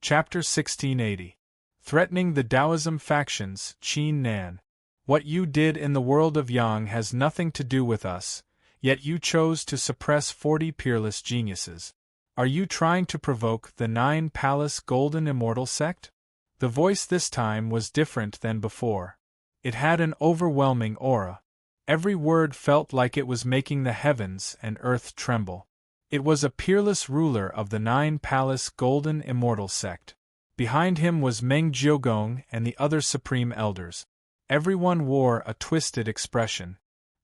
Chapter 1680. Threatening the Taoism Factions, Qin Nan. What you did in the world of Yang has nothing to do with us, yet you chose to suppress 40 peerless geniuses. Are you trying to provoke the 9 Palace Golden Immortal sect? The voice this time was different than before. It had an overwhelming aura. Every word felt like it was making the heavens and earth tremble. It was a peerless ruler of the 9 Palace Golden Immortal sect. Behind him was Meng Jiugong and the other supreme elders. Everyone wore a twisted expression.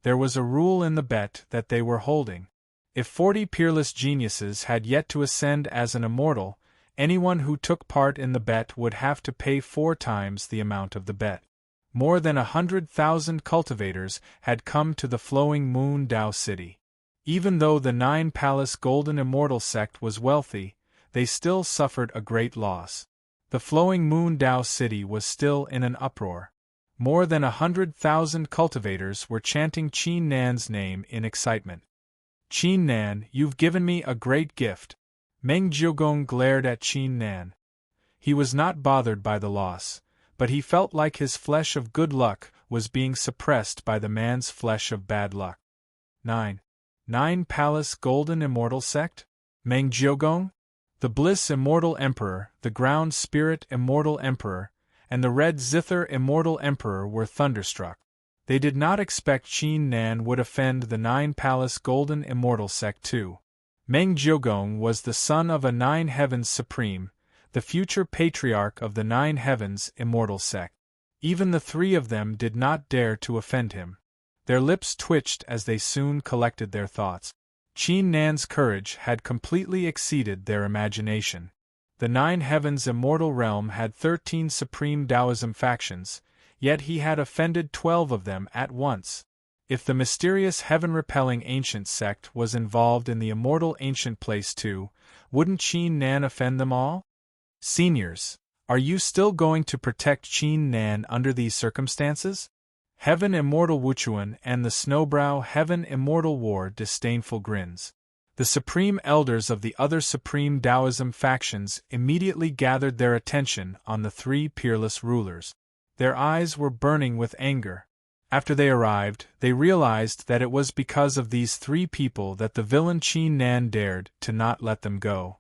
There was a rule in the bet that they were holding. If 40 peerless geniuses had yet to ascend as an immortal, anyone who took part in the bet would have to pay 4 times the amount of the bet. More than 100,000 cultivators had come to the Flowing Moon Dao City. Even though the 9 Palace Golden Immortal sect was wealthy, they still suffered a great loss. The Flowing Moon Dao City was still in an uproar. More than 100,000 cultivators were chanting Qin Nan's name in excitement. Qin Nan, you've given me a great gift. Meng Jiugong glared at Qin Nan. He was not bothered by the loss, but he felt like his flesh of good luck was being suppressed by the man's flesh of bad luck. 9 Palace Golden Immortal sect? Meng Jiugong? The Bliss Immortal Emperor, the Ground Spirit Immortal Emperor, and the Red Zither Immortal Emperor were thunderstruck. They did not expect Qin Nan would offend the 9 Palace Golden Immortal sect too. Meng Jiugong was the son of a 9 Heavens Supreme, the future patriarch of the 9 Heavens Immortal sect. Even the 3 of them did not dare to offend him. Their lips twitched as they soon collected their thoughts. Qin Nan's courage had completely exceeded their imagination. The 9 Heavens Immortal Realm had 13 supreme Taoism factions, yet he had offended 12 of them at once. If the mysterious heaven-repelling ancient sect was involved in the immortal ancient place too, wouldn't Qin Nan offend them all? Seniors, are you still going to protect Qin Nan under these circumstances? Heaven Immortal Wuchuan and the Snowbrow Heaven Immortal wore disdainful grins. The supreme elders of the other supreme Taoism factions immediately gathered their attention on the 3 peerless rulers. Their eyes were burning with anger. After they arrived, they realized that it was because of these 3 people that the villain Qin Nan dared to not let them go.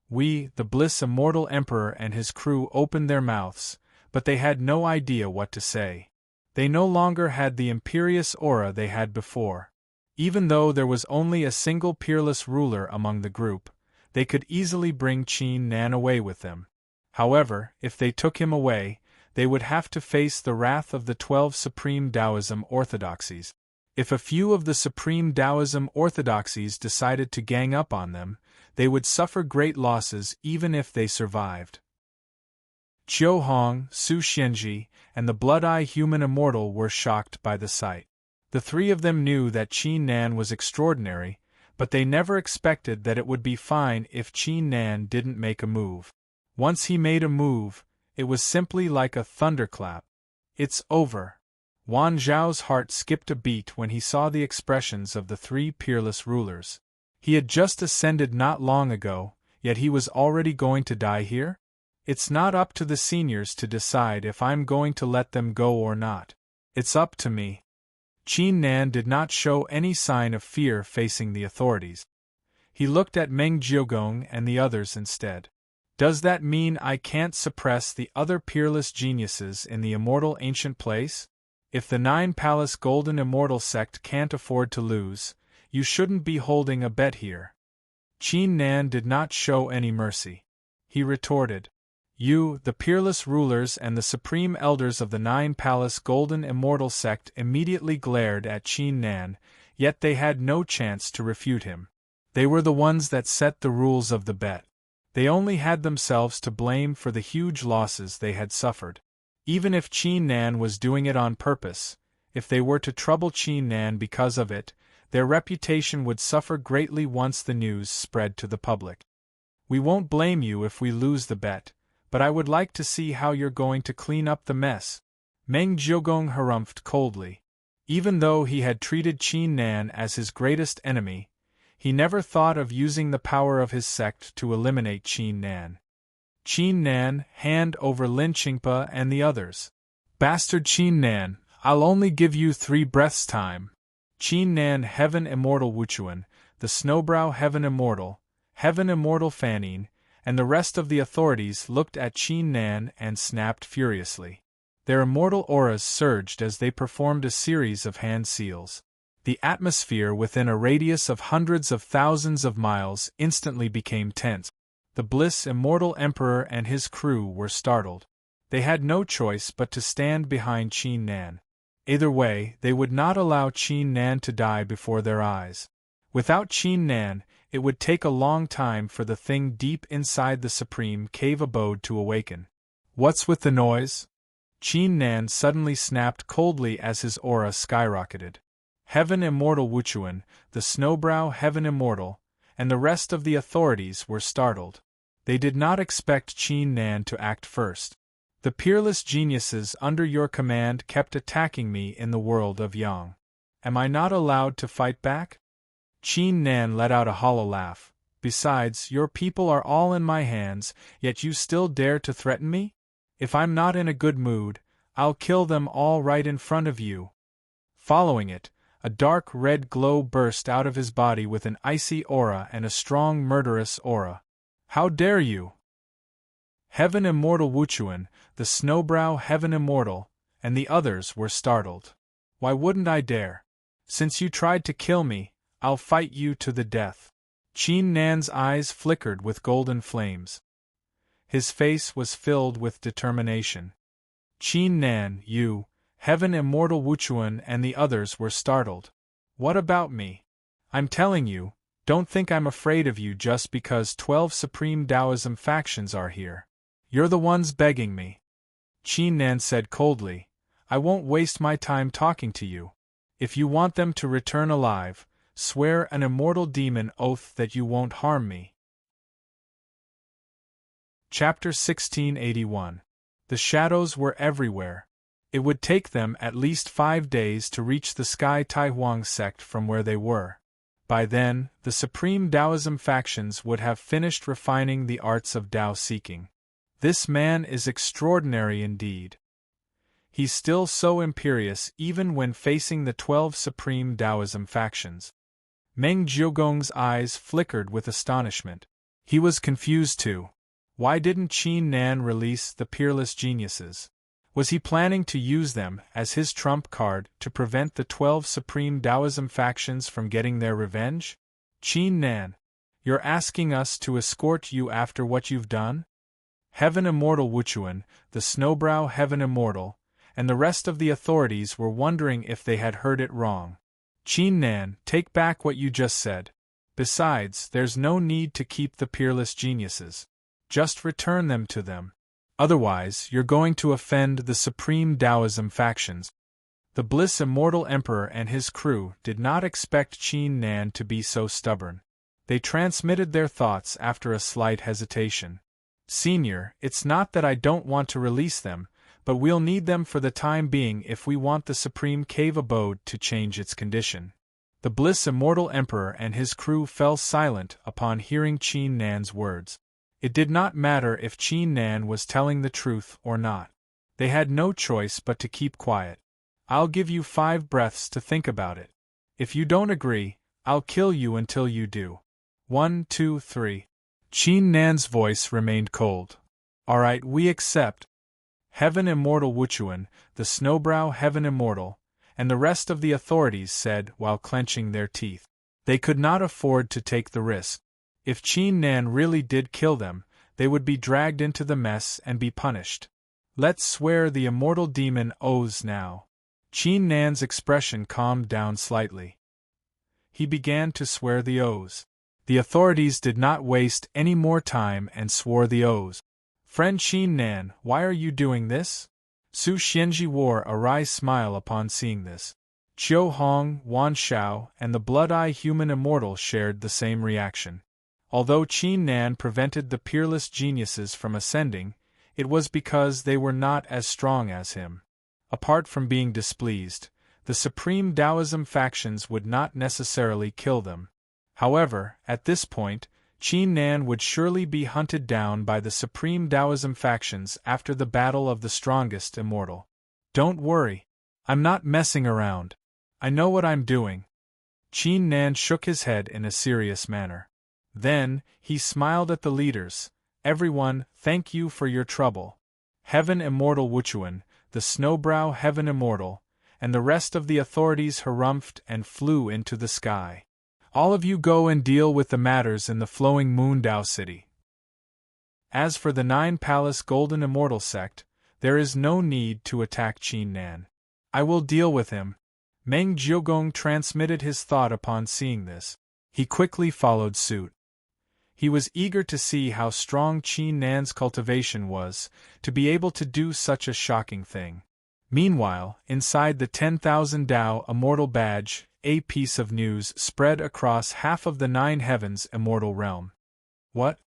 We, the Bliss Immortal Emperor and his crew, opened their mouths, but they had no idea what to say. They no longer had the imperious aura they had before. Even though there was only a single peerless ruler among the group, they could easily bring Qin Nan away with them. However, if they took him away, they would have to face the wrath of the 12 supreme Taoism orthodoxies. If a few of the supreme Taoism orthodoxies decided to gang up on them, they would suffer great losses even if they survived. Qiu Hong, Su Xianji, and the Blood-Eye Human Immortal were shocked by the sight. The 3 of them knew that Qin Nan was extraordinary, but they never expected that it would be fine if Qin Nan didn't make a move. Once he made a move, it was simply like a thunderclap. It's over. Wan Zhao's heart skipped a beat when he saw the expressions of the 3 peerless rulers. He had just ascended not long ago, yet he was already going to die here? It's not up to the seniors to decide if I'm going to let them go or not. It's up to me. Qin Nan did not show any sign of fear facing the authorities. He looked at Meng Jiugong and the others instead. Does that mean I can't suppress the other peerless geniuses in the immortal ancient place? If the 9 Palace Golden Immortal sect can't afford to lose, you shouldn't be holding a bet here. Qin Nan did not show any mercy. He retorted. You, the peerless rulers and the supreme elders of the 9 Palace Golden Immortal sect immediately glared at Qin Nan, yet they had no chance to refute him. They were the ones that set the rules of the bet. They only had themselves to blame for the huge losses they had suffered. Even if Qin Nan was doing it on purpose, if they were to trouble Qin Nan because of it, their reputation would suffer greatly once the news spread to the public. We won't blame you if we lose the bet, but I would like to see how you're going to clean up the mess. Meng Jiugong harumphed coldly. Even though he had treated Qin Nan as his greatest enemy, he never thought of using the power of his sect to eliminate Qin Nan. Qin Nan, hand over Lin Qingpa and the others. Bastard Qin Nan, I'll only give you 3 breaths time. Qin Nan, Heaven Immortal Wuchuan, the Snowbrow Heaven Immortal Fanning, and the rest of the authorities looked at Qin Nan and snapped furiously. Their immortal auras surged as they performed a series of hand seals. The atmosphere within a radius of hundreds of thousands of miles instantly became tense. The Bliss Immortal Emperor and his crew were startled. They had no choice but to stand behind Qin Nan. Either way, they would not allow Qin Nan to die before their eyes. Without Qin Nan, it would take a long time for the thing deep inside the Supreme Cave Abode to awaken. What's with the noise? Qin Nan suddenly snapped coldly as his aura skyrocketed. Heaven Immortal Wuchuan, the Snowbrow Heaven Immortal, and the rest of the authorities were startled. They did not expect Qin Nan to act first. The peerless geniuses under your command kept attacking me in the world of Yang. Am I not allowed to fight back? Qin Nan let out a hollow laugh. Besides, your people are all in my hands, yet you still dare to threaten me? If I'm not in a good mood, I'll kill them all right in front of you. Following it, a dark red glow burst out of his body with an icy aura and a strong murderous aura. How dare you! Heaven Immortal Wuchuan, the Snowbrow Heaven Immortal, and the others were startled. Why wouldn't I dare? Since you tried to kill me, I'll fight you to the death. Qin Nan's eyes flickered with golden flames. His face was filled with determination. Qin Nan, you, Heaven Immortal Wuchuan and the others were startled. What about me? I'm telling you, don't think I'm afraid of you just because 12 Supreme Taoism factions are here. You're the ones begging me. Qin Nan said coldly, I won't waste my time talking to you. If you want them to return alive, swear an immortal demon oath that you won't harm me. Chapter 1681. The shadows were everywhere. It would take them at least 5 days to reach the Sky Taihuang sect from where they were. By then, the Supreme Taoism factions would have finished refining the arts of Tao seeking. This man is extraordinary indeed. He's still so imperious even when facing the 12 Supreme Taoism factions. Meng Jiugong's eyes flickered with astonishment. He was confused too. Why didn't Qin Nan release the peerless geniuses? Was he planning to use them as his trump card to prevent the 12 Supreme Taoism factions from getting their revenge? Qin Nan, you're asking us to escort you after what you've done? Heaven Immortal Wuchuan, the Snowbrow Heaven Immortal, and the rest of the authorities were wondering if they had heard it wrong. Qin Nan, take back what you just said. Besides, there's no need to keep the peerless geniuses. Just return them to them. Otherwise, you're going to offend the Supreme Taoism factions. The Bliss Immortal Emperor and his crew did not expect Qin Nan to be so stubborn. They transmitted their thoughts after a slight hesitation. Senior, it's not that I don't want to release them, but we'll need them for the time being if we want the Supreme Cave Abode to change its condition. The Bliss Immortal Emperor and his crew fell silent upon hearing Qin Nan's words. It did not matter if Qin Nan was telling the truth or not. They had no choice but to keep quiet. I'll give you 5 breaths to think about it. If you don't agree, I'll kill you until you do. 1, 2, 3. Qin Nan's voice remained cold. All right, we accept. Heaven Immortal Wuchuan, the Snowbrow Heaven Immortal, and the rest of the authorities said while clenching their teeth. They could not afford to take the risk. If Qin Nan really did kill them, they would be dragged into the mess and be punished. Let's swear the immortal demon oaths now. Qin Nan's expression calmed down slightly. He began to swear the oaths. The authorities did not waste any more time and swore the oaths. Friend Qin Nan, why are you doing this? Su Xianji wore a wry smile upon seeing this. Qiu Hong, Wan Shao, and the Blood-Eye Human Immortal shared the same reaction. Although Qin Nan prevented the peerless geniuses from ascending, it was because they were not as strong as him. Apart from being displeased, the Supreme Taoism factions would not necessarily kill them. However, at this point, Qin Nan would surely be hunted down by the supreme Taoism factions after the battle of the strongest immortal. Don't worry. I'm not messing around. I know what I'm doing. Qin Nan shook his head in a serious manner. Then, he smiled at the leaders. Everyone, thank you for your trouble. Heaven Immortal Wuchuan, the Snowbrow Heaven Immortal, and the rest of the authorities harumphed and flew into the sky. All of you go and deal with the matters in the Flowing Moon Dao City. As for the 9-Palace Golden Immortal Sect, there is no need to attack Qin Nan. I will deal with him. Meng Jiugong transmitted his thought upon seeing this. He quickly followed suit. He was eager to see how strong Qin Nan's cultivation was, to be able to do such a shocking thing. Meanwhile, inside the 10,000 Dao Immortal Badge, a piece of news spread across half of the 9 heavens immortal realm. What?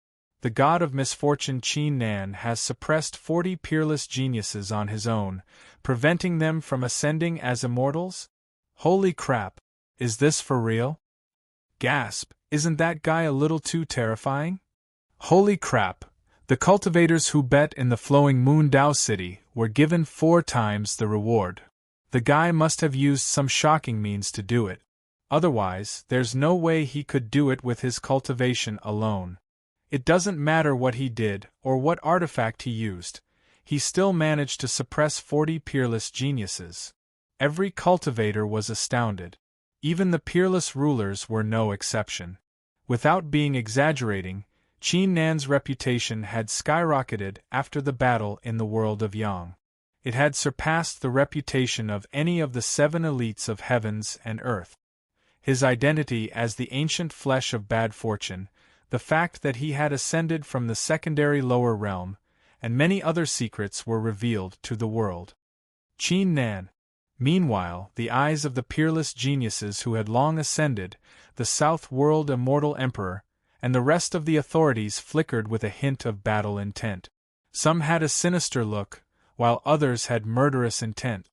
The god of misfortune Qin Nan has suppressed 40 peerless geniuses on his own, preventing them from ascending as immortals? Holy crap! Is this for real? Gasp! Isn't that guy a little too terrifying? Holy crap! The cultivators who bet in the Flowing Moon Dao City were given 4 times the reward. The guy must have used some shocking means to do it. Otherwise, there's no way he could do it with his cultivation alone. It doesn't matter what he did or what artifact he used, he still managed to suppress 40 peerless geniuses. Every cultivator was astounded. Even the peerless rulers were no exception. Without being exaggerating, Qin Nan's reputation had skyrocketed after the battle in the world of Yang. It had surpassed the reputation of any of the 7 elites of heavens and earth. His identity as the ancient flesh of bad fortune, the fact that he had ascended from the secondary lower realm, and many other secrets were revealed to the world. Qin Nan. Meanwhile, the eyes of the peerless geniuses who had long ascended, the South World Immortal Emperor, and the rest of the authorities flickered with a hint of battle intent. Some had a sinister look, while others had murderous intent.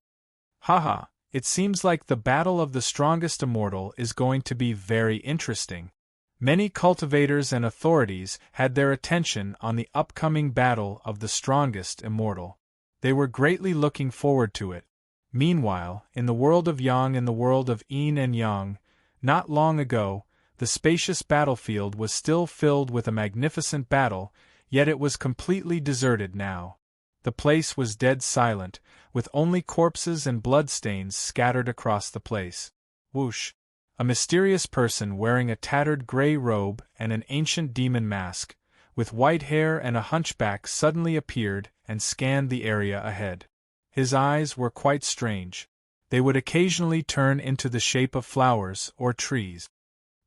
Haha, it seems like the battle of the strongest immortal is going to be very interesting. Many cultivators and authorities had their attention on the upcoming battle of the strongest immortal. They were greatly looking forward to it. Meanwhile, in the world of Yang and the world of Yin and Yang, not long ago, the spacious battlefield was still filled with a magnificent battle, yet it was completely deserted now. The place was dead silent, with only corpses and bloodstains scattered across the place. Whoosh! A mysterious person wearing a tattered gray robe and an ancient demon mask, with white hair and a hunchback suddenly appeared and scanned the area ahead. His eyes were quite strange. They would occasionally turn into the shape of flowers or trees.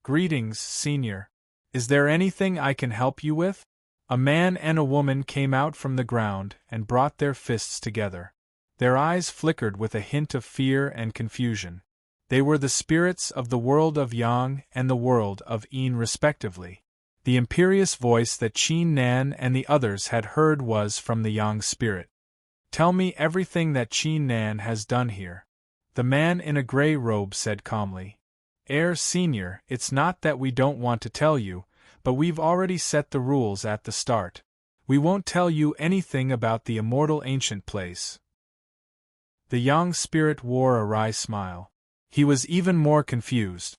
Greetings, Senior. Is there anything I can help you with? A man and a woman came out from the ground and brought their fists together. Their eyes flickered with a hint of fear and confusion. They were the spirits of the world of Yang and the world of Yin respectively. The imperious voice that Qin Nan and the others had heard was from the Yang spirit. Tell me everything that Qin Nan has done here. The man in a gray robe said calmly. Senior, it's not that we don't want to tell you, but we've already set the rules at the start. We won't tell you anything about the immortal ancient place. The Yang spirit wore a wry smile. He was even more confused.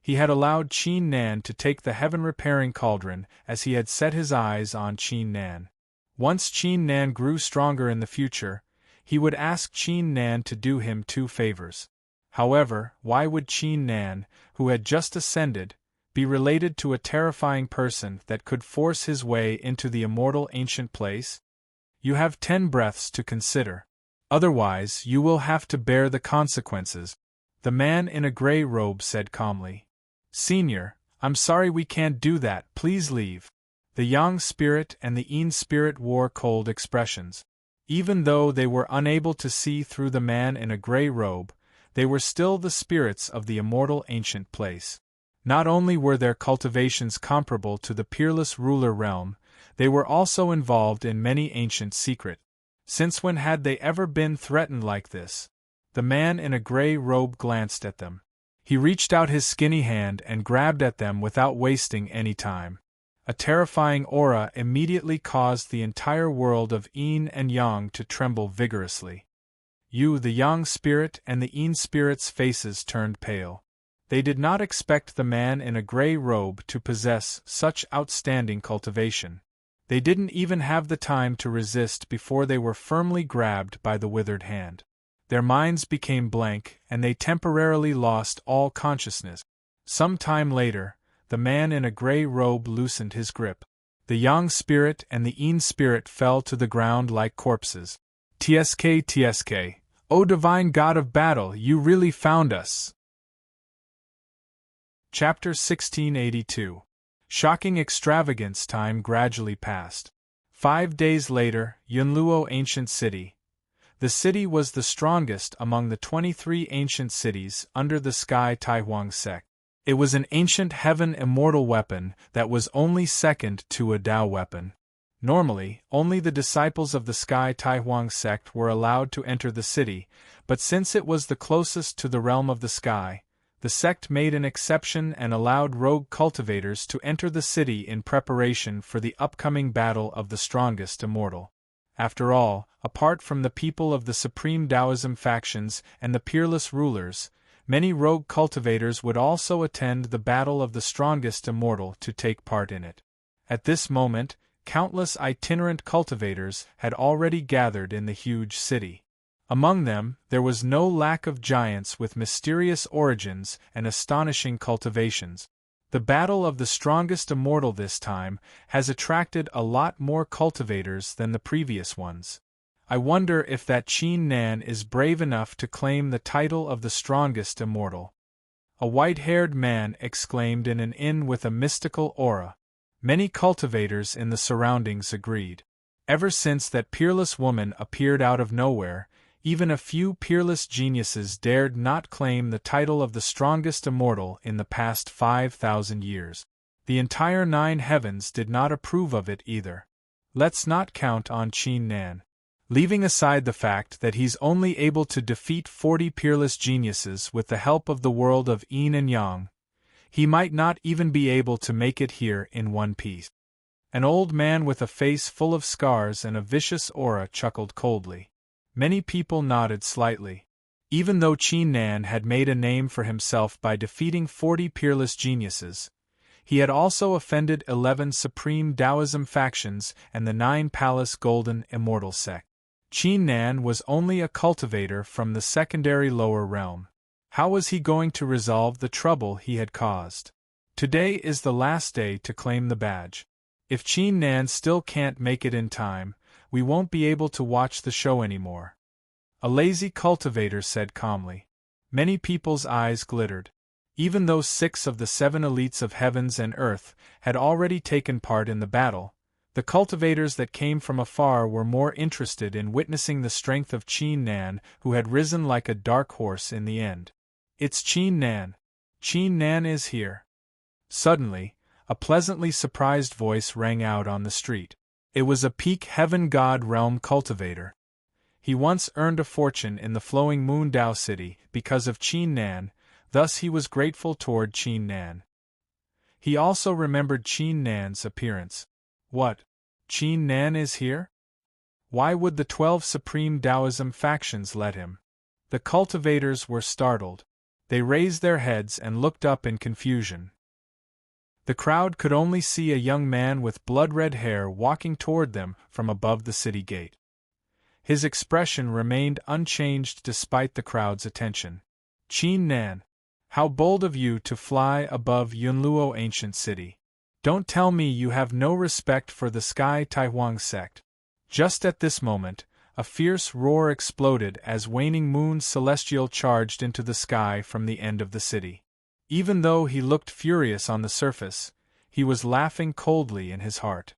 He had allowed Qin Nan to take the heaven-repairing cauldron as he had set his eyes on Qin Nan. Once Qin Nan grew stronger in the future, he would ask Qin Nan to do him 2 favors. However, why would Qin Nan, who had just ascended, be related to a terrifying person that could force his way into the immortal ancient place? You have 10 breaths to consider. Otherwise, you will have to bear the consequences. The man in a gray robe said calmly. Senior, I'm sorry we can't do that, please leave. The Yang spirit and the Yin spirit wore cold expressions. Even though they were unable to see through the man in a gray robe, they were still the spirits of the immortal ancient place. Not only were their cultivations comparable to the peerless ruler realm, they were also involved in many ancient secrets. Since when had they ever been threatened like this? The man in a gray robe glanced at them. He reached out his skinny hand and grabbed at them without wasting any time. A terrifying aura immediately caused the entire world of yin and yang to tremble vigorously. The yang spirit and the yin spirit's faces turned pale. They did not expect the man in a gray robe to possess such outstanding cultivation. They didn't even have the time to resist before they were firmly grabbed by the withered hand. Their minds became blank, and they temporarily lost all consciousness. Some time later, the man in a gray robe loosened his grip. The yang spirit and the yin spirit fell to the ground like corpses. "Tsk, tsk, O divine god of battle, you really found us!" Chapter 1682. Shocking extravagance. Time gradually passed. 5 days later, Yunluo Ancient City. The city was the strongest among the 23 ancient cities under the Sky Taihuang sect. It was an ancient heaven immortal weapon that was only second to a Dao weapon. Normally, only the disciples of the Sky Taihuang sect were allowed to enter the city, but since it was the closest to the realm of the sky, the sect made an exception and allowed rogue cultivators to enter the city in preparation for the upcoming battle of the strongest immortal. After all, apart from the people of the Supreme Taoism factions and the peerless rulers, many rogue cultivators would also attend the battle of the strongest immortal to take part in it. At this moment, countless itinerant cultivators had already gathered in the huge city. Among them, there was no lack of giants with mysterious origins and astonishing cultivations. The battle of the strongest immortal this time has attracted a lot more cultivators than the previous ones. I wonder if that Qin Nan is brave enough to claim the title of the strongest immortal. A white-haired man exclaimed in an inn with a mystical aura. Many cultivators in the surroundings agreed. Ever since that peerless woman appeared out of nowhere, even a few peerless geniuses dared not claim the title of the strongest immortal in the past 5,000 years. The entire 9 heavens did not approve of it either. Let's not count on Qin Nan. Leaving aside the fact that he's only able to defeat 40 peerless geniuses with the help of the world of yin and yang, he might not even be able to make it here in one piece. An old man with a face full of scars and a vicious aura chuckled coldly. Many people nodded slightly. Even though Qin Nan had made a name for himself by defeating 40 peerless geniuses, he had also offended 11 Supreme Taoism factions and the 9 Palace Golden Immortal sect. Qin Nan was only a cultivator from the secondary lower realm. How was he going to resolve the trouble he had caused? Today is the last day to claim the badge. If Qin Nan still can't make it in time, we won't be able to watch the show anymore. A lazy cultivator said calmly. Many people's eyes glittered. Even though 6 of the 7 elites of heavens and earth had already taken part in the battle, the cultivators that came from afar were more interested in witnessing the strength of Qin Nan, who had risen like a dark horse in the end. It's Qin Nan. Qin Nan is here. Suddenly, a pleasantly surprised voice rang out on the street. It was a peak heaven god realm cultivator. He once earned a fortune in the flowing moon Dao city because of Qin Nan, thus he was grateful toward Qin Nan. He also remembered Qin Nan's appearance. What? Qin Nan is here? Why would the 12 Supreme Taoism factions let him? The cultivators were startled. They raised their heads and looked up in confusion. The crowd could only see a young man with blood-red hair walking toward them from above the city gate. His expression remained unchanged despite the crowd's attention. Qin Nan, how bold of you to fly above Yunluo Ancient City. Don't tell me you have no respect for the Sky Taihuang sect. Just at this moment, a fierce roar exploded as waning moon celestial charged into the sky from the end of the city. Even though he looked furious on the surface, he was laughing coldly in his heart.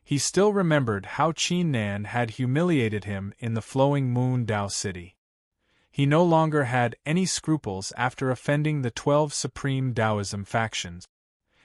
He still remembered how Qin Nan had humiliated him in the flowing moon Dao city. He no longer had any scruples after offending the 12 Supreme Taoism factions.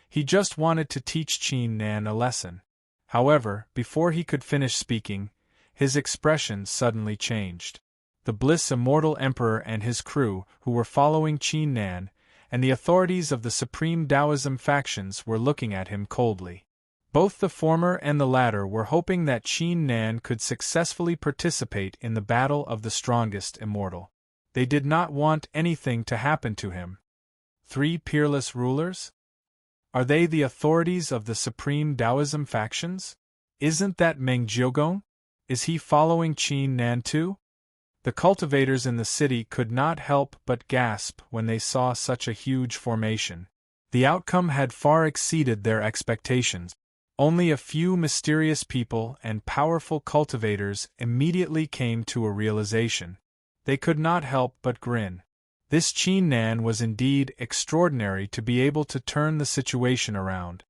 He just wanted to teach Qin Nan a lesson. However, before he could finish speaking, his expression suddenly changed. The Bliss Immortal Emperor and his crew, who were following Qin Nan, and the authorities of the Supreme Taoism factions were looking at him coldly. Both the former and the latter were hoping that Qin Nan could successfully participate in the battle of the strongest immortal. They did not want anything to happen to him. 3 peerless rulers? Are they the authorities of the Supreme Taoism factions? Isn't that Meng Jiogong? Is he following Qin Nan too? The cultivators in the city could not help but gasp when they saw such a huge formation. The outcome had far exceeded their expectations. Only a few mysterious people and powerful cultivators immediately came to a realization. They could not help but grin. This Qin Nan was indeed extraordinary to be able to turn the situation around.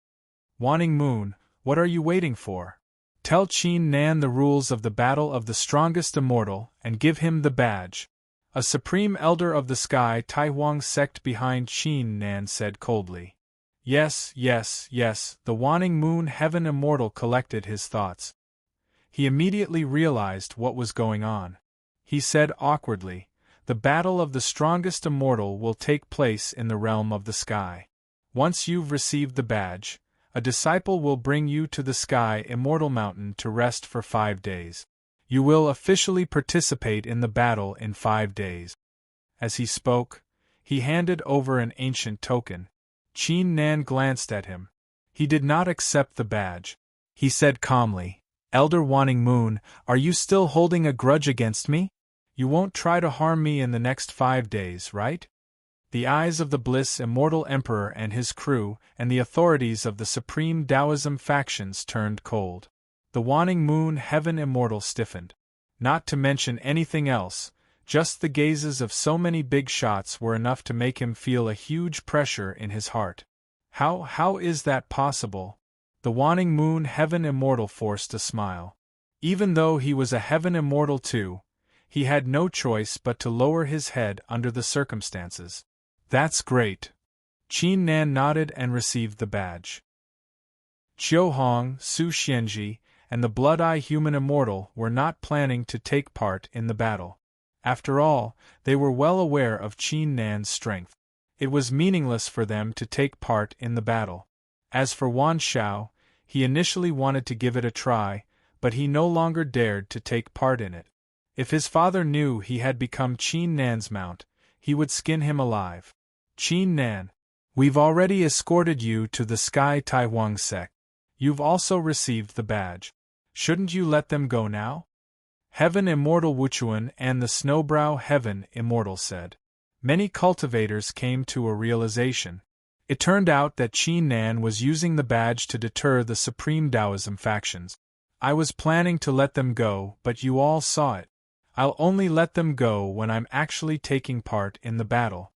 Waning Moon, what are you waiting for? Tell Qin Nan the rules of the battle of the strongest immortal and give him the badge. A supreme elder of the sky Tai Huang sect behind Qin Nan said coldly. Yes, the Waning Moon Heaven Immortal collected his thoughts. He immediately realized what was going on. He said awkwardly, the battle of the strongest immortal will take place in the realm of the sky. Once you've received the badge, a disciple will bring you to the Sky Immortal Mountain to rest for 5 days. You will officially participate in the battle in 5 days. As he spoke, he handed over an ancient token. Qin Nan glanced at him. He did not accept the badge. He said calmly, Elder Waning Moon, are you still holding a grudge against me? You won't try to harm me in the next 5 days, right? The eyes of the Bliss Immortal Emperor and his crew and the authorities of the Supreme Taoism factions turned cold. The Waning Moon Heaven Immortal stiffened. Not to mention anything else, just the gazes of so many big shots were enough to make him feel a huge pressure in his heart. How is that possible? The Waning Moon Heaven Immortal forced a smile. Even though he was a Heaven Immortal too, he had no choice but to lower his head under the circumstances. That's great. Qin Nan nodded and received the badge. Qiu Hong, Su Xianji, and the Blood-Eye Human Immortal were not planning to take part in the battle. After all, they were well aware of Qin Nan's strength. It was meaningless for them to take part in the battle. As for Wan Xiao, he initially wanted to give it a try, but he no longer dared to take part in it. If his father knew he had become Qin Nan's mount, he would skin him alive. Qin Nan, we've already escorted you to the Sky Tai Huang sect. You've also received the badge. Shouldn't you let them go now? Heaven Immortal Wuchuan and the Snowbrow Heaven Immortal said. Many cultivators came to a realization. It turned out that Qin Nan was using the badge to deter the Supreme Taoism factions. I was planning to let them go, but you all saw it. I'll only let them go when I'm actually taking part in the battle.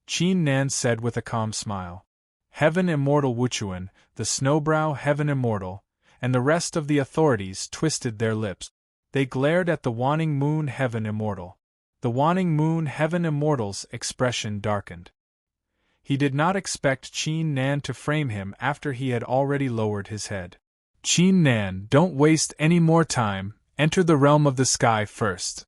Qin Nan said with a calm smile. Heaven Immortal Wuchuan, the Snowbrow Heaven Immortal, and the rest of the authorities twisted their lips. They glared at the Waning Moon Heaven Immortal. The Waning Moon Heaven Immortal's expression darkened. He did not expect Qin Nan to frame him after he had already lowered his head. Qin Nan, don't waste any more time, enter the realm of the sky first.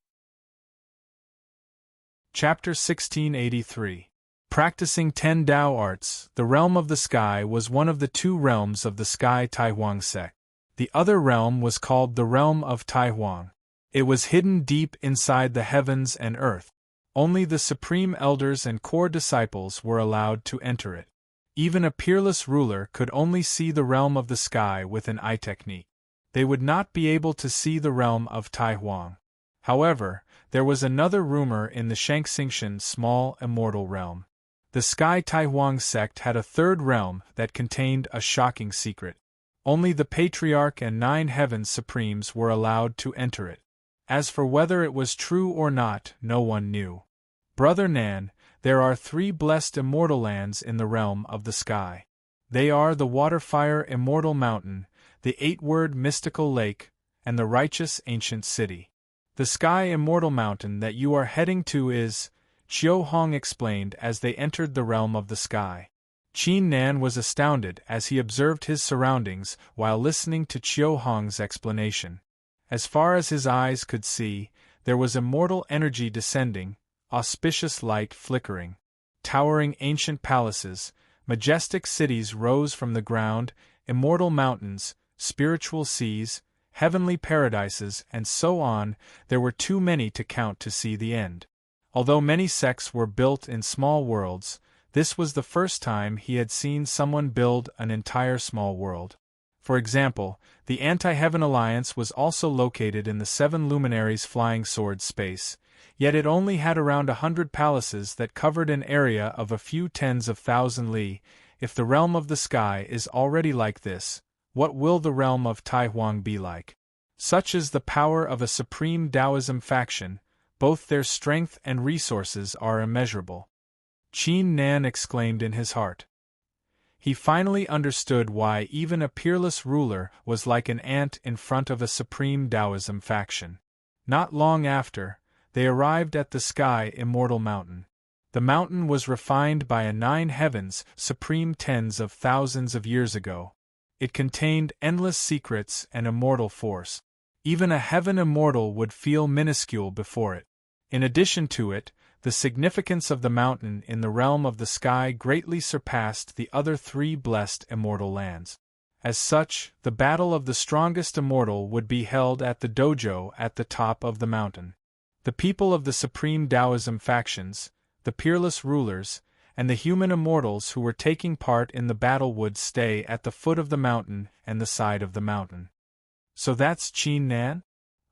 Chapter 1683. Practicing 10 Tao arts, the realm of the sky was one of the 2 realms of the Sky Tai Huang sect. The other realm was called the realm of Tai Huang. It was hidden deep inside the heavens and earth. Only the supreme elders and core disciples were allowed to enter it. Even a peerless ruler could only see the realm of the sky with an eye technique. They would not be able to see the realm of Tai Huang. However, there was another rumor in the Shangxingtian small immortal realm. The Sky Tai Huang sect had a 3rd realm that contained a shocking secret. Only the Patriarch and 9 Heavens Supremes were allowed to enter it. As for whether it was true or not, no one knew. Brother Nan, there are 3 blessed immortal lands in the realm of the sky. They are the Waterfire Immortal Mountain, the 8-word mystical lake, and the righteous ancient city. The Sky Immortal Mountain that you are heading to is, Qiu Hong explained as they entered the realm of the sky. Qin Nan was astounded as he observed his surroundings while listening to Qiu Hong's explanation. As far as his eyes could see, there was immortal energy descending, auspicious light flickering. towering ancient palaces, majestic cities rose from the ground, immortal mountains, spiritual seas, heavenly paradises, and so on. There were too many to count to see the end. Although many sects were built in small worlds, this was the first time he had seen someone build an entire small world. For example, the Anti-Heaven Alliance was also located in the Seven Luminaries Flying Sword space, yet it only had around 100 palaces that covered an area of a few tens of thousand li. If the realm of the sky is already like this, what will the realm of Taihuang be like? Such is the power of a supreme Taoism faction, both their strength and resources are immeasurable. Qin Nan exclaimed in his heart. He finally understood why even a peerless ruler was like an ant in front of a supreme Taoism faction. Not long after, they arrived at the Sky Immortal Mountain. The mountain was refined by a 9 heavens supreme tens of thousands of years ago. It contained endless secrets and immortal force. Even a heaven immortal would feel minuscule before it. In addition to it, the significance of the mountain in the realm of the sky greatly surpassed the other 3 blessed immortal lands. As such, the battle of the strongest immortal would be held at the dojo at the top of the mountain. The people of the supreme Taoism factions, the peerless rulers, and the human immortals who were taking part in the battle would stay at the foot of the mountain and the side of the mountain. So that's Qin Nan?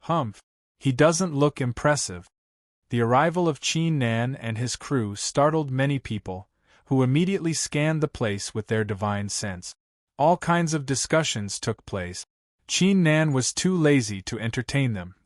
Humph. He doesn't look impressive. The arrival of Qin Nan and his crew startled many people, who immediately scanned the place with their divine sense. All kinds of discussions took place. Qin Nan was too lazy to entertain them.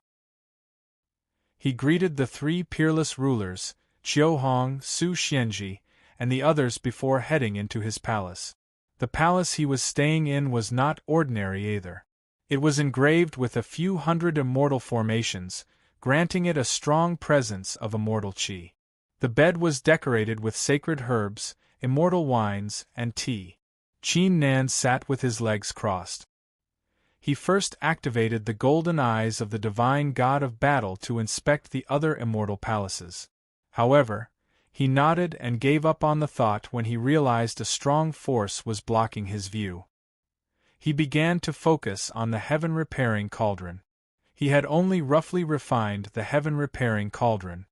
He greeted the 3 peerless rulers, Qiu Hong, Su Xianji, and the others before heading into his palace. The palace he was staying in was not ordinary either. It was engraved with a few hundred immortal formations, granting it a strong presence of immortal qi. The bed was decorated with sacred herbs, immortal wines, and tea. Qin Nan sat with his legs crossed. He first activated the golden eyes of the divine god of battle to inspect the other immortal palaces. However, he nodded and gave up on the thought when he realized a strong force was blocking his view. He began to focus on the heaven-repairing cauldron. He had only roughly refined the heaven-repairing cauldron.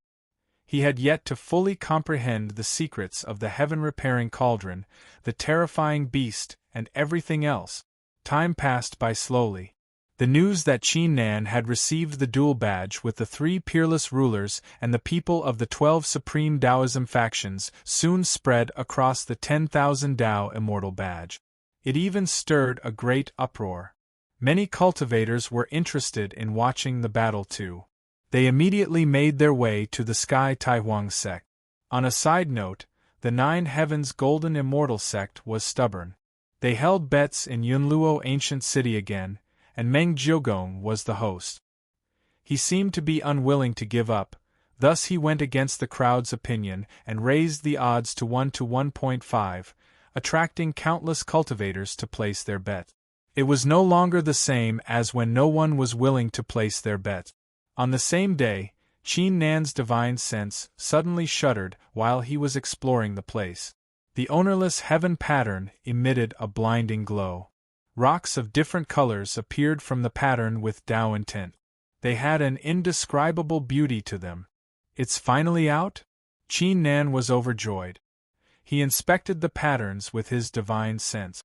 He had yet to fully comprehend the secrets of the heaven-repairing cauldron, the terrifying beast, and everything else. Time passed by slowly. The news that Qin Nan had received the dual badge with the 3 peerless rulers and the people of the 12 supreme Taoism factions soon spread across the 10,000 Tao immortal badge. It even stirred a great uproar. Many cultivators were interested in watching the battle too. They immediately made their way to the Sky Taihuang sect. On a side note, the 9 Heavens Golden Immortal sect was stubborn. They held bets in Yunluo ancient city again, and Meng Jiugong was the host. He seemed to be unwilling to give up, thus he went against the crowd's opinion and raised the odds to 1 to 1.5, attracting countless cultivators to place their bet. It was no longer the same as when no one was willing to place their bet. On the same day, Qin Nan's divine sense suddenly shuddered while he was exploring the place. The ownerless heaven pattern emitted a blinding glow. Rocks of different colors appeared from the pattern with Tao intent. They had an indescribable beauty to them. It's finally out? Qin Nan was overjoyed. He inspected the patterns with his divine sense.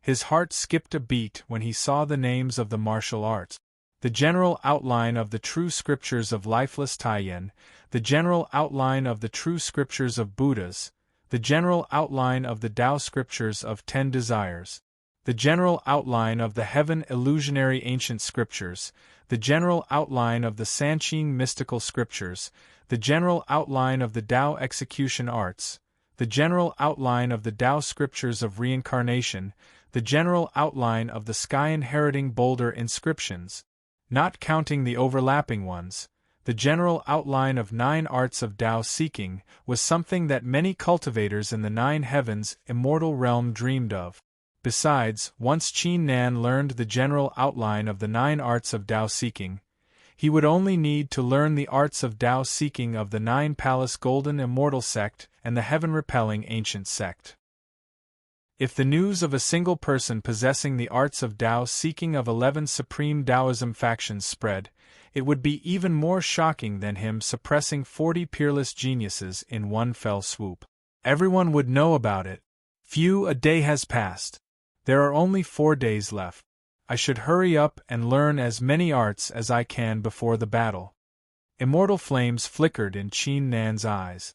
His heart skipped a beat when he saw the names of the martial arts. The general outline of the true scriptures of lifeless Taiyan, the general outline of the true scriptures of Buddhas, the general outline of the Tao scriptures of 10 desires, the general outline of the heaven illusionary ancient scriptures, the general outline of the Sanqing mystical scriptures, the general outline of the Tao execution arts, the general outline of the Tao scriptures of reincarnation, the general outline of the sky-inheriting boulder inscriptions, not counting the overlapping ones. The general outline of 9 arts of Tao seeking was something that many cultivators in the 9 heavens immortal realm dreamed of. Besides, once Qin Nan learned the general outline of the 9 arts of Tao seeking, He would only need to learn the arts of Tao seeking of the 9-palace golden immortal sect and the heaven-repelling ancient sect. If the news of a single person possessing the arts of Tao seeking of 11 supreme Taoism factions spread, it would be even more shocking than him suppressing 40 peerless geniuses in one fell swoop. Everyone would know about it. A day has passed. There are only 4 days left. I should hurry up and learn as many arts as I can before the battle. Immortal flames flickered in Qin Nan's eyes.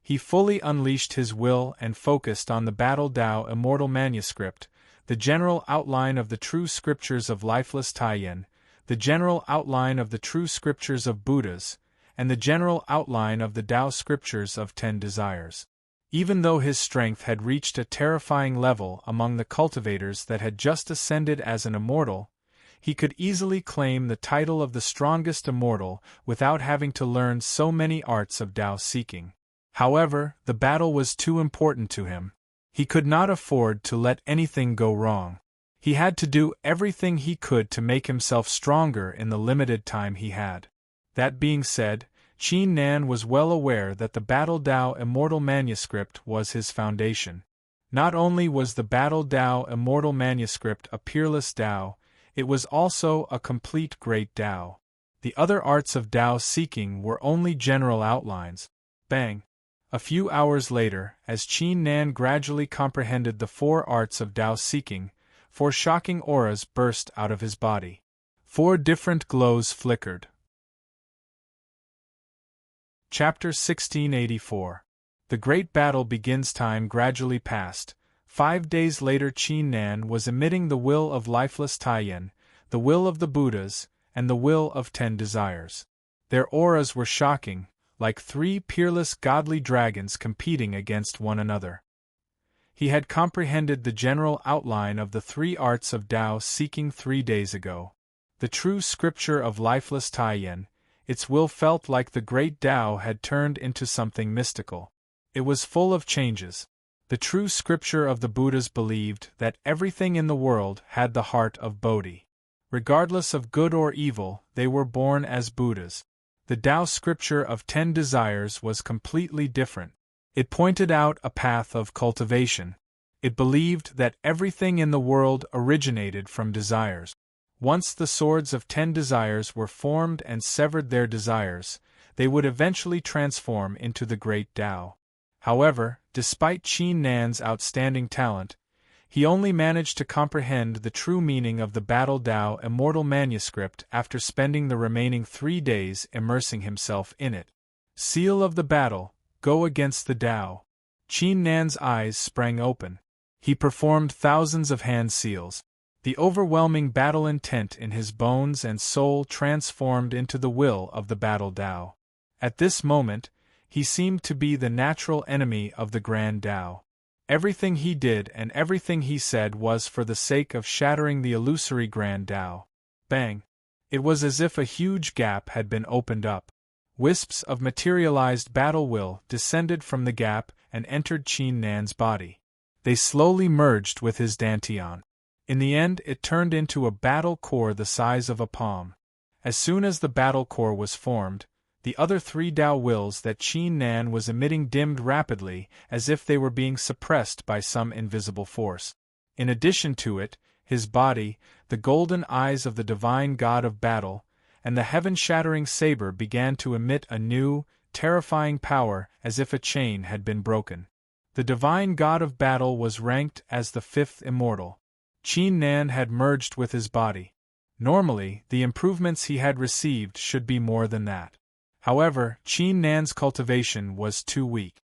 He fully unleashed his will and focused on the Battle Tao Immortal Manuscript, the general outline of the true scriptures of lifeless Taiyin, the general outline of the true scriptures of Buddhas, and the general outline of the Tao scriptures of 10 desires. Even though his strength had reached a terrifying level among the cultivators that had just ascended as an immortal, he could easily claim the title of the strongest immortal without having to learn so many arts of Tao seeking. However, the battle was too important to him. He could not afford to let anything go wrong. He had to do everything he could to make himself stronger in the limited time he had. That being said, Qin Nan was well aware that the Battle Tao Immortal Manuscript was his foundation. Not only was the Battle Tao Immortal Manuscript a peerless Tao, it was also a complete great Tao. The other arts of Tao seeking were only general outlines. Bang! A few hours later, as Qin Nan gradually comprehended the 4 arts of Tao seeking, 4 shocking auras burst out of his body. 4 different glows flickered. Chapter 1684. The Great Battle Begins. Time gradually passed. 5 days later Qin Nan was emitting the will of lifeless Taiyin, the will of the Buddhas, and the will of 10 desires. Their auras were shocking, like 3 peerless godly dragons competing against one another. He had comprehended the general outline of the 3 arts of Tao seeking 3 days ago. The true scripture of lifeless Taiyin, its will felt like the great Tao had turned into something mystical. It was full of changes. The true scripture of the Buddhas believed that everything in the world had the heart of Bodhi. Regardless of good or evil, they were born as Buddhas. The Tao scripture of 10 desires was completely different. It pointed out a path of cultivation. It believed that everything in the world originated from desires. Once the swords of 10 desires were formed and severed their desires, they would eventually transform into the great Tao. However, despite Qin Nan's outstanding talent, he only managed to comprehend the true meaning of the Battle Tao Immortal Manuscript after spending the remaining 3 days immersing himself in it. Seal of the battle, go against the Tao. Qin Nan's eyes sprang open. He performed thousands of hand seals. The overwhelming battle intent in his bones and soul transformed into the will of the Battle Tao. At this moment, he seemed to be the natural enemy of the Grand Tao. Everything he did and everything he said was for the sake of shattering the illusory Grand Tao. Bang! It was as if a huge gap had been opened up. Wisps of materialized battle will descended from the gap and entered Qin Nan's body. They slowly merged with his dantian. In the end, it turned into a battle core the size of a palm. As soon as the battle core was formed, the other 3 Tao wills that Qin Nan was emitting dimmed rapidly as if they were being suppressed by some invisible force. In addition to it, his body, the golden eyes of the divine god of battle, and the heaven-shattering saber began to emit a new, terrifying power as if a chain had been broken. The divine god of battle was ranked as the 5th immortal. Qin Nan had merged with his body. Normally, the improvements he had received should be more than that. However, Qin Nan's cultivation was too weak.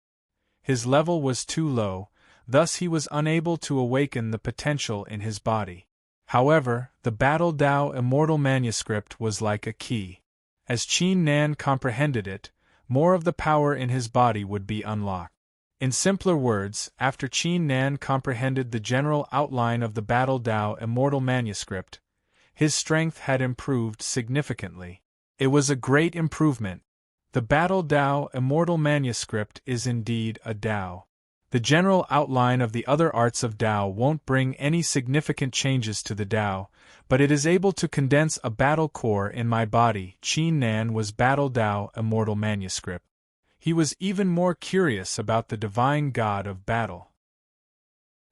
His level was too low, thus he was unable to awaken the potential in his body. However, the Battle Tao Immortal Manuscript was like a key. As Qin Nan comprehended it, more of the power in his body would be unlocked. In simpler words, after Qin Nan comprehended the general outline of the Battle Tao Immortal Manuscript, his strength had improved significantly. It was a great improvement. The Battle Tao Immortal Manuscript is indeed a Tao. The general outline of the other arts of Tao won't bring any significant changes to the Tao, but it is able to condense a battle core in my body. Qin Nan was Battle Tao Immortal Manuscript. He was even more curious about the divine god of battle.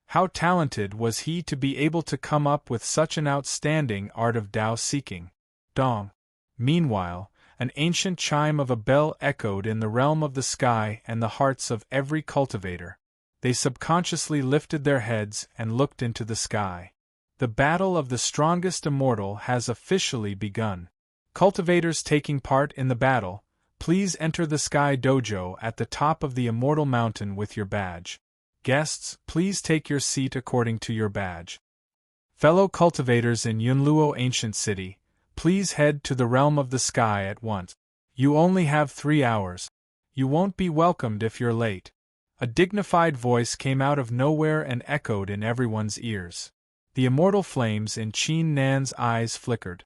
How talented was he to be able to come up with such an outstanding art of Tao seeking? Dong. Meanwhile, an ancient chime of a bell echoed in the realm of the sky and the hearts of every cultivator. They subconsciously lifted their heads and looked into the sky. The battle of the strongest immortal has officially begun. Cultivators taking part in the battle, please enter the Sky Dojo at the top of the Immortal Mountain with your badge. Guests, please take your seat according to your badge. Fellow cultivators in Yunluo Ancient City, please head to the realm of the sky at once. You only have 3 hours. You won't be welcomed if you're late. A dignified voice came out of nowhere and echoed in everyone's ears. The immortal flames in Qin Nan's eyes flickered.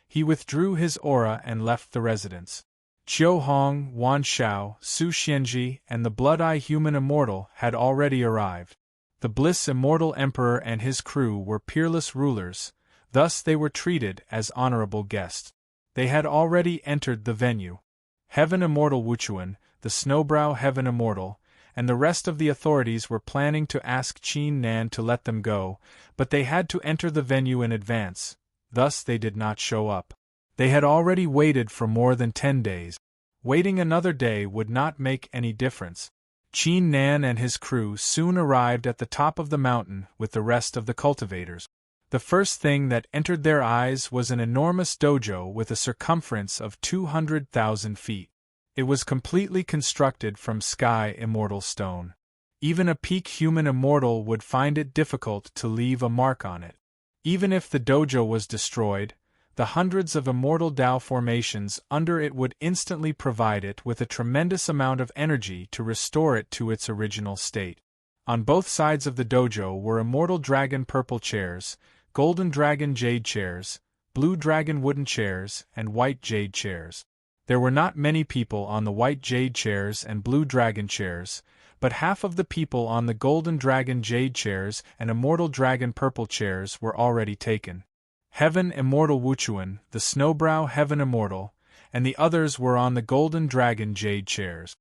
He withdrew his aura and left the residence. Qiu Hong, Wan Xiao, Su Xianji, and the Blood-Eye Human Immortal had already arrived. The Bliss Immortal Emperor and his crew were peerless rulers, thus they were treated as honorable guests. They had already entered the venue. Heaven Immortal Wuchuan, the Snowbrow Heaven Immortal, and the rest of the authorities were planning to ask Qin Nan to let them go, but they had to enter the venue in advance, thus they did not show up. They had already waited for more than 10 days. Waiting another day would not make any difference. Qin Nan and his crew soon arrived at the top of the mountain with the rest of the cultivators. The first thing that entered their eyes was an enormous dojo with a circumference of 200,000 feet. It was completely constructed from sky immortal stone. Even a peak human immortal would find it difficult to leave a mark on it. Even if the dojo was destroyed, the hundreds of immortal Tao formations under it would instantly provide it with a tremendous amount of energy to restore it to its original state. On both sides of the dojo were immortal dragon purple chairs, golden dragon jade chairs, blue dragon wooden chairs, and white jade chairs. There were not many people on the white jade chairs and blue dragon chairs, but half of the people on the golden dragon jade chairs and immortal dragon purple chairs were already taken. Heaven Immortal Wuchuan, the Snowbrow Heaven Immortal, and the others were on the golden dragon jade chairs.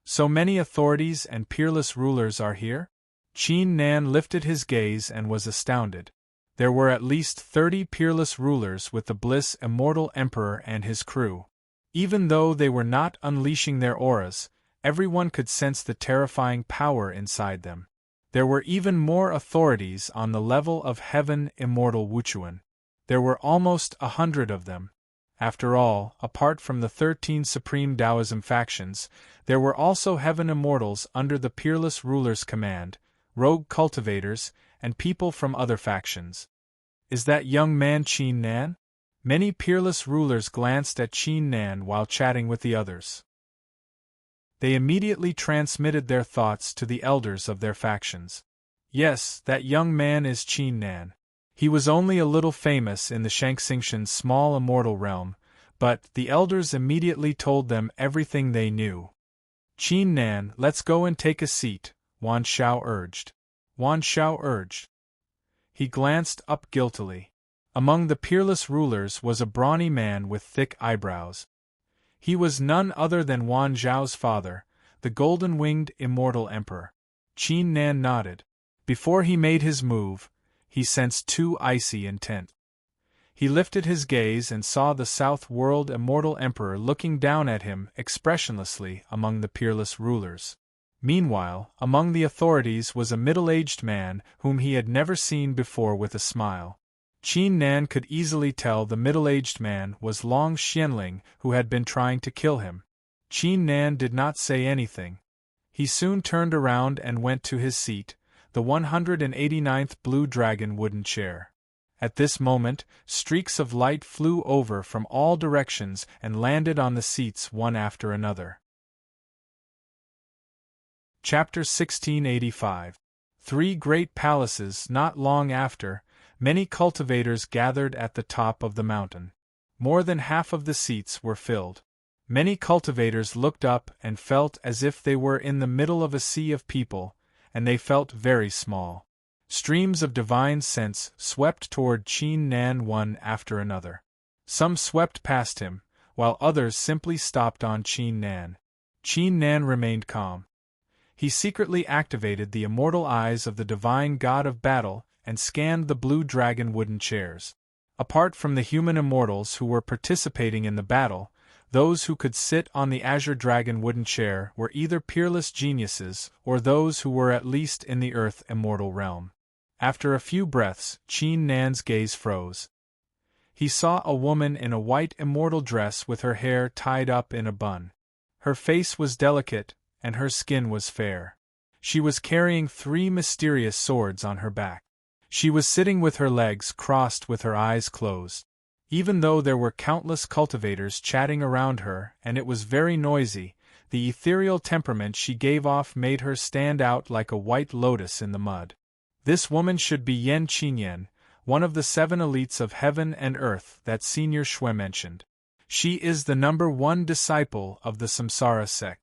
So many authorities and peerless rulers are here? Qin Nan lifted his gaze and was astounded. There were at least 30 peerless rulers with the Bliss Immortal Emperor and his crew. Even though they were not unleashing their auras, everyone could sense the terrifying power inside them. There were even more authorities on the level of Heaven Immortal Wuchuan. There were almost 100 of them. After all, apart from the 13 Supreme Taoism factions, there were also Heaven Immortals under the peerless ruler's command, rogue cultivators, and people from other factions. Is that young man Qin Nan? Many peerless rulers glanced at Qin Nan while chatting with the others. They immediately transmitted their thoughts to the elders of their factions. Yes, that young man is Qin Nan. He was only a little famous in the Shangxingtian's small immortal realm, but the elders immediately told them everything they knew. Qin Nan, let's go and take a seat, Wan Xiao urged. Wan Xiao urged. He glanced up guiltily. Among the peerless rulers was a brawny man with thick eyebrows. He was none other than Wan Zhao's father, the golden-winged immortal emperor. Qin Nan nodded. Before he made his move, he sensed too icy intent. He lifted his gaze and saw the South World Immortal Emperor looking down at him expressionlessly among the peerless rulers. Meanwhile, among the authorities was a middle-aged man whom he had never seen before with a smile. Qin Nan could easily tell the middle-aged man was Long Xianling who had been trying to kill him. Qin Nan did not say anything. He soon turned around and went to his seat, the 189th Blue Dragon wooden chair. At this moment, streaks of light flew over from all directions and landed on the seats one after another. Chapter 1685. 3 great palaces. Not long after, many cultivators gathered at the top of the mountain. More than half of the seats were filled. Many cultivators looked up and felt as if they were in the middle of a sea of people, and they felt very small. Streams of divine scents swept toward Qin Nan one after another. Some swept past him, while others simply stopped on Qin Nan. Qin Nan remained calm. He secretly activated the immortal eyes of the divine god of battle and scanned the blue dragon wooden chairs. Apart from the human immortals who were participating in the battle, those who could sit on the azure dragon wooden chair were either peerless geniuses or those who were at least in the earth immortal realm. After a few breaths, Qin Nan's gaze froze. He saw a woman in a white immortal dress with her hair tied up in a bun. Her face was delicate, and her skin was fair. She was carrying 3 mysterious swords on her back. She was sitting with her legs crossed with her eyes closed. Even though there were countless cultivators chatting around her and it was very noisy, the ethereal temperament she gave off made her stand out like a white lotus in the mud. This woman should be Yan Qinyan, one of the 7 elites of heaven and earth that Senior Shui mentioned. She is the number 1 disciple of the Samsara sect.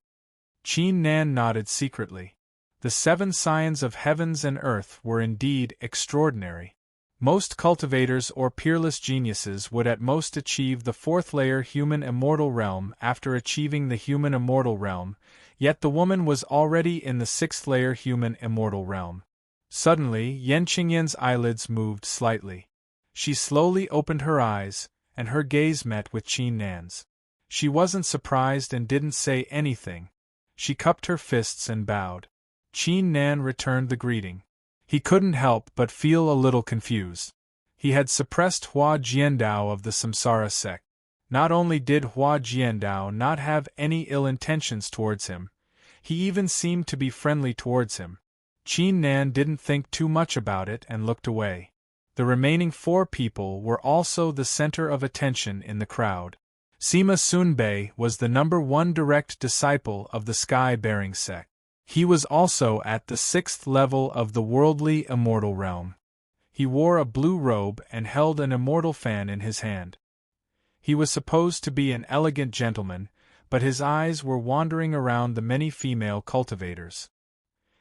Qin Nan nodded secretly. The 7 scions of heavens and earth were indeed extraordinary. Most cultivators or peerless geniuses would at most achieve the 4th layer human immortal realm after achieving the human immortal realm, yet the woman was already in the 6th layer human immortal realm. Suddenly, Yan Qingyan's eyelids moved slightly. She slowly opened her eyes, and her gaze met with Qin Nan's. She wasn't surprised and didn't say anything. She cupped her fists and bowed. Qin Nan returned the greeting. He couldn't help but feel a little confused. He had suppressed Hua Jiandao of the Samsara sect. Not only did Hua Jiandao not have any ill intentions towards him, he even seemed to be friendly towards him. Qin Nan didn't think too much about it and looked away. The remaining 4 people were also the center of attention in the crowd. Sima Sunbei was the number 1 direct disciple of the sky-bearing sect. He was also at the 6th level of the worldly immortal realm. He wore a blue robe and held an immortal fan in his hand. He was supposed to be an elegant gentleman, but his eyes were wandering around the many female cultivators.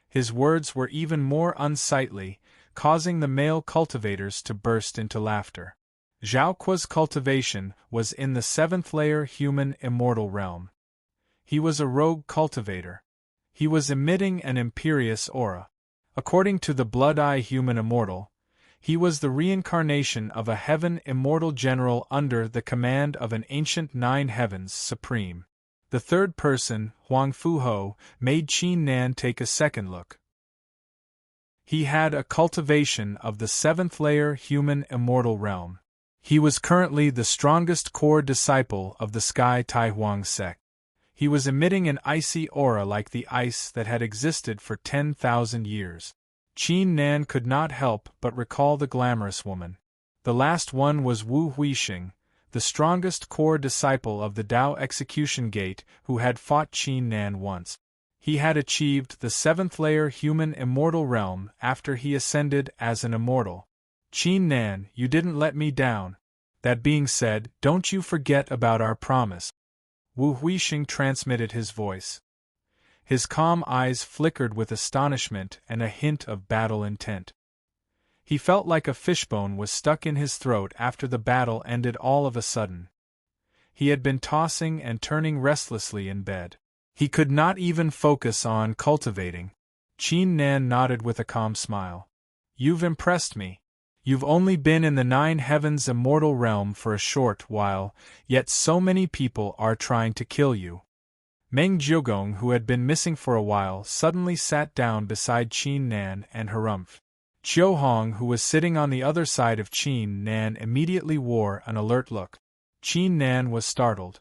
His words were even more unsightly, causing the male cultivators to burst into laughter. Zhao Kuo's cultivation was in the 7th layer human immortal realm. He was a rogue cultivator. He was emitting an imperious aura. According to the Blood-Eye human immortal, he was the reincarnation of a heaven immortal general under the command of an ancient 9 heavens supreme. The 3rd person, Huang Fuho, made Qin Nan take a second look. He had a cultivation of the 7th layer human immortal realm. He was currently the strongest core disciple of the Sky Taihuang sect. He was emitting an icy aura like the ice that had existed for 10,000 years. Qin Nan could not help but recall the glamorous woman. The last one was Wu Huixing, the strongest core disciple of the Dao Execution Gate who had fought Qin Nan once. He had achieved the 7th layer human immortal realm after he ascended as an immortal. Qin Nan, you didn't let me down. That being said, don't you forget about our promise. Wu Huixing transmitted his voice. His calm eyes flickered with astonishment and a hint of battle intent. He felt like a fishbone was stuck in his throat after the battle ended all of a sudden. He had been tossing and turning restlessly in bed. He could not even focus on cultivating. Qin Nan nodded with a calm smile. You've impressed me. You've only been in the 9 heavens immortal realm for a short while, yet so many people are trying to kill you. Meng Jiugong, who had been missing for a while, suddenly sat down beside Qin Nan and harumphed. Qiu Hong, who was sitting on the other side of Qin Nan, immediately wore an alert look. Qin Nan was startled.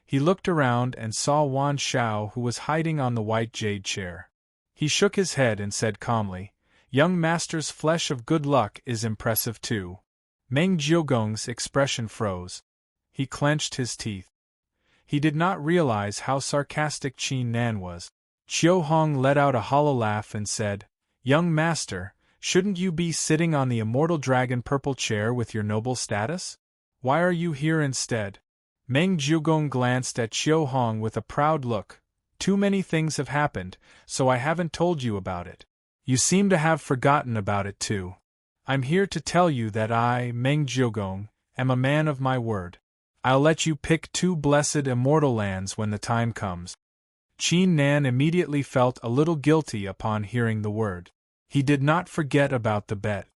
He looked around and saw Wan Shao, who was hiding on the white jade chair. He shook his head and said calmly, "Young master's flesh of good luck is impressive too." Meng Jiugong's expression froze. He clenched his teeth. He did not realize how sarcastic Qin Nan was. Qiu Hong let out a hollow laugh and said, "Young master, shouldn't you be sitting on the immortal dragon purple chair with your noble status? Why are you here instead?" Meng Jiugong glanced at Qiu Hong with a proud look. Too many things have happened, so I haven't told you about it. You seem to have forgotten about it too. I'm here to tell you that I, Meng Jiugong, am a man of my word. I'll let you pick 2 blessed immortal lands when the time comes. Qin Nan immediately felt a little guilty upon hearing the word. He did not forget about the bet.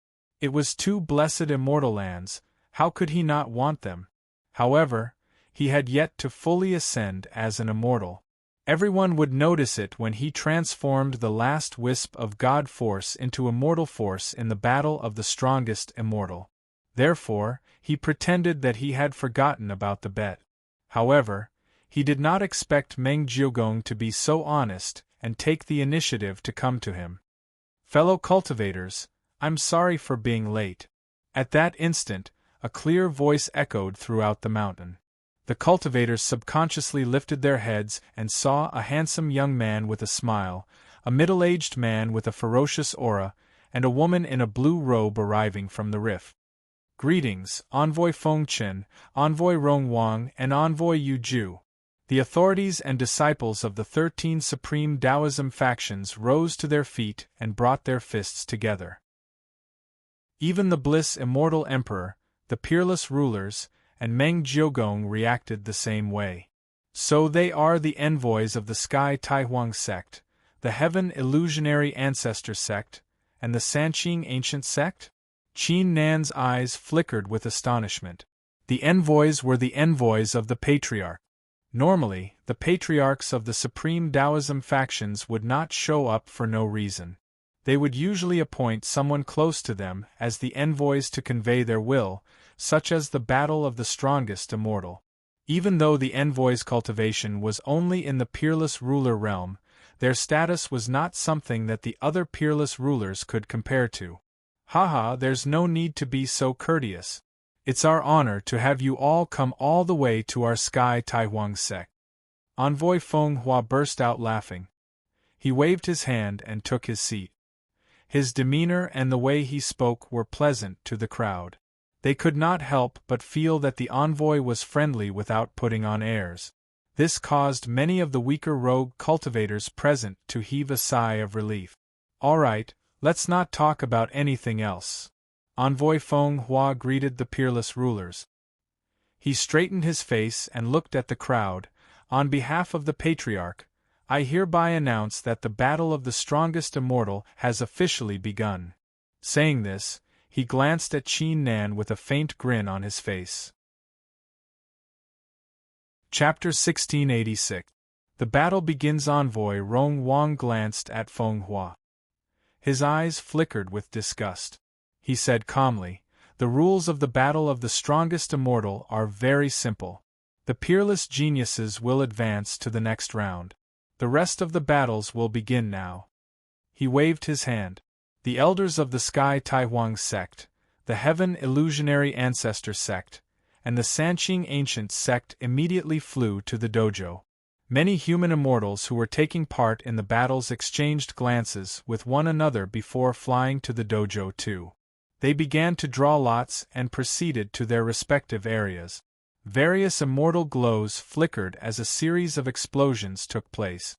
It was 2 blessed immortal lands, how could he not want them? However, he had yet to fully ascend as an immortal. Everyone would notice it when he transformed the last wisp of God force into immortal force in the battle of the strongest immortal. Therefore, he pretended that he had forgotten about the bet. However, he did not expect Meng Jiugong to be so honest and take the initiative to come to him. Fellow cultivators, I'm sorry for being late. At that instant, a clear voice echoed throughout the mountain. The cultivators subconsciously lifted their heads and saw a handsome young man with a smile, a middle-aged man with a ferocious aura, and a woman in a blue robe arriving from the rift. Greetings, Envoy Feng Chen, Envoy Rong Wang, and Envoy Yu Ju. The authorities and disciples of the 13 supreme Taoism factions rose to their feet and brought their fists together. Even the Bliss Immortal Emperor, the peerless rulers, and Meng Jiugong reacted the same way. So they are the envoys of the Sky Taihuang sect, the Heaven Illusionary Ancestor sect, and the Sanqing Ancient sect? Qin Nan's eyes flickered with astonishment. The envoys were the envoys of the Patriarch. Normally, the patriarchs of the supreme Taoism factions would not show up for no reason. They would usually appoint someone close to them as the envoys to convey their will, such as the battle of the strongest immortal. Even though the envoys' cultivation was only in the peerless ruler realm, their status was not something that the other peerless rulers could compare to. Haha, there's no need to be so courteous. It's our honor to have you all come all the way to our Sky Taihuang sect. Envoy Feng Hua burst out laughing. He waved his hand and took his seat. His demeanor and the way he spoke were pleasant to the crowd. They could not help but feel that the envoy was friendly without putting on airs. This caused many of the weaker rogue cultivators present to heave a sigh of relief. All right, let's not talk about anything else. Envoy Feng Hua greeted the peerless rulers. He straightened his face and looked at the crowd. On behalf of the Patriarch, I hereby announce that the battle of the strongest immortal has officially begun. Saying this, he glanced at Qin Nan with a faint grin on his face. Chapter 1686. The battle begins. Envoy Rong Wang glanced at Feng Hua. His eyes flickered with disgust. He said calmly, "The rules of the battle of the strongest immortal are very simple. The peerless geniuses will advance to the next round. The rest of the battles will begin now." He waved his hand. The elders of the Sky Taihuang sect, the Heaven Illusionary Ancestor sect, and the Sanqing Ancient sect immediately flew to the dojo. Many human immortals who were taking part in the battles exchanged glances with one another before flying to the dojo too. They began to draw lots and proceeded to their respective areas. Various immortal glows flickered as a series of explosions took place.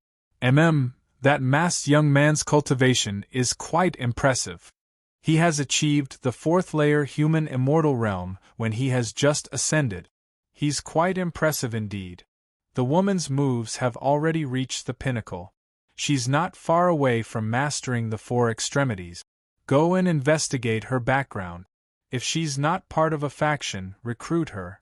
That masked young man's cultivation is quite impressive. He has achieved the 4th layer human immortal realm when he has just ascended. He's quite impressive indeed. The woman's moves have already reached the pinnacle. She's not far away from mastering the 4 extremities. Go and investigate her background. If she's not part of a faction, recruit her.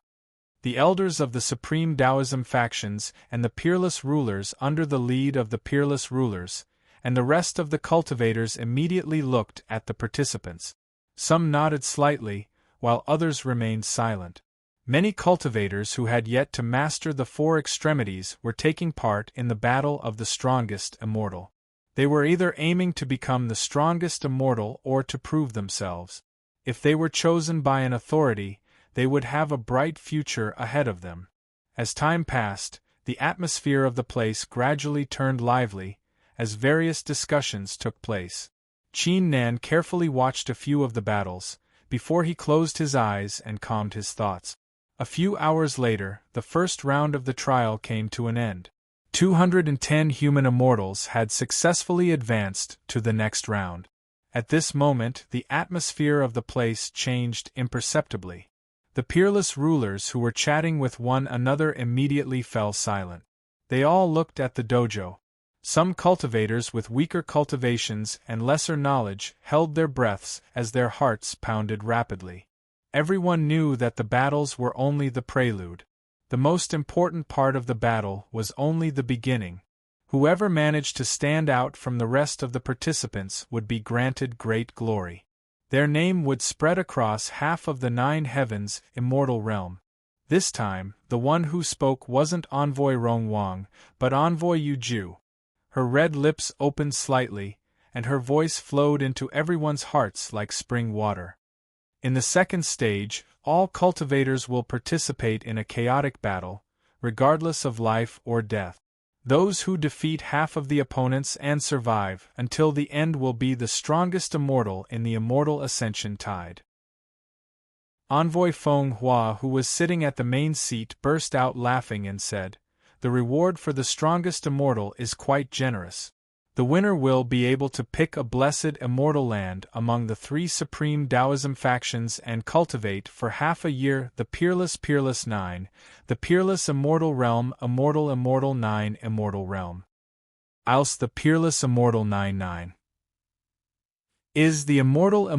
The elders of the supreme Taoism factions and the peerless rulers under the lead of the peerless rulers, and the rest of the cultivators immediately looked at the participants. Some nodded slightly, while others remained silent. Many cultivators who had yet to master the 4 extremities were taking part in the battle of the strongest immortal. They were either aiming to become the strongest immortal or to prove themselves. If they were chosen by an authority, they would have a bright future ahead of them. As time passed, the atmosphere of the place gradually turned lively, as various discussions took place. Qin Nan carefully watched a few of the battles, before he closed his eyes and calmed his thoughts. A few hours later, the first round of the trial came to an end. 210 human immortals had successfully advanced to the next round. At this moment, the atmosphere of the place changed imperceptibly. The peerless rulers who were chatting with one another immediately fell silent. They all looked at the dojo. Some cultivators with weaker cultivations and lesser knowledge held their breaths as their hearts pounded rapidly. Everyone knew that the battles were only the prelude. The most important part of the battle was only the beginning. Whoever managed to stand out from the rest of the participants would be granted great glory. Their name would spread across half of the 9 heavens' immortal realm. This time, the one who spoke wasn't Envoy Rongwang, but Envoy Yuju. Her red lips opened slightly, and her voice flowed into everyone's hearts like spring water. In the second stage, all cultivators will participate in a chaotic battle, regardless of life or death. Those who defeat half of the opponents and survive until the end will be the strongest immortal in the Immortal Ascension Tide. Envoy Feng Hua, who was sitting at the main seat, burst out laughing and said, "The reward for the strongest immortal is quite generous. The winner will be able to pick a blessed immortal land among the 3 supreme Taoism factions and cultivate for half a year the Peerless 9, the Peerless Immortal Realm Immortal 9 Immortal Realm. Als the Peerless Immortal 9 is the Immortal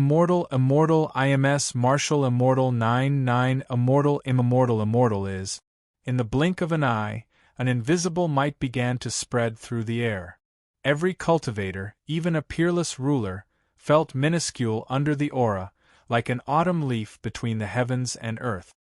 IMS Martial Immortal 9 Immortal is." In the blink of an eye, an invisible might began to spread through the air. Every cultivator, even a peerless ruler, felt minuscule under the aura, like an autumn leaf between the heavens and earth.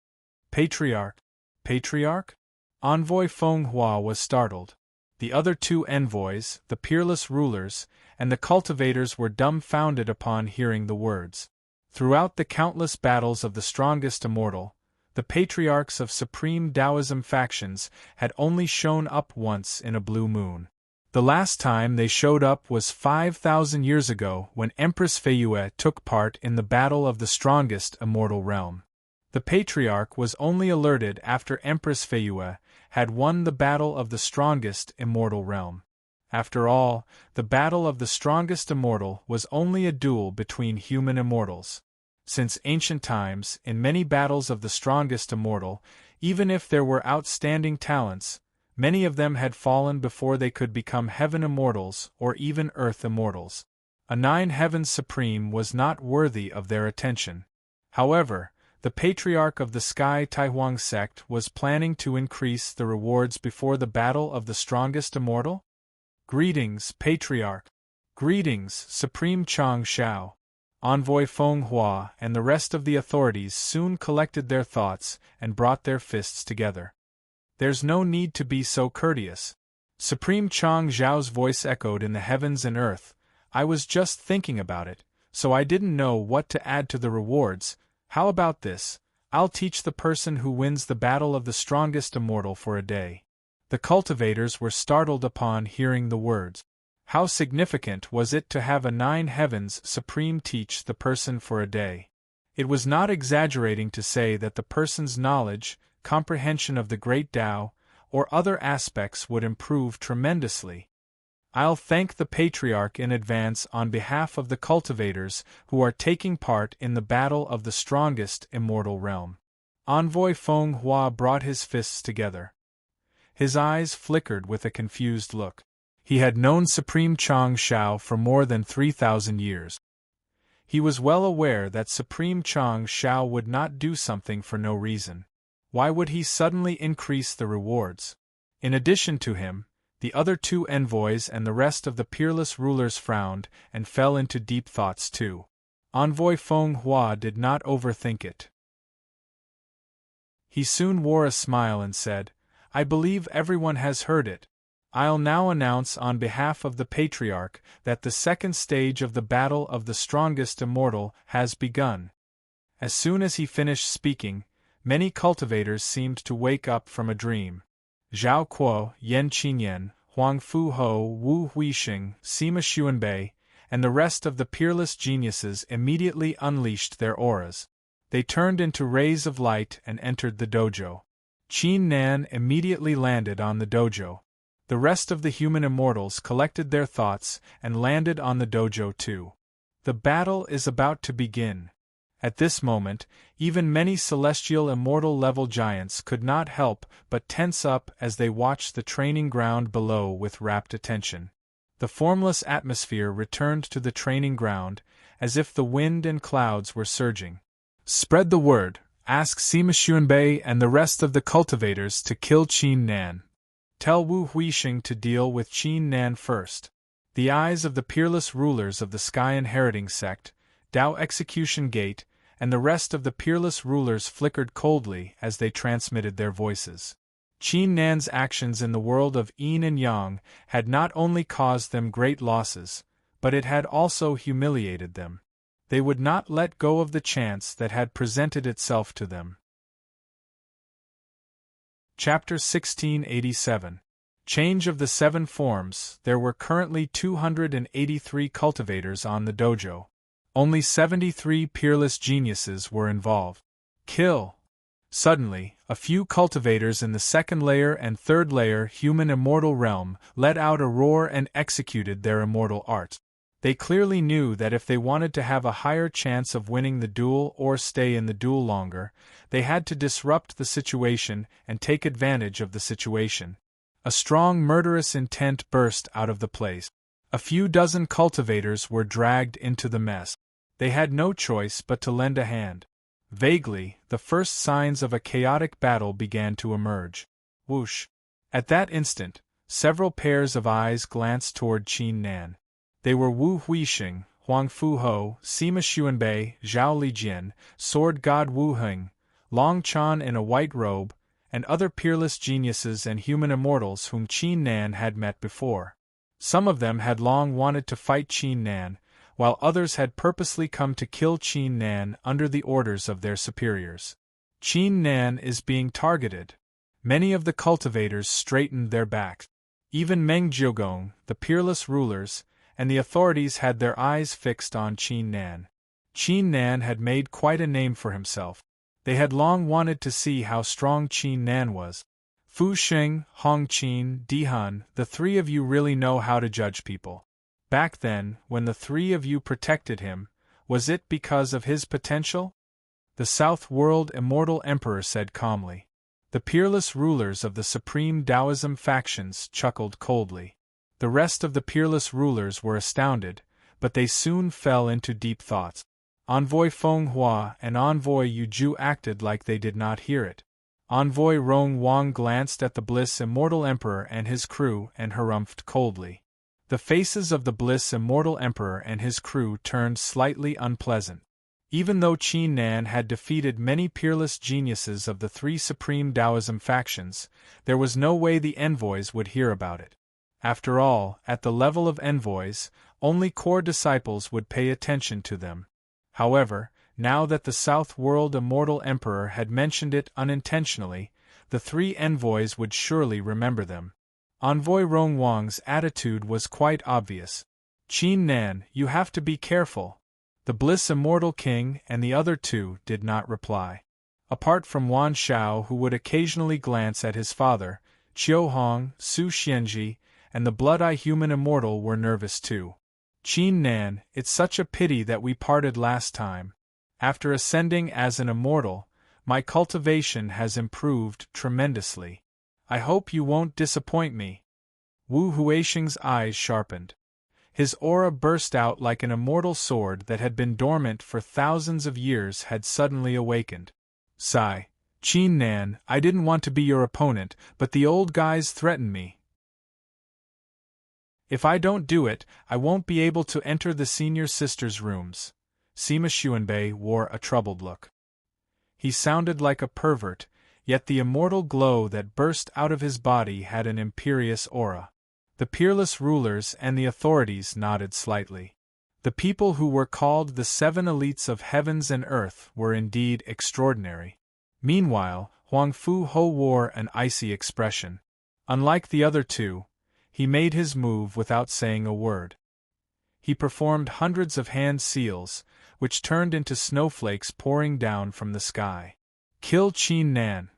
Patriarch? Patriarch? Envoy Feng Hua was startled. The other 2 envoys, the peerless rulers, and the cultivators were dumbfounded upon hearing the words. Throughout the countless battles of the strongest immortal, the patriarchs of supreme Taoism factions had only shown up once in a blue moon. The last time they showed up was 5,000 years ago when Empress Feiyue took part in the battle of the strongest immortal realm. The patriarch was only alerted after Empress Feiyue had won the battle of the strongest immortal realm. After all, the battle of the strongest immortal was only a duel between human immortals. Since ancient times, in many battles of the strongest immortal, even if there were outstanding talents, many of them had fallen before they could become heaven immortals or even earth immortals. A 9 heavens supreme was not worthy of their attention. However, the patriarch of the Sky Taihuang sect was planning to increase the rewards before the battle of the strongest immortal? Greetings, patriarch. Greetings, Supreme Chang Shao. Envoy Feng Hua and the rest of the authorities soon collected their thoughts and brought their fists together. There's no need to be so courteous. Supreme Chang Zhao's voice echoed in the heavens and earth. I was just thinking about it, so I didn't know what to add to the rewards. How about this? I'll teach the person who wins the battle of the strongest immortal for a day. The cultivators were startled upon hearing the words. How significant was it to have a 9 heavens supreme teach the person for a day? It was not exaggerating to say that the person's knowledge, comprehension of the great Tao, or other aspects would improve tremendously. I'll thank the patriarch in advance on behalf of the cultivators who are taking part in the battle of the strongest immortal realm. Envoy Feng Hua brought his fists together. His eyes flickered with a confused look. He had known Supreme Chang Shao for more than 3,000 years. He was well aware that Supreme Chang Shao would not do something for no reason. Why would he suddenly increase the rewards? In addition to him, the other 2 envoys and the rest of the peerless rulers frowned and fell into deep thoughts too. Envoy Feng Hua did not overthink it. He soon wore a smile and said, I believe everyone has heard it. I'll now announce on behalf of the Patriarch that the second stage of the Battle of the Strongest Immortal has begun. As soon as he finished speaking, many cultivators seemed to wake up from a dream. Zhao Kuo, Yan Qinyan, Huang Fu Ho, Wu Huixing, Sima Xuanbei, and the rest of the peerless geniuses immediately unleashed their auras. They turned into rays of light and entered the dojo. Qin Nan immediately landed on the dojo. The rest of the human immortals collected their thoughts and landed on the dojo too. The battle is about to begin. At this moment, even many celestial immortal level giants could not help but tense up as they watched the training ground below with rapt attention. The formless atmosphere returned to the training ground, as if the wind and clouds were surging. "Spread the word, ask Sima Xuanbei and the rest of the cultivators to kill Qin Nan. Tell Wu Huixing to deal with Qin Nan first." The eyes of the peerless rulers of the Sky Inheriting Sect, Tao Execution Gate, and the rest of the peerless rulers flickered coldly as they transmitted their voices. Qin Nan's actions in the world of Yin and Yang had not only caused them great losses, but it had also humiliated them. They would not let go of the chance that had presented itself to them. Chapter 1687. Change of the Seven Forms. There were currently 283 cultivators on the dojo. Only 73 peerless geniuses were involved. Kill! Suddenly, a few cultivators in the second layer and third layer human immortal realm let out a roar and executed their immortal art. They clearly knew that if they wanted to have a higher chance of winning the duel or stay in the duel longer, they had to disrupt the situation and take advantage of the situation. A strong murderous intent burst out of the place. A few dozen cultivators were dragged into the mess. They had no choice but to lend a hand. Vaguely, the first signs of a chaotic battle began to emerge. Whoosh! At that instant, several pairs of eyes glanced toward Qin Nan. They were Wu Huixing, Huang Fuho, Sima Xuanbei, Zhao Lijian, Sword God Wu Heng, Long Chan in a white robe, and other peerless geniuses and human immortals whom Qin Nan had met before. Some of them had long wanted to fight Qin Nan, while others had purposely come to kill Qin Nan under the orders of their superiors. Qin Nan is being targeted. Many of the cultivators straightened their backs. Even Meng Jiugong, the peerless rulers, and the authorities had their eyes fixed on Qin Nan. Qin Nan had made quite a name for himself. They had long wanted to see how strong Qin Nan was. Fu Sheng, Hong Qin, Dihan, the three of you really know how to judge people. Back then, when the three of you protected him, was it because of his potential? The South World Immortal Emperor said calmly. The peerless rulers of the Supreme Taoism factions chuckled coldly. The rest of the peerless rulers were astounded, but they soon fell into deep thoughts. Envoy Feng Hua and Envoy Yu Ju acted like they did not hear it. Envoy Rong Wang glanced at the Bliss Immortal Emperor and his crew and harumphed coldly. The faces of the Bliss Immortal Emperor and his crew turned slightly unpleasant. Even though Qin Nan had defeated many peerless geniuses of the three Supreme Taoism factions, there was no way the envoys would hear about it. After all, at the level of envoys, only core disciples would pay attention to them. However, now that the South World Immortal Emperor had mentioned it unintentionally, the three envoys would surely remember them. Envoy Rong Wang's attitude was quite obvious. Qin Nan, you have to be careful. The Bliss Immortal King and the other two did not reply. Apart from Wan Shao, who would occasionally glance at his father, Qiu Hong, Su Xianji, and the Blood-Eye Human Immortal were nervous too. Qin Nan, it's such a pity that we parted last time. After ascending as an immortal, my cultivation has improved tremendously. I hope you won't disappoint me. Wu Huixing's eyes sharpened. His aura burst out like an immortal sword that had been dormant for thousands of years had suddenly awakened. Sigh. Qin Nan, I didn't want to be your opponent, but the old guys threaten me. If I don't do it, I won't be able to enter the senior sister's rooms. Sima Xuanbei wore a troubled look. He sounded like a pervert, yet the immortal glow that burst out of his body had an imperious aura. The peerless rulers and the authorities nodded slightly. The people who were called the seven elites of heavens and earth were indeed extraordinary. Meanwhile, Huang Fu Ho wore an icy expression. Unlike the other two, he made his move without saying a word. He performed hundreds of hand seals, which turned into snowflakes pouring down from the sky. Kill Qin Nan.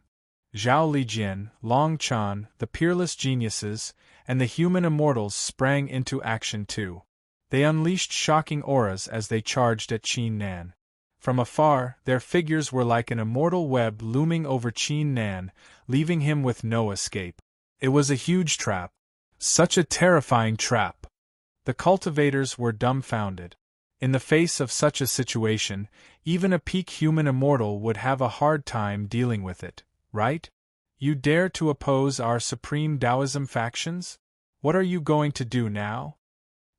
Zhao Lijian, Long Chan, the peerless geniuses, and the human immortals sprang into action too. They unleashed shocking auras as they charged at Qin Nan. From afar, their figures were like an immortal web looming over Qin Nan, leaving him with no escape. It was a huge trap. Such a terrifying trap! The cultivators were dumbfounded. In the face of such a situation, even a peak human immortal would have a hard time dealing with it, right? You dare to oppose our supreme Taoism factions? What are you going to do now?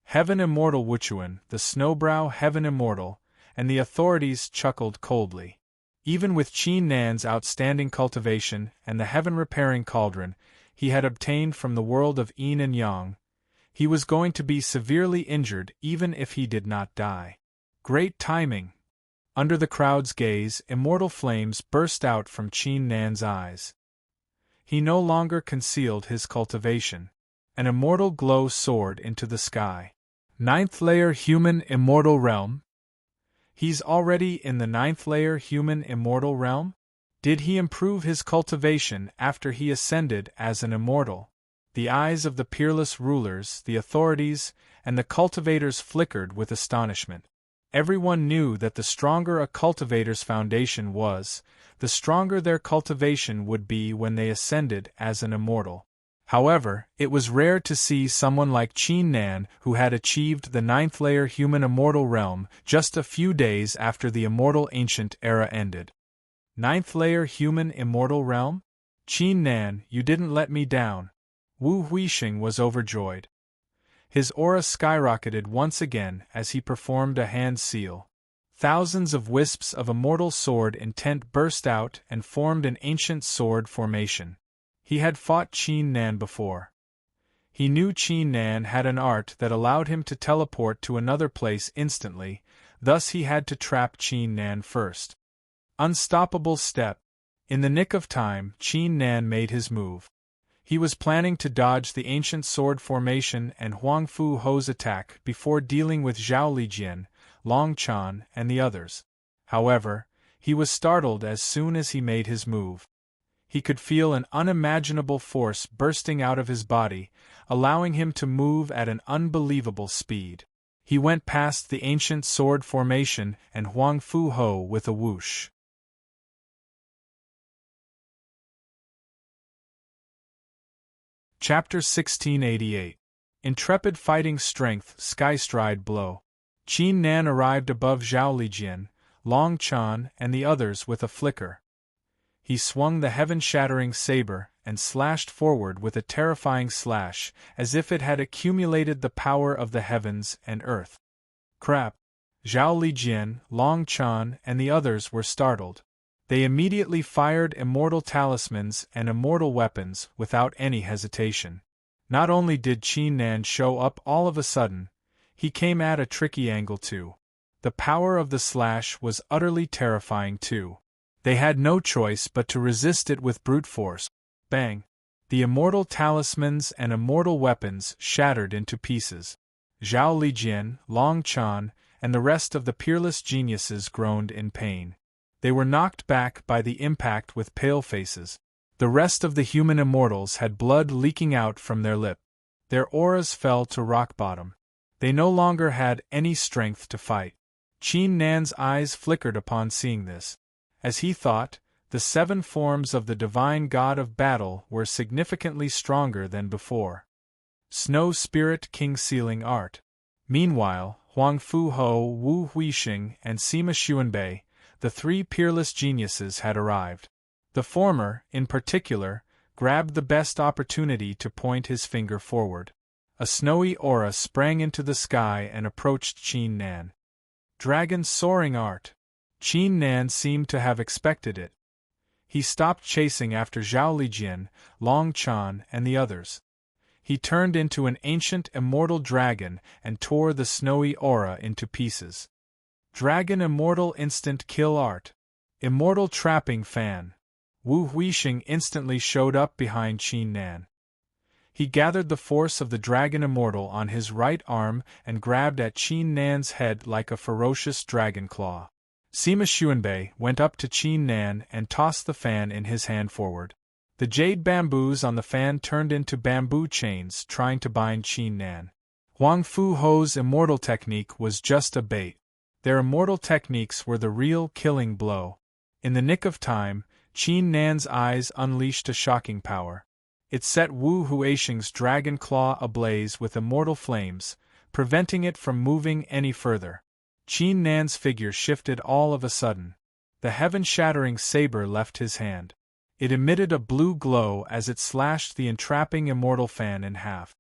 Heaven Immortal Wuchuan, the Snowbrow Heaven Immortal, and the authorities chuckled coldly. Even with Qin Nan's outstanding cultivation and the heaven-repairing cauldron he had obtained from the world of Yin and Yang, he was going to be severely injured even if he did not die. Great timing! Under the crowd's gaze, immortal flames burst out from Qin Nan's eyes. He no longer concealed his cultivation. An immortal glow soared into the sky. 9th layer human immortal realm? He's already in the 9th layer human immortal realm? Did he improve his cultivation after he ascended as an immortal? The eyes of the peerless rulers, the authorities, and the cultivators flickered with astonishment. Everyone knew that the stronger a cultivator's foundation was, the stronger their cultivation would be when they ascended as an immortal. However, it was rare to see someone like Qin Nan who had achieved the 9th layer human immortal realm just a few days after the immortal ancient era ended. 9th layer human immortal realm? Qin Nan, you didn't let me down. Wu Huixing was overjoyed. His aura skyrocketed once again as he performed a hand seal. Thousands of wisps of immortal sword intent burst out and formed an ancient sword formation. He had fought Qin Nan before. He knew Qin Nan had an art that allowed him to teleport to another place instantly, thus he had to trap Qin Nan first. Unstoppable step. In the nick of time, Qin Nan made his move. He was planning to dodge the ancient sword formation and Huang Fu Ho's attack before dealing with Zhao Lijian, Long Chan, and the others. However, he was startled as soon as he made his move. He could feel an unimaginable force bursting out of his body, allowing him to move at an unbelievable speed. He went past the ancient sword formation and Huang Fu Ho with a whoosh. Chapter 1688. Intrepid Fighting Strength Skystride Blow. Qin Nan arrived above Zhao Lijian, Long Chan, and the others with a flicker. He swung the heaven-shattering saber and slashed forward with a terrifying slash, as if it had accumulated the power of the heavens and earth. Crap! Zhao Lijian, Long Chan, and the others were startled. They immediately fired immortal talismans and immortal weapons without any hesitation. Not only did Qin Nan show up all of a sudden, he came at a tricky angle too. The power of the slash was utterly terrifying too. They had no choice but to resist it with brute force. Bang! The immortal talismans and immortal weapons shattered into pieces. Zhao Lijian, Long Chan, and the rest of the peerless geniuses groaned in pain. They were knocked back by the impact with pale faces. The rest of the human immortals had blood leaking out from their lip. Their auras fell to rock bottom. They no longer had any strength to fight. Qin Nan's eyes flickered upon seeing this. As he thought, the 7 forms of the divine god of battle were significantly stronger than before. Snow Spirit King Sealing Art. Meanwhile, Huang Fu Ho, Wu Huixing, and Sima Xuanbei, the 3 peerless geniuses, had arrived. The former, in particular, grabbed the best opportunity to point his finger forward. A snowy aura sprang into the sky and approached Qin Nan. Dragon Soaring Art. Qin Nan seemed to have expected it. He stopped chasing after Zhao Lijian, Long Chan, and the others. He turned into an ancient immortal dragon and tore the snowy aura into pieces. Dragon Immortal Instant Kill Art. Immortal Trapping Fan. Wu Huixing instantly showed up behind Qin Nan. He gathered the force of the Dragon Immortal on his right arm and grabbed at Qin Nan's head like a ferocious dragon claw. Sima Xuanbei went up to Qin Nan and tossed the fan in his hand forward. The The jade bamboos on the fan turned into bamboo chains trying to bind Qin Nan. Huang Fu Ho's immortal technique was just a bait. Their immortal techniques were the real killing blow. In the nick of time, Qin Nan's eyes unleashed a shocking power. It set Wu Huixing's dragon claw ablaze with immortal flames, preventing it from moving any further. Qin Nan's figure shifted all of a sudden. The heaven-shattering saber left his hand. It emitted a blue glow as it slashed the entrapping immortal fan in half.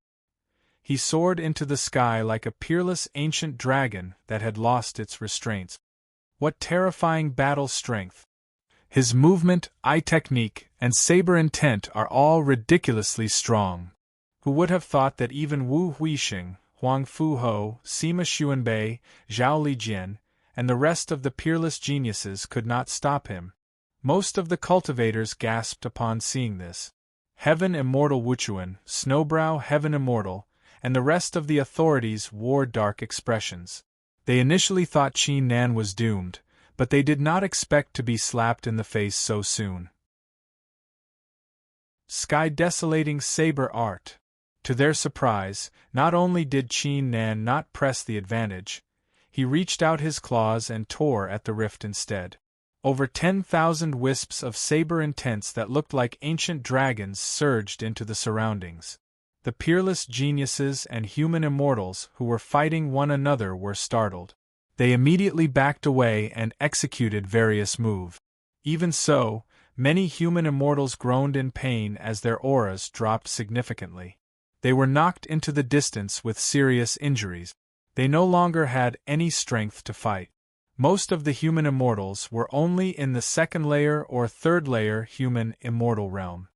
He soared into the sky like a peerless ancient dragon that had lost its restraints. What terrifying battle strength! His movement, eye technique, and saber intent are all ridiculously strong. Who would have thought that even Wu Huixing, Huang Fu Ho, Sima Xuanbei, Zhao Lijian, and the rest of the peerless geniuses could not stop him? Most of the cultivators gasped upon seeing this. Heaven Immortal Wuchuan, Snowbrow Heaven Immortal, and the rest of the authorities wore dark expressions. They initially thought Qin Nan was doomed, but they did not expect to be slapped in the face so soon. Sky Desolating Saber Art. To their surprise, not only did Qin Nan not press the advantage, he reached out his claws and tore at the rift instead. Over 10,000 wisps of saber intents that looked like ancient dragons surged into the surroundings. The peerless geniuses and human immortals who were fighting one another were startled. They immediately backed away and executed various moves. Even so, many human immortals groaned in pain as their auras dropped significantly. They were knocked into the distance with serious injuries. They no longer had any strength to fight. Most of the human immortals were only in the second layer or third layer human immortal realm.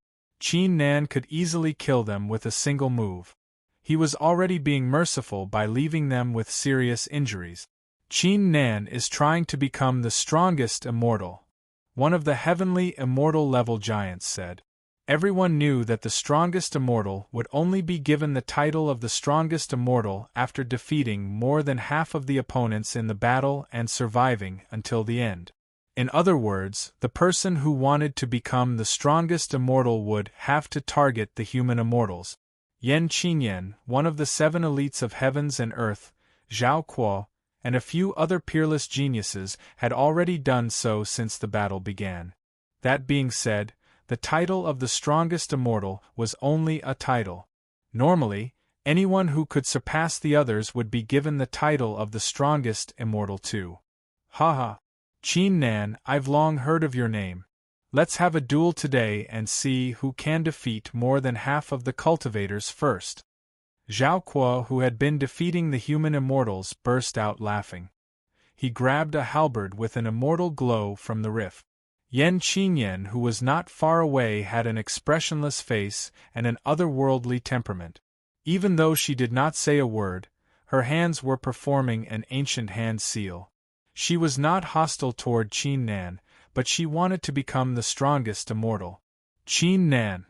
Qin Nan could easily kill them with a single move. He was already being merciful by leaving them with serious injuries. Qin Nan is trying to become the strongest immortal, one of the heavenly immortal level giants said. Everyone knew that the strongest immortal would only be given the title of the strongest immortal after defeating more than half of the opponents in the battle and surviving until the end. In other words, the person who wanted to become the strongest immortal would have to target the human immortals. Yan Qinyan, one of the 7 elites of heavens and earth, Zhao Kuo, and a few other peerless geniuses had already done so since the battle began. That being said, the title of the strongest immortal was only a title. Normally, anyone who could surpass the others would be given the title of the strongest immortal too. Haha. Qin Nan, I've long heard of your name. Let's have a duel today and see who can defeat more than half of the cultivators first. Zhao Kuo, who had been defeating the human immortals, burst out laughing. He grabbed a halberd with an immortal glow from the rift. Yan Qinyan, who was not far away, had an expressionless face and an otherworldly temperament. Even though she did not say a word, her hands were performing an ancient hand seal. She was not hostile toward Qin Nan, but she wanted to become the strongest immortal. Qin Nan,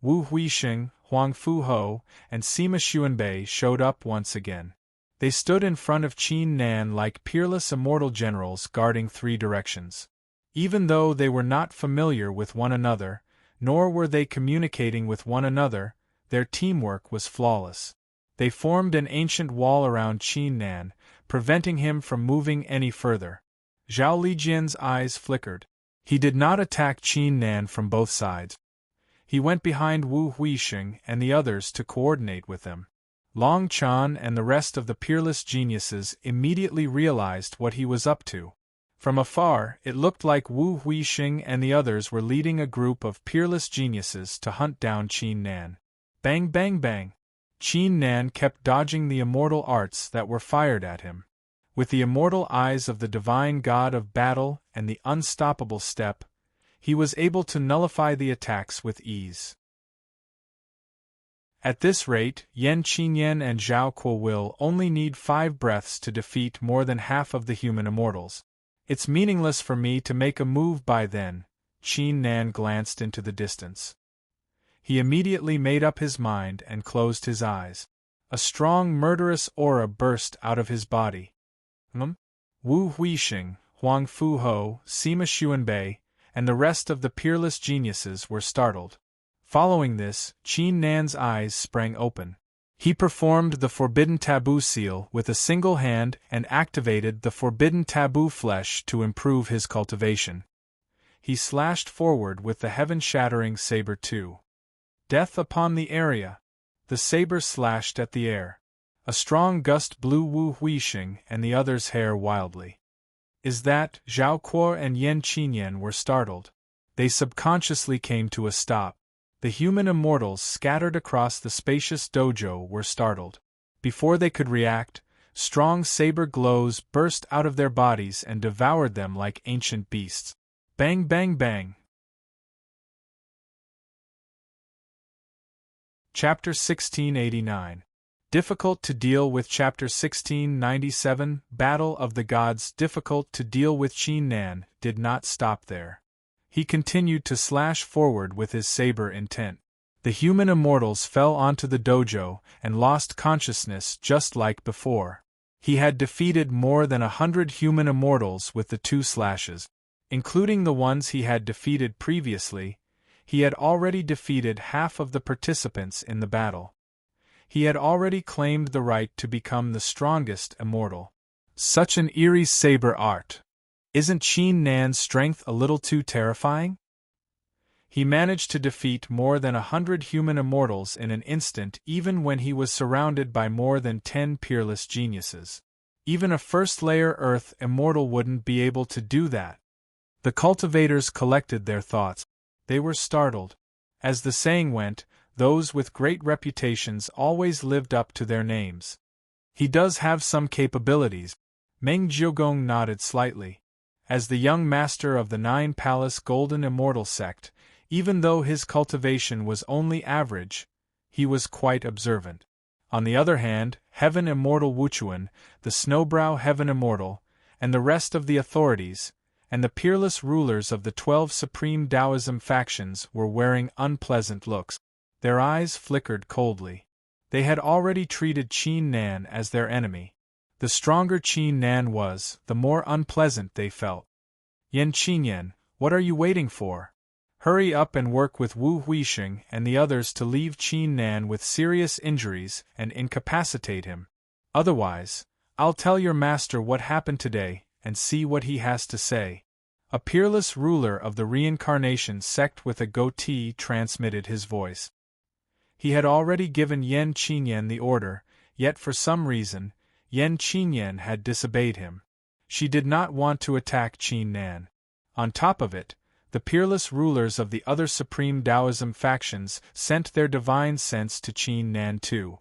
Wu Huixing, Huang Fu Ho, and Sima Xuanbei showed up once again. They stood in front of Qin Nan like peerless immortal generals guarding 3 directions. Even though they were not familiar with one another, nor were they communicating with one another, their teamwork was flawless. They formed an ancient wall around Qin Nan, preventing him from moving any further. Zhao Lijian's eyes flickered. He did not attack Qin Nan from both sides. He went behind Wu Huixing and the others to coordinate with them. Long Chan and the rest of the peerless geniuses immediately realized what he was up to. From afar, it looked like Wu Huixing and the others were leading a group of peerless geniuses to hunt down Qin Nan. Bang bang bang! Qin Nan kept dodging the immortal arts that were fired at him. With the immortal eyes of the divine god of battle and the unstoppable step, he was able to nullify the attacks with ease. At this rate, Yan Qinyan and Zhao Kuo will only need 5 breaths to defeat more than half of the human immortals. It's meaningless for me to make a move by then. Qin Nan glanced into the distance. He immediately made up his mind and closed his eyes. A strong murderous aura burst out of his body. Wu Huixing, Huang Fu Ho, Sima Xuanbei, and the rest of the peerless geniuses were startled. Following this, Qin Nan's eyes sprang open. He performed the forbidden taboo seal with a single hand and activated the forbidden taboo flesh to improve his cultivation. He slashed forward with the heaven-shattering saber too. Death upon the area! The saber slashed at the air. A strong gust blew Wu Huixing and the other's hair wildly. Is that, Zhao Kuo and Yan Qinyan were startled. They subconsciously came to a stop. The human immortals scattered across the spacious dojo were startled. Before they could react, strong saber glows burst out of their bodies and devoured them like ancient beasts. Bang bang bang! Chapter 1689. Difficult to deal with. Chapter 1697. Battle of the Gods. Difficult to deal with. Qin Nan did not stop there. He continued to slash forward with his saber intent. The human immortals fell onto the dojo and lost consciousness just like before. He had defeated more than 100 human immortals with the 2 slashes. Including the ones he had defeated previously, he had already defeated half of the participants in the battle. He had already claimed the right to become the strongest immortal. Such an eerie saber art! Isn't Qin Nan's strength a little too terrifying? He managed to defeat more than 100 human immortals in an instant, even when he was surrounded by more than 10 peerless geniuses. Even a first-layer Earth immortal wouldn't be able to do that. The cultivators collected their thoughts. They were startled. As the saying went, those with great reputations always lived up to their names. He does have some capabilities. Meng Jiugong nodded slightly. As the young master of the 9 Palace Golden Immortal sect, even though his cultivation was only average, he was quite observant. On the other hand, Heaven Immortal Wuchuan, the Snowbrow Heaven Immortal, and the rest of the authorities, and the peerless rulers of the 12 Supreme Taoism factions were wearing unpleasant looks. Their eyes flickered coldly. They had already treated Qin Nan as their enemy. The stronger Qin Nan was, the more unpleasant they felt. Yan Qinyan, what are you waiting for? Hurry up and work with Wu Huixing and the others to leave Qin Nan with serious injuries and incapacitate him. Otherwise, I'll tell your master what happened today and see what he has to say. A peerless ruler of the reincarnation sect with a goatee transmitted his voice. He had already given Yan Qinyan the order, yet for some reason, Yan Qinyan had disobeyed him. She did not want to attack Qin Nan. On top of it, the peerless rulers of the other Supreme Taoism factions sent their divine sense to Qin Nan too.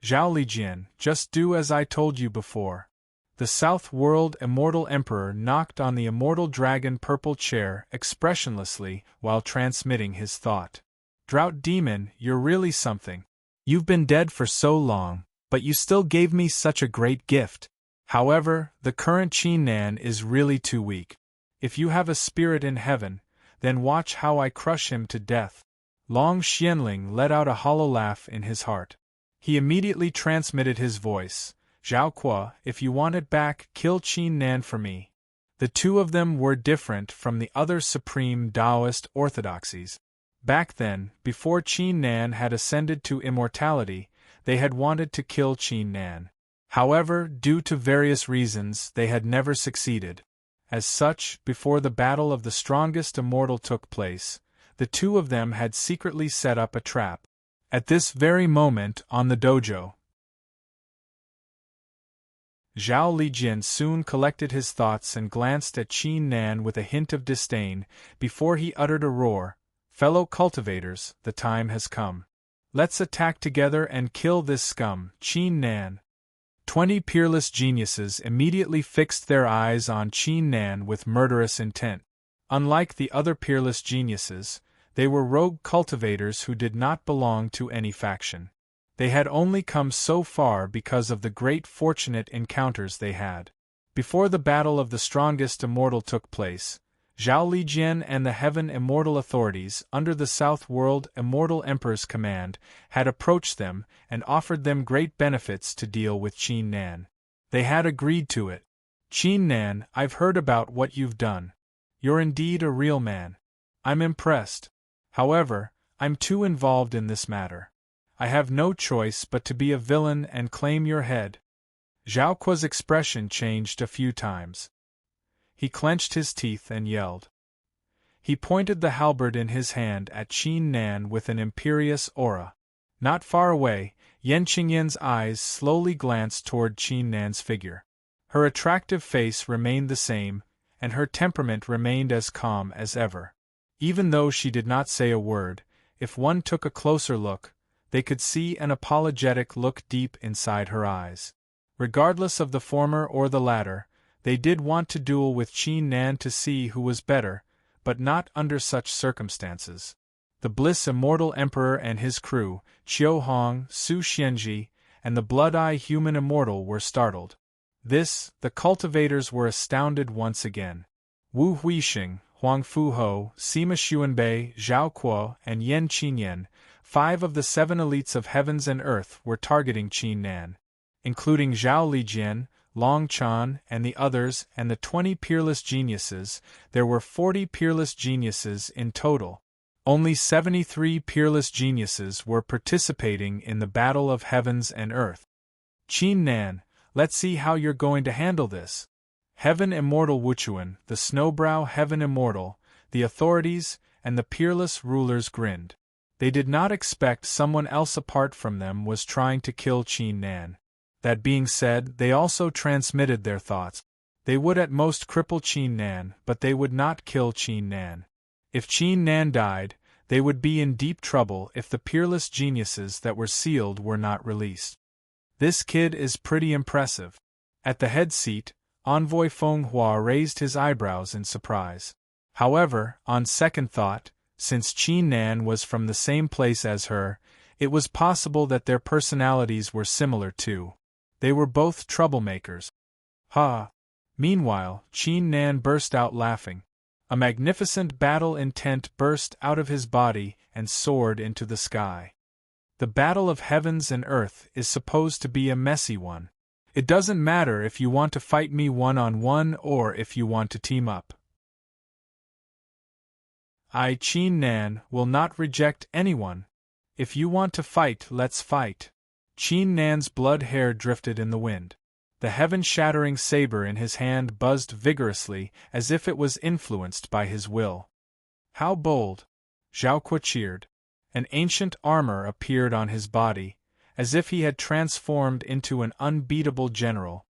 Zhao Lijian, just do as I told you before. The South World Immortal Emperor knocked on the Immortal Dragon purple chair expressionlessly while transmitting his thought. Drought Demon, you're really something. You've been dead for so long, but you still gave me such a great gift. However, the current Qin Nan is really too weak. If you have a spirit in heaven, then watch how I crush him to death. Long Xianling let out a hollow laugh in his heart. He immediately transmitted his voice. Zhao Kuo, if you want it back, kill Qin Nan for me. The two of them were different from the other supreme Taoist orthodoxies. Back then, before Qin Nan had ascended to immortality, they had wanted to kill Qin Nan. However, due to various reasons, they had never succeeded. As such, before the battle of the strongest immortal took place, the two of them had secretly set up a trap. At this very moment, on the dojo, Zhao Lijian soon collected his thoughts and glanced at Qin Nan with a hint of disdain, before he uttered a roar. Fellow cultivators, the time has come. Let's attack together and kill this scum, Qin Nan. 20 peerless geniuses immediately fixed their eyes on Qin Nan with murderous intent. Unlike the other peerless geniuses, they were rogue cultivators who did not belong to any faction. They had only come so far because of the great fortunate encounters they had. Before the battle of the strongest immortal took place, Zhao Lijian and the Heaven Immortal authorities under the South World Immortal Emperor's command had approached them and offered them great benefits to deal with Qin Nan. They had agreed to it. Qin Nan, I've heard about what you've done. You're indeed a real man. I'm impressed. However, I'm too involved in this matter. I have no choice but to be a villain and claim your head. Zhao Kuo's expression changed a few times. He clenched his teeth and yelled. He pointed the halberd in his hand at Qin Nan with an imperious aura. Not far away, Yan Qingyan's eyes slowly glanced toward Qin Nan's figure. Her attractive face remained the same, and her temperament remained as calm as ever. Even though she did not say a word, if one took a closer look, they could see an apologetic look deep inside her eyes. Regardless of the former or the latter, they did want to duel with Qin Nan to see who was better, but not under such circumstances. The Bliss Immortal Emperor and his crew, Qiu Hong, Su Xianji, and the Blood-Eye Human Immortal were startled. The cultivators were astounded once again. Wu Huixing, Huang Fuho, Sima Xuanbei, Zhao Kuo, and Yan Qinyan, 5 of the 7 elites of heavens and earth, were targeting Qin Nan. Including Zhao Lijian, Long Chan, and the others, and the 20 peerless geniuses, there were 40 peerless geniuses in total. Only 73 peerless geniuses were participating in the battle of heavens and earth. Qin Nan, let's see how you're going to handle this. Heaven Immortal Wuchuan, the Snowbrow Heaven Immortal, the authorities, and the peerless rulers grinned. They did not expect someone else apart from them was trying to kill Qin Nan. That being said, they also transmitted their thoughts. They would at most cripple Qin Nan, but they would not kill Qin Nan. If Qin Nan died, they would be in deep trouble if the peerless geniuses that were sealed were not released. This kid is pretty impressive. At the head seat, Envoy Feng Hua raised his eyebrows in surprise. However, on second thought, since Qin Nan was from the same place as her, it was possible that their personalities were similar too. They were both troublemakers. Ha! Meanwhile, Qin Nan burst out laughing. A magnificent battle intent burst out of his body and soared into the sky. The battle of heavens and earth is supposed to be a messy one. It doesn't matter if you want to fight me one-on-one or if you want to team up. I, Qin Nan, will not reject anyone. If you want to fight, let's fight. Qin Nan's blood hair drifted in the wind. The heaven-shattering saber in his hand buzzed vigorously as if it was influenced by his will. How bold! Zhao Kuo cheered. An ancient armor appeared on his body, as if he had transformed into an unbeatable general.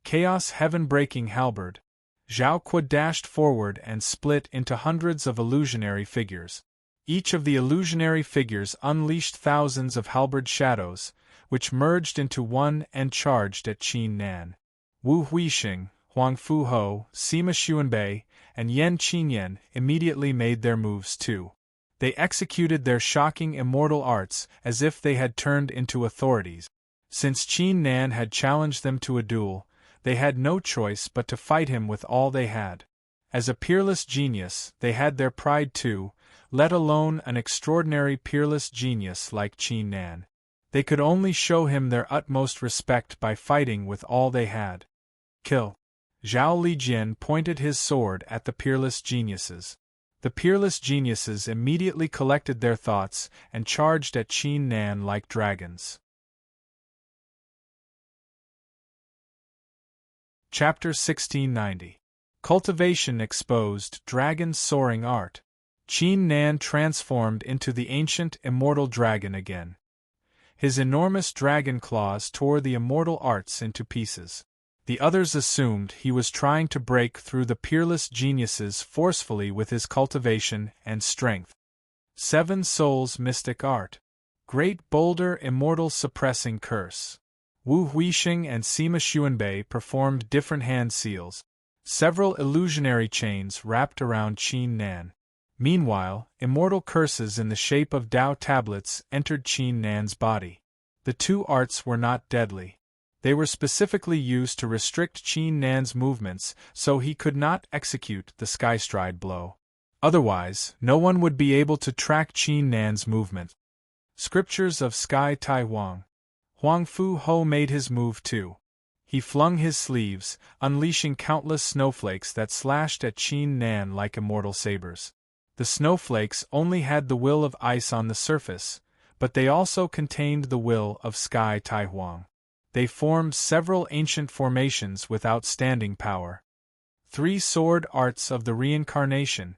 Chaos heaven-breaking halberd. Zhao Kuo dashed forward and split into hundreds of illusionary figures. Each of the illusionary figures unleashed thousands of halberd shadows, which merged into one and charged at Qin Nan. Wu Huixing, Huang Fuho, Sima Xuanbei, and Yan Qinyan immediately made their moves too. They executed their shocking immortal arts as if they had turned into authorities. Since Qin Nan had challenged them to a duel, they had no choice but to fight him with all they had. As a peerless genius, they had their pride too, let alone an extraordinary peerless genius like Qin Nan. They could only show him their utmost respect by fighting with all they had. Kill! Zhao Lijian pointed his sword at the peerless geniuses. The peerless geniuses immediately collected their thoughts and charged at Qin Nan like dragons. Chapter 1690. Cultivation exposed Dragon's soaring art. Qin Nan transformed into the ancient immortal dragon again. His enormous dragon claws tore the immortal arts into pieces. The others assumed he was trying to break through the peerless geniuses forcefully with his cultivation and strength. 7 Souls Mystic Art. Great Boulder Immortal Suppressing Curse. Wu Huixing and Sima Xuanbei performed different hand seals. Several illusionary chains wrapped around Qin Nan. Meanwhile, immortal curses in the shape of Tao tablets entered Qin Nan's body. The 2 arts were not deadly. They were specifically used to restrict Qin Nan's movements so he could not execute the Skystride blow. Otherwise, no one would be able to track Qin Nan's movement. Scriptures of Sky Tai Huang. Huang Fu Ho made his move too. He flung his sleeves, unleashing countless snowflakes that slashed at Qin Nan like immortal sabers. The snowflakes only had the will of ice on the surface, but they also contained the will of Sky Taihuang. They formed several ancient formations with outstanding power. 3 sword arts of the reincarnation.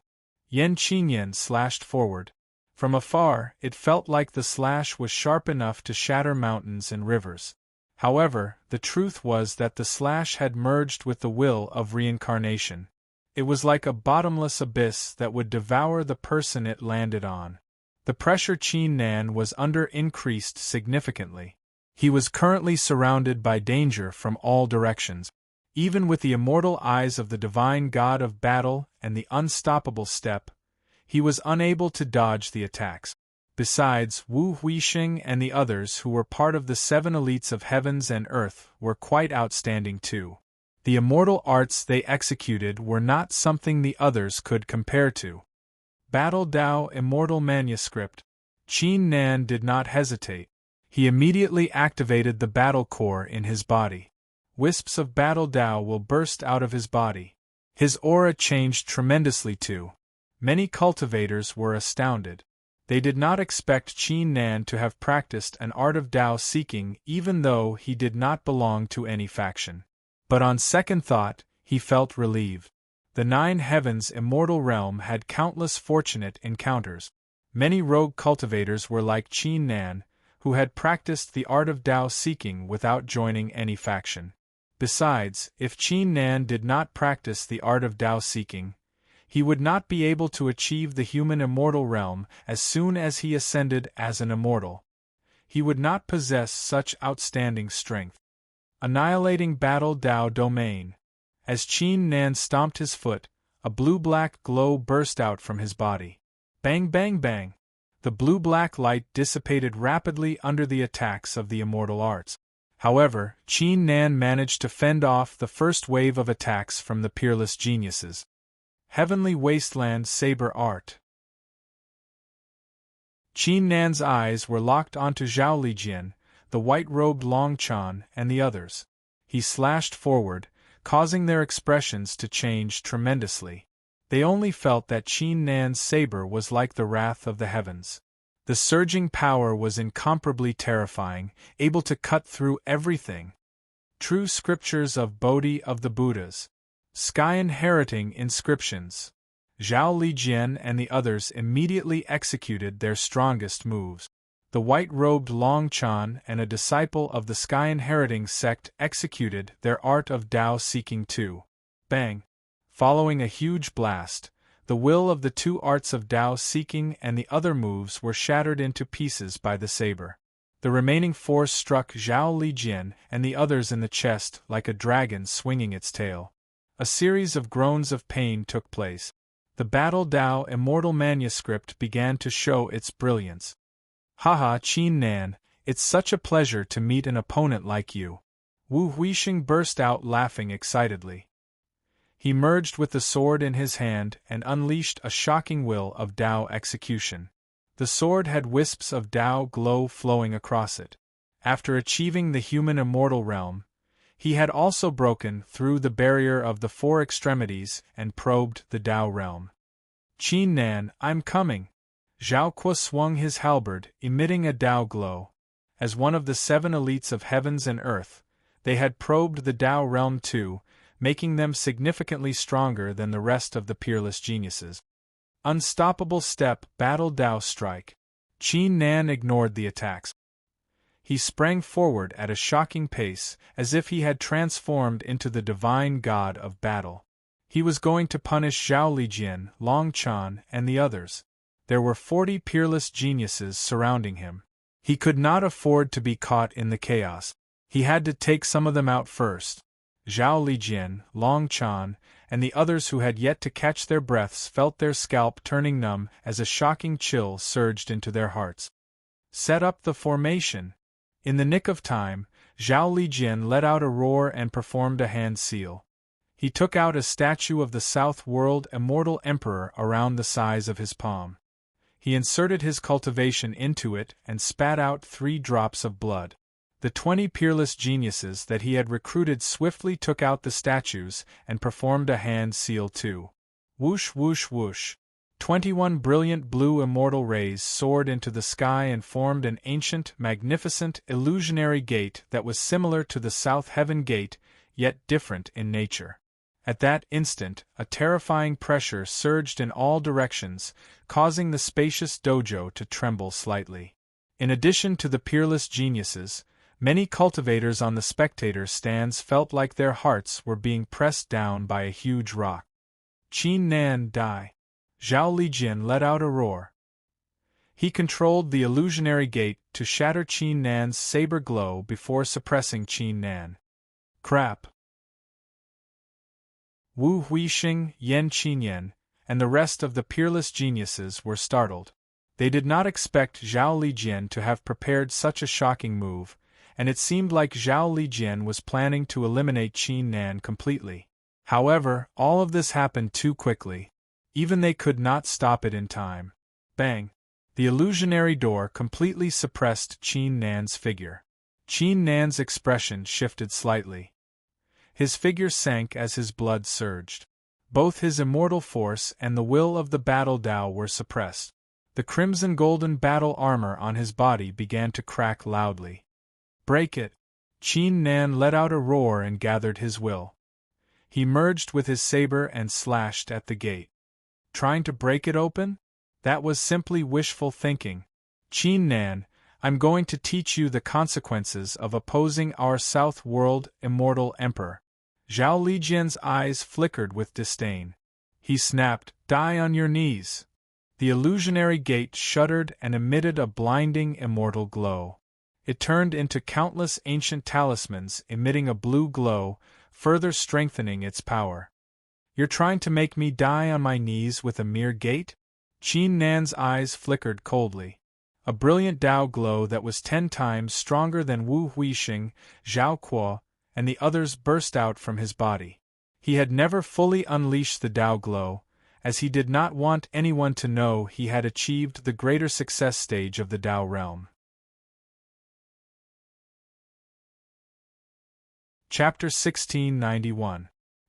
Yan Qinyan slashed forward. From afar, it felt like the slash was sharp enough to shatter mountains and rivers. However, the truth was that the slash had merged with the will of reincarnation. It was like a bottomless abyss that would devour the person it landed on. The pressure Qin Nan was under increased significantly. He was currently surrounded by danger from all directions. Even with the immortal eyes of the divine god of battle and the unstoppable step, he was unable to dodge the attacks. Besides, Wu Huixing and the others who were part of the 7 elites of heavens and earth were quite outstanding too. The immortal arts they executed were not something the others could compare to. Battle Dao Immortal Manuscript. Qin Nan did not hesitate. He immediately activated the battle core in his body. Wisps of battle Dao will burst out of his body. His aura changed tremendously too. Many cultivators were astounded. They did not expect Qin Nan to have practiced an art of Dao seeking even though he did not belong to any faction. But on second thought, he felt relieved. The 9 heavens immortal realm had countless fortunate encounters. Many rogue cultivators were like Qin Nan, who had practiced the art of Dao seeking without joining any faction. Besides, if Qin Nan did not practice the art of Dao seeking, he would not be able to achieve the human immortal realm as soon as he ascended as an immortal. He would not possess such outstanding strength. Annihilating Battle Dao Domain. As Qin Nan stomped his foot, a blue-black glow burst out from his body. Bang bang bang! The blue-black light dissipated rapidly under the attacks of the immortal arts. However, Qin Nan managed to fend off the first wave of attacks from the peerless geniuses. Heavenly Wasteland Saber Art. Qin Nan's eyes were locked onto Zhao Lijian, the white-robed Long Chan, and the others. He slashed forward, causing their expressions to change tremendously. They only felt that Qin Nan's saber was like the wrath of the heavens. The surging power was incomparably terrifying, able to cut through everything. True scriptures of Bodhi of the Buddhas. Sky-inheriting inscriptions. Zhao Lijian and the others immediately executed their strongest moves. The white-robed Long Chan and a disciple of the Sky-inheriting sect executed their art of Dao seeking too. Bang! Following a huge blast, the will of the 2 arts of Dao seeking and the other moves were shattered into pieces by the saber. The remaining force struck Zhao Lijian and the others in the chest like a dragon swinging its tail. A series of groans of pain took place. The Battle Dao Immortal Manuscript began to show its brilliance. Haha, Qin Nan, it's such a pleasure to meet an opponent like you. Wu Huixing burst out laughing excitedly. He merged with the sword in his hand and unleashed a shocking will of Dao execution. The sword had wisps of Dao glow flowing across it. After achieving the human immortal realm, he had also broken through the barrier of the 4 extremities and probed the Dao realm. Qin Nan, I'm coming! Zhao Kuo swung his halberd, emitting a Dao glow. As one of the 7 elites of heavens and earth, they had probed the Dao realm too, making them significantly stronger than the rest of the peerless geniuses. Unstoppable step, Battle Dao strike. Qin Nan ignored the attacks. He sprang forward at a shocking pace, as if he had transformed into the divine god of battle. He was going to punish Zhao Lijian, Long Chan, and the others. There were 40 peerless geniuses surrounding him. He could not afford to be caught in the chaos. He had to take some of them out first. Zhao Lijian, Long Chan, and the others who had yet to catch their breaths felt their scalp turning numb as a shocking chill surged into their hearts. Set up the formation. In the nick of time, Zhao Lijian let out a roar and performed a hand seal. He took out a statue of the South World Immortal Emperor around the size of his palm. He inserted his cultivation into it and spat out 3 drops of blood. The 20 peerless geniuses that he had recruited swiftly took out the statues and performed a hand seal too. Whoosh whoosh whoosh. 21 brilliant blue immortal rays soared into the sky and formed an ancient, magnificent, illusionary gate that was similar to the South Heaven Gate, yet different in nature. At that instant, a terrifying pressure surged in all directions, causing the spacious dojo to tremble slightly. In addition to the peerless geniuses, many cultivators on the spectator stands felt like their hearts were being pressed down by a huge rock. Qin Nan die. Zhao Lijian let out a roar. He controlled the illusionary gate to shatter Qin Nan's saber glow before suppressing Qin Nan. Crap! Wu Huixing, Yan Qinyan, and the rest of the peerless geniuses were startled. They did not expect Zhao Lijian to have prepared such a shocking move, and it seemed like Zhao Lijian was planning to eliminate Qin Nan completely. However, all of this happened too quickly. Even they could not stop it in time. Bang! The illusionary door completely suppressed Qin Nan's figure. Qin Nan's expression shifted slightly. His figure sank as his blood surged. Both his immortal force and the will of the battle Tao were suppressed. The crimson-golden battle armor on his body began to crack loudly. Break it! Qin Nan let out a roar and gathered his will. He merged with his saber and slashed at the gate. Trying to break it open? That was simply wishful thinking. Qin Nan, I'm going to teach you the consequences of opposing our South World immortal emperor. Zhao Lijian's eyes flickered with disdain. He snapped, Die on your knees! The illusionary gate shuddered and emitted a blinding immortal glow. It turned into countless ancient talismans emitting a blue glow, further strengthening its power. You're trying to make me die on my knees with a mere gate? Qin Nan's eyes flickered coldly. A brilliant Tao glow that was 10 times stronger than Wu Huixing, Zhao Kuo, and the others burst out from his body. He had never fully unleashed the Tao glow, as he did not want anyone to know he had achieved the greater success stage of the Tao realm. Chapter 1691.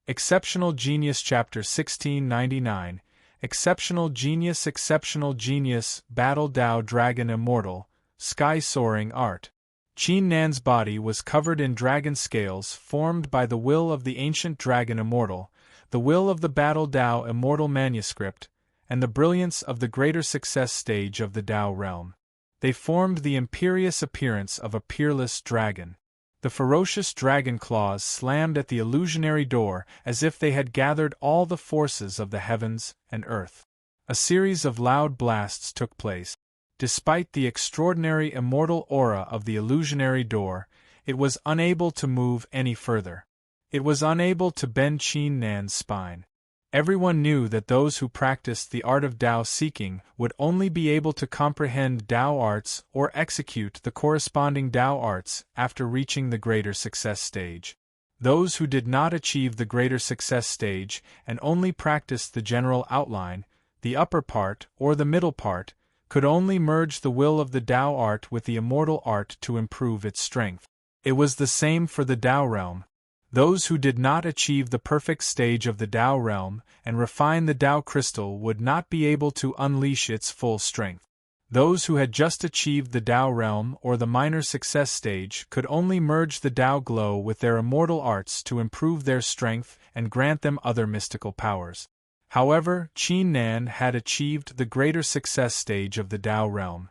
Exceptional Genius. Chapter 1699. Exceptional Genius, Battle Tao Dragon Immortal, Sky-Soaring Art. Qin Nan's body was covered in dragon scales formed by the will of the ancient dragon immortal, the will of the Battle Tao immortal manuscript, and the brilliance of the greater success stage of the Tao realm. They formed the imperious appearance of a peerless dragon. The ferocious dragon claws slammed at the illusionary door as if they had gathered all the forces of the heavens and earth. A series of loud blasts took place. Despite the extraordinary immortal aura of the illusionary door, it was unable to move any further. It was unable to bend Qin Nan's spine. Everyone knew that those who practiced the art of Tao seeking would only be able to comprehend Tao arts or execute the corresponding Tao arts after reaching the greater success stage. Those who did not achieve the greater success stage and only practiced the general outline, the upper part or the middle part, could only merge the will of the Tao art with the immortal art to improve its strength. It was the same for the Tao realm. Those who did not achieve the perfect stage of the Tao realm and refine the Tao crystal would not be able to unleash its full strength. Those who had just achieved the Tao realm or the minor success stage could only merge the Tao glow with their immortal arts to improve their strength and grant them other mystical powers. However, Qin Nan had achieved the greater success stage of the Tao realm.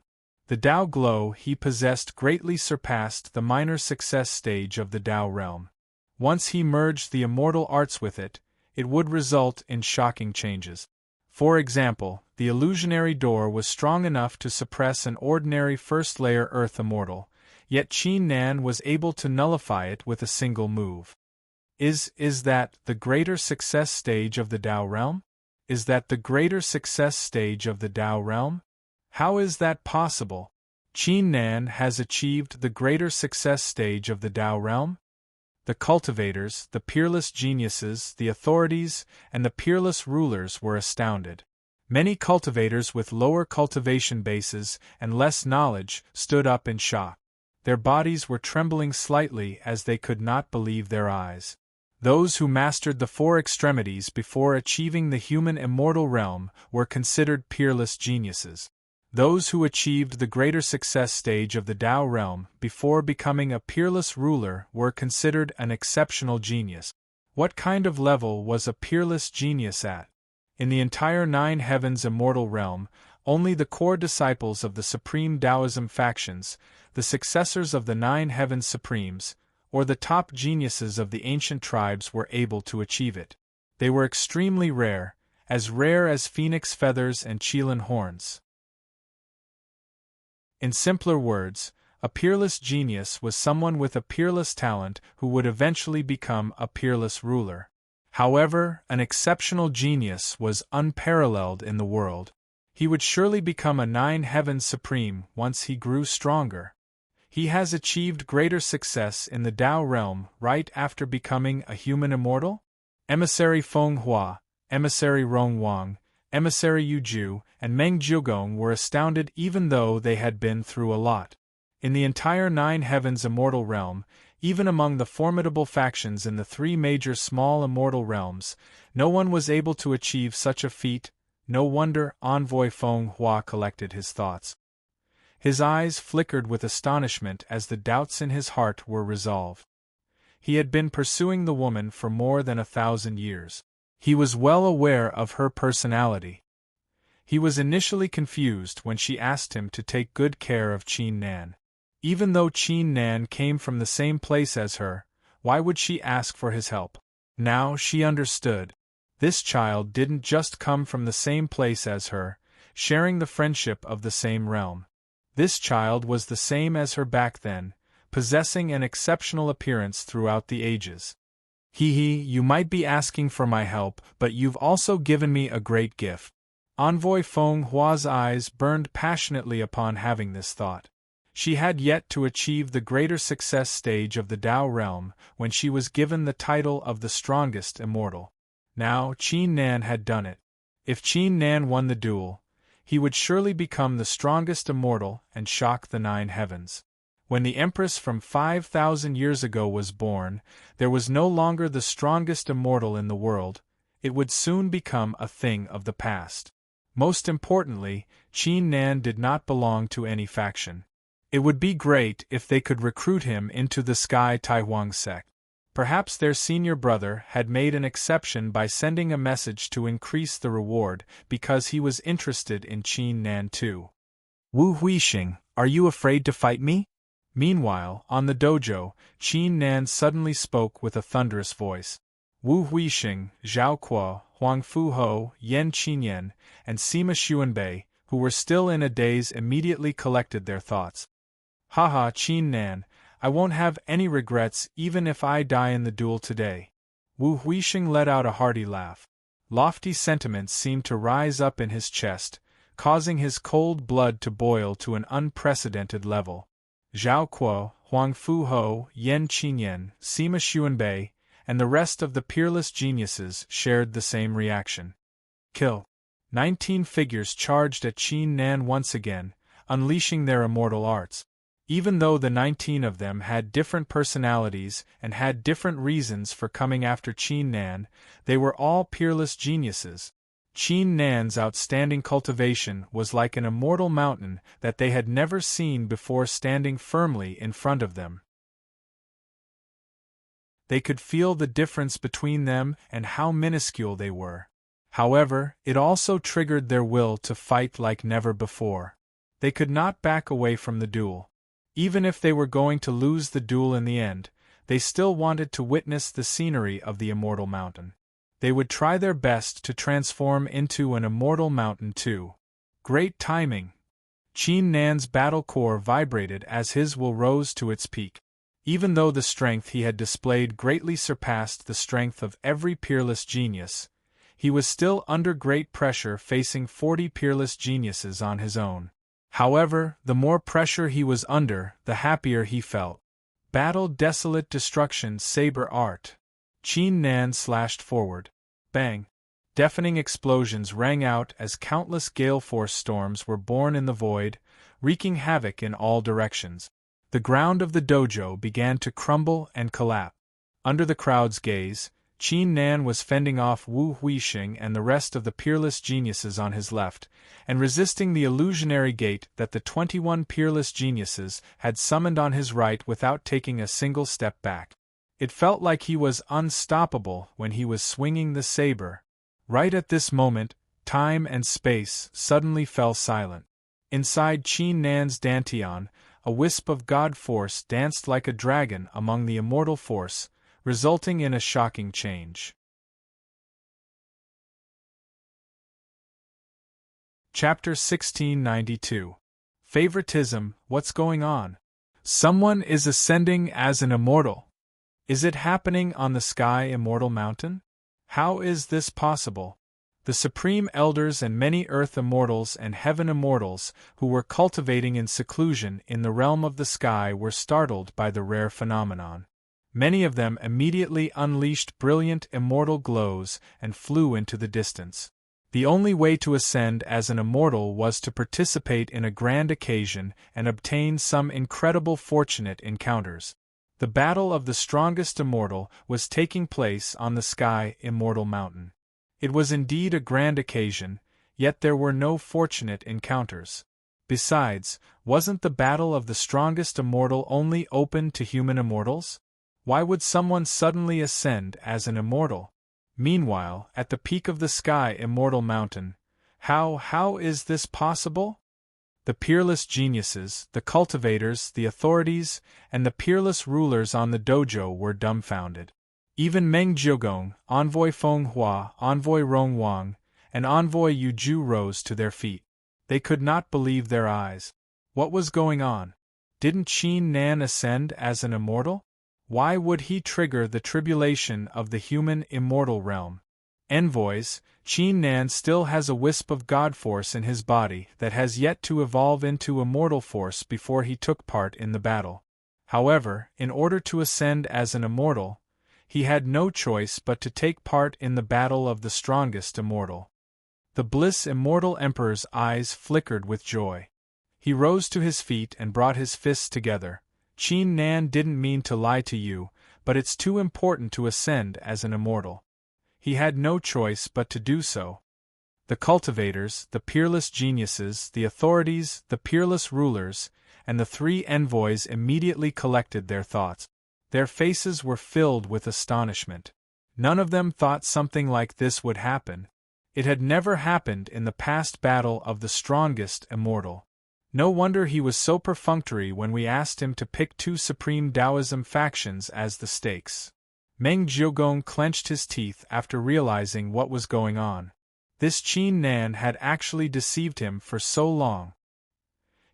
The Tao glow he possessed greatly surpassed the minor success stage of the Tao realm. Once he merged the immortal arts with it, it would result in shocking changes. For example, the illusionary door was strong enough to suppress an ordinary first-layer earth immortal, yet Qin Nan was able to nullify it with a single move. Is that the greater success stage of the Tao realm? Is that the greater success stage of the Tao realm? How is that possible? Qin Nan has achieved the greater success stage of the Tao realm? The cultivators, the peerless geniuses, the authorities, and the peerless rulers were astounded. Many cultivators with lower cultivation bases and less knowledge stood up in shock. Their bodies were trembling slightly as they could not believe their eyes. Those who mastered the four extremities before achieving the human immortal realm were considered peerless geniuses. Those who achieved the greater success stage of the Tao realm before becoming a peerless ruler were considered an exceptional genius. What kind of level was a peerless genius at? In the entire Nine Heavens immortal realm, only the core disciples of the supreme Taoism factions, the successors of the Nine Heavens Supremes, or the top geniuses of the ancient tribes were able to achieve it. They were extremely rare as phoenix feathers and qilin horns. In simpler words, a peerless genius was someone with a peerless talent who would eventually become a peerless ruler. However, an exceptional genius was unparalleled in the world. He would surely become a Nine Heavens Supreme once he grew stronger. He has achieved greater success in the Tao realm right after becoming a human immortal? Emissary Feng Hua, Emissary Rong Wang, Emissary Yu Ju, and Meng Jiugong were astounded even though they had been through a lot. In the entire Nine Heavens immortal realm, even among the formidable factions in the three major small immortal realms, no one was able to achieve such a feat. No wonder Envoy Feng Hua collected his thoughts. His eyes flickered with astonishment as the doubts in his heart were resolved. He had been pursuing the woman for more than 1,000 years. He was well aware of her personality. He was initially confused when she asked him to take good care of Qin Nan. Even though Qin Nan came from the same place as her, why would she ask for his help? Now she understood. This child didn't just come from the same place as her, sharing the friendship of the same realm. This child was the same as her back then, possessing an exceptional appearance throughout the ages. You might be asking for my help, but you've also given me a great gift. Envoy Feng Hua's eyes burned passionately upon having this thought. She had yet to achieve the greater success stage of the Tao realm when she was given the title of the strongest immortal. Now Qin Nan had done it. If Qin Nan won the duel, he would surely become the strongest immortal and shock the Nine Heavens. When the Empress from 5,000 years ago was born, there was no longer the strongest immortal in the world. It would soon become a thing of the past. Most importantly, Qin Nan did not belong to any faction. It would be great if they could recruit him into the Sky Taihuang sect. Perhaps their senior brother had made an exception by sending a message to increase the reward because he was interested in Qin Nan too. Wu Huixing, are you afraid to fight me? Meanwhile, on the dojo, Qin Nan suddenly spoke with a thunderous voice. Wu Huixing, Zhao Kuo, Huang Fuho, Yan Qinyan, and Sima Xuanbei, who were still in a daze, immediately collected their thoughts. Haha, Qin Nan, I won't have any regrets even if I die in the duel today. Wu Huixing let out a hearty laugh. Lofty sentiments seemed to rise up in his chest, causing his cold blood to boil to an unprecedented level. Zhao Kuo, Huang Fuho, Yan Qinyan, Sima Xuanbei, and the rest of the peerless geniuses shared the same reaction. Kill. 19 figures charged at Qin Nan once again, unleashing their immortal arts. Even though the 19 of them had different personalities and had different reasons for coming after Qin Nan, they were all peerless geniuses. Qin Nan's outstanding cultivation was like an immortal mountain that they had never seen before standing firmly in front of them. They could feel the difference between them and how minuscule they were. However, it also triggered their will to fight like never before. They could not back away from the duel. Even if they were going to lose the duel in the end, they still wanted to witness the scenery of the immortal mountain. They would try their best to transform into an immortal mountain too. Great timing! Qin Nan's battle core vibrated as his will rose to its peak. Even though the strength he had displayed greatly surpassed the strength of every peerless genius, he was still under great pressure facing 40 peerless geniuses on his own. However, the more pressure he was under, the happier he felt. Battle desolate destruction saber art. Qin Nan slashed forward. Bang! Deafening explosions rang out as countless gale force storms were born in the void, wreaking havoc in all directions. The ground of the dojo began to crumble and collapse. Under the crowd's gaze, Qin Nan was fending off Wu Huixing and the rest of the peerless geniuses on his left, and resisting the illusionary gate that the 21 peerless geniuses had summoned on his right without taking a single step back. It felt like he was unstoppable when he was swinging the saber. Right at this moment, time and space suddenly fell silent. Inside Qin Nan's dantian, a wisp of God force danced like a dragon among the immortal force, resulting in a shocking change. Chapter 1692. Favoritism, what's going on? Someone is ascending as an immortal. Is it happening on the Sky Immortal Mountain? How is this possible? The Supreme Elders and many Earth Immortals and Heaven Immortals who were cultivating in seclusion in the realm of the sky were startled by the rare phenomenon. Many of them immediately unleashed brilliant immortal glows and flew into the distance. The only way to ascend as an immortal was to participate in a grand occasion and obtain some incredible fortunate encounters. The battle of the strongest immortal was taking place on the Sky Immortal Mountain. It was indeed a grand occasion, yet there were no fortunate encounters. Besides, wasn't the battle of the strongest immortal only open to human immortals? Why would someone suddenly ascend as an immortal? Meanwhile, at the peak of the Sky Immortal Mountain, how is this possible? The peerless geniuses, the cultivators, the authorities, and the peerless rulers on the dojo were dumbfounded. Even Meng Jiugong, Envoy Feng Hua, Envoy Rong Wang, and Envoy Yu Ju rose to their feet. They could not believe their eyes. What was going on? Didn't Qin Nan ascend as an immortal? Why would he trigger the tribulation of the human immortal realm? Envoys, Qin Nan still has a wisp of God force in his body that has yet to evolve into immortal force before he took part in the battle. However, in order to ascend as an immortal, he had no choice but to take part in the battle of the strongest immortal. The Bliss Immortal Emperor's eyes flickered with joy. He rose to his feet and brought his fists together. Qin Nan didn't mean to lie to you, but it's too important to ascend as an immortal. He had no choice but to do so. The cultivators, the peerless geniuses, the authorities, the peerless rulers, and the 3 envoys immediately collected their thoughts. Their faces were filled with astonishment. None of them thought something like this would happen. It had never happened in the past battle of the strongest immortal. No wonder he was so perfunctory when we asked him to pick 2 supreme Taoism factions as the stakes. Meng Jiugong clenched his teeth after realizing what was going on. This Qin Nan had actually deceived him for so long.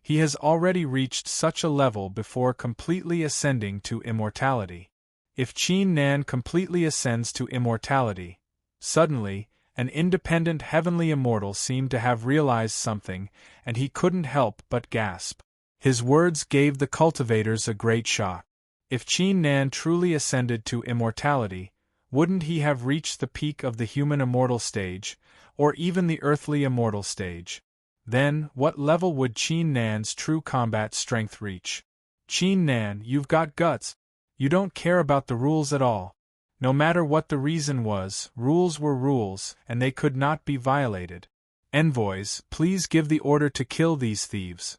He has already reached such a level before completely ascending to immortality. If Qin Nan completely ascends to immortality, suddenly, an independent heavenly immortal seemed to have realized something, and he couldn't help but gasp. His words gave the cultivators a great shock. If Qin Nan truly ascended to immortality, wouldn't he have reached the peak of the human immortal stage, or even the earthly immortal stage? Then, what level would Qin Nan's true combat strength reach? Qin Nan, you've got guts. You don't care about the rules at all. No matter what the reason was, rules were rules, and they could not be violated. Envoys, please give the order to kill these thieves.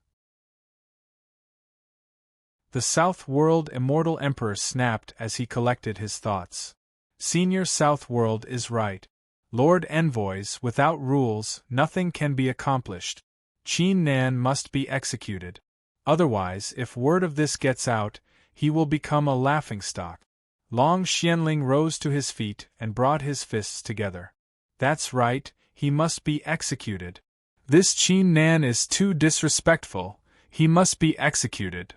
The South World Immortal Emperor snapped as he collected his thoughts. Senior South World is right. Lord Envoys, without rules, nothing can be accomplished. Qin Nan must be executed. Otherwise, if word of this gets out, he will become a laughingstock. Long Xianling rose to his feet and brought his fists together. That's right, he must be executed. This Qin Nan is too disrespectful, he must be executed.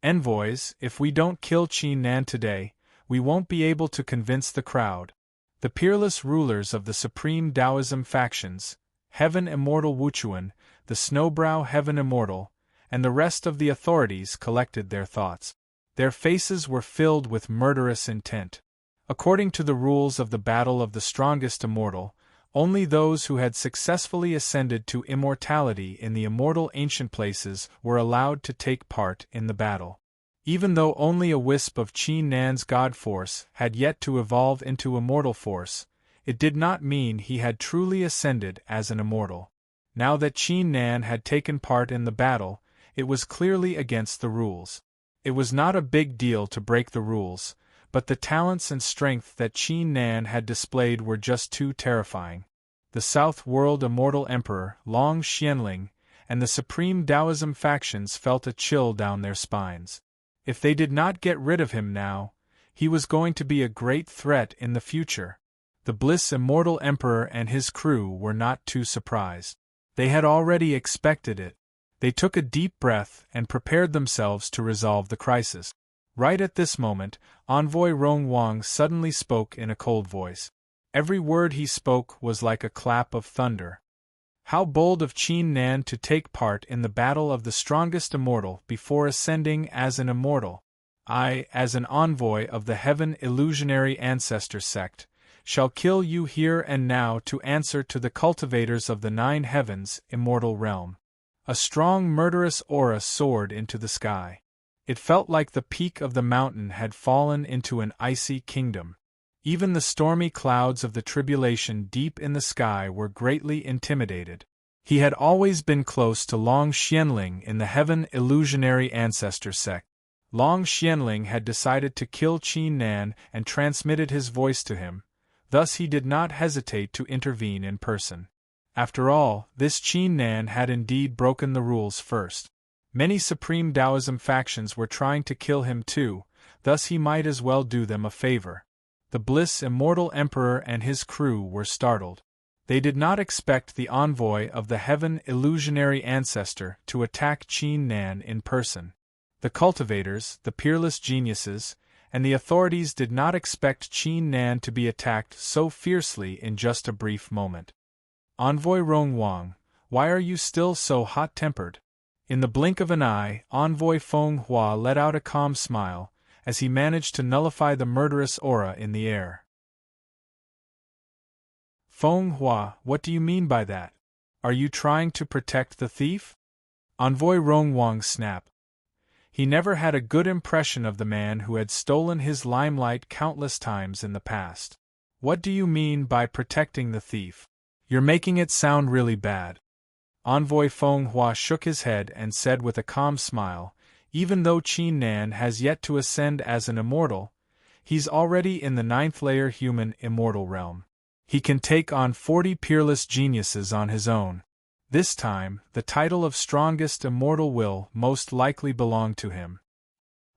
Envoys, if we don't kill Qin Nan today, we won't be able to convince the crowd. The peerless rulers of the supreme Taoism factions, Heaven Immortal Wuchuan, the Snowbrow Heaven Immortal, and the rest of the authorities collected their thoughts. Their faces were filled with murderous intent. According to the rules of the battle of the strongest immortal, only those who had successfully ascended to immortality in the immortal ancient places were allowed to take part in the battle. Even though only a wisp of Qin Nan's god force had yet to evolve into immortal force, it did not mean he had truly ascended as an immortal. Now that Qin Nan had taken part in the battle, it was clearly against the rules. It was not a big deal to break the rules, but the talents and strength that Qin Nan had displayed were just too terrifying. The South World Immortal Emperor, Long Xianling, and the Supreme Taoism factions felt a chill down their spines. If they did not get rid of him now, he was going to be a great threat in the future. The Bliss Immortal Emperor and his crew were not too surprised. They had already expected it. They took a deep breath and prepared themselves to resolve the crisis. Right at this moment, Envoy Rong Wang suddenly spoke in a cold voice. Every word he spoke was like a clap of thunder. How bold of Qin Nan to take part in the battle of the strongest immortal before ascending as an immortal. I, as an envoy of the Heaven Illusionary Ancestor sect, shall kill you here and now to answer to the cultivators of the Nine Heavens' immortal realm. A strong murderous aura soared into the sky. It felt like the peak of the mountain had fallen into an icy kingdom. Even the stormy clouds of the tribulation deep in the sky were greatly intimidated. He had always been close to Long Xianling in the Heaven Illusionary Ancestor sect. Long Xianling had decided to kill Qin Nan and transmitted his voice to him, thus he did not hesitate to intervene in person. After all, this Qin Nan had indeed broken the rules first. Many Supreme Taoism factions were trying to kill him too, thus he might as well do them a favor. The Bliss Immortal Emperor and his crew were startled. They did not expect the envoy of the Heaven Illusionary Ancestor to attack Qin Nan in person. The cultivators, the peerless geniuses, and the authorities did not expect Qin Nan to be attacked so fiercely in just a brief moment. Envoy Rong Wang, why are you still so hot-tempered? In the blink of an eye, Envoy Feng Hua let out a calm smile, as he managed to nullify the murderous aura in the air. Feng Hua, what do you mean by that? Are you trying to protect the thief? Envoy Rong Wang snapped. He never had a good impression of the man who had stolen his limelight countless times in the past. What do you mean by protecting the thief? You're making it sound really bad. Envoy Feng Hua shook his head and said with a calm smile, even though Qin Nan has yet to ascend as an immortal, he's already in the 9th layer human immortal realm. He can take on 40 peerless geniuses on his own. This time, the title of strongest immortal will most likely belong to him.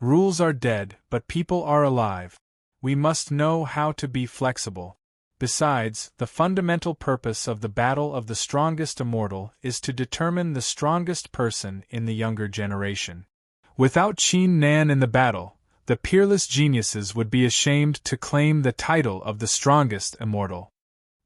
Rules are dead, but people are alive. We must know how to be flexible. Besides, the fundamental purpose of the battle of the strongest immortal is to determine the strongest person in the younger generation. Without Qin Nan in the battle, the peerless geniuses would be ashamed to claim the title of the strongest immortal.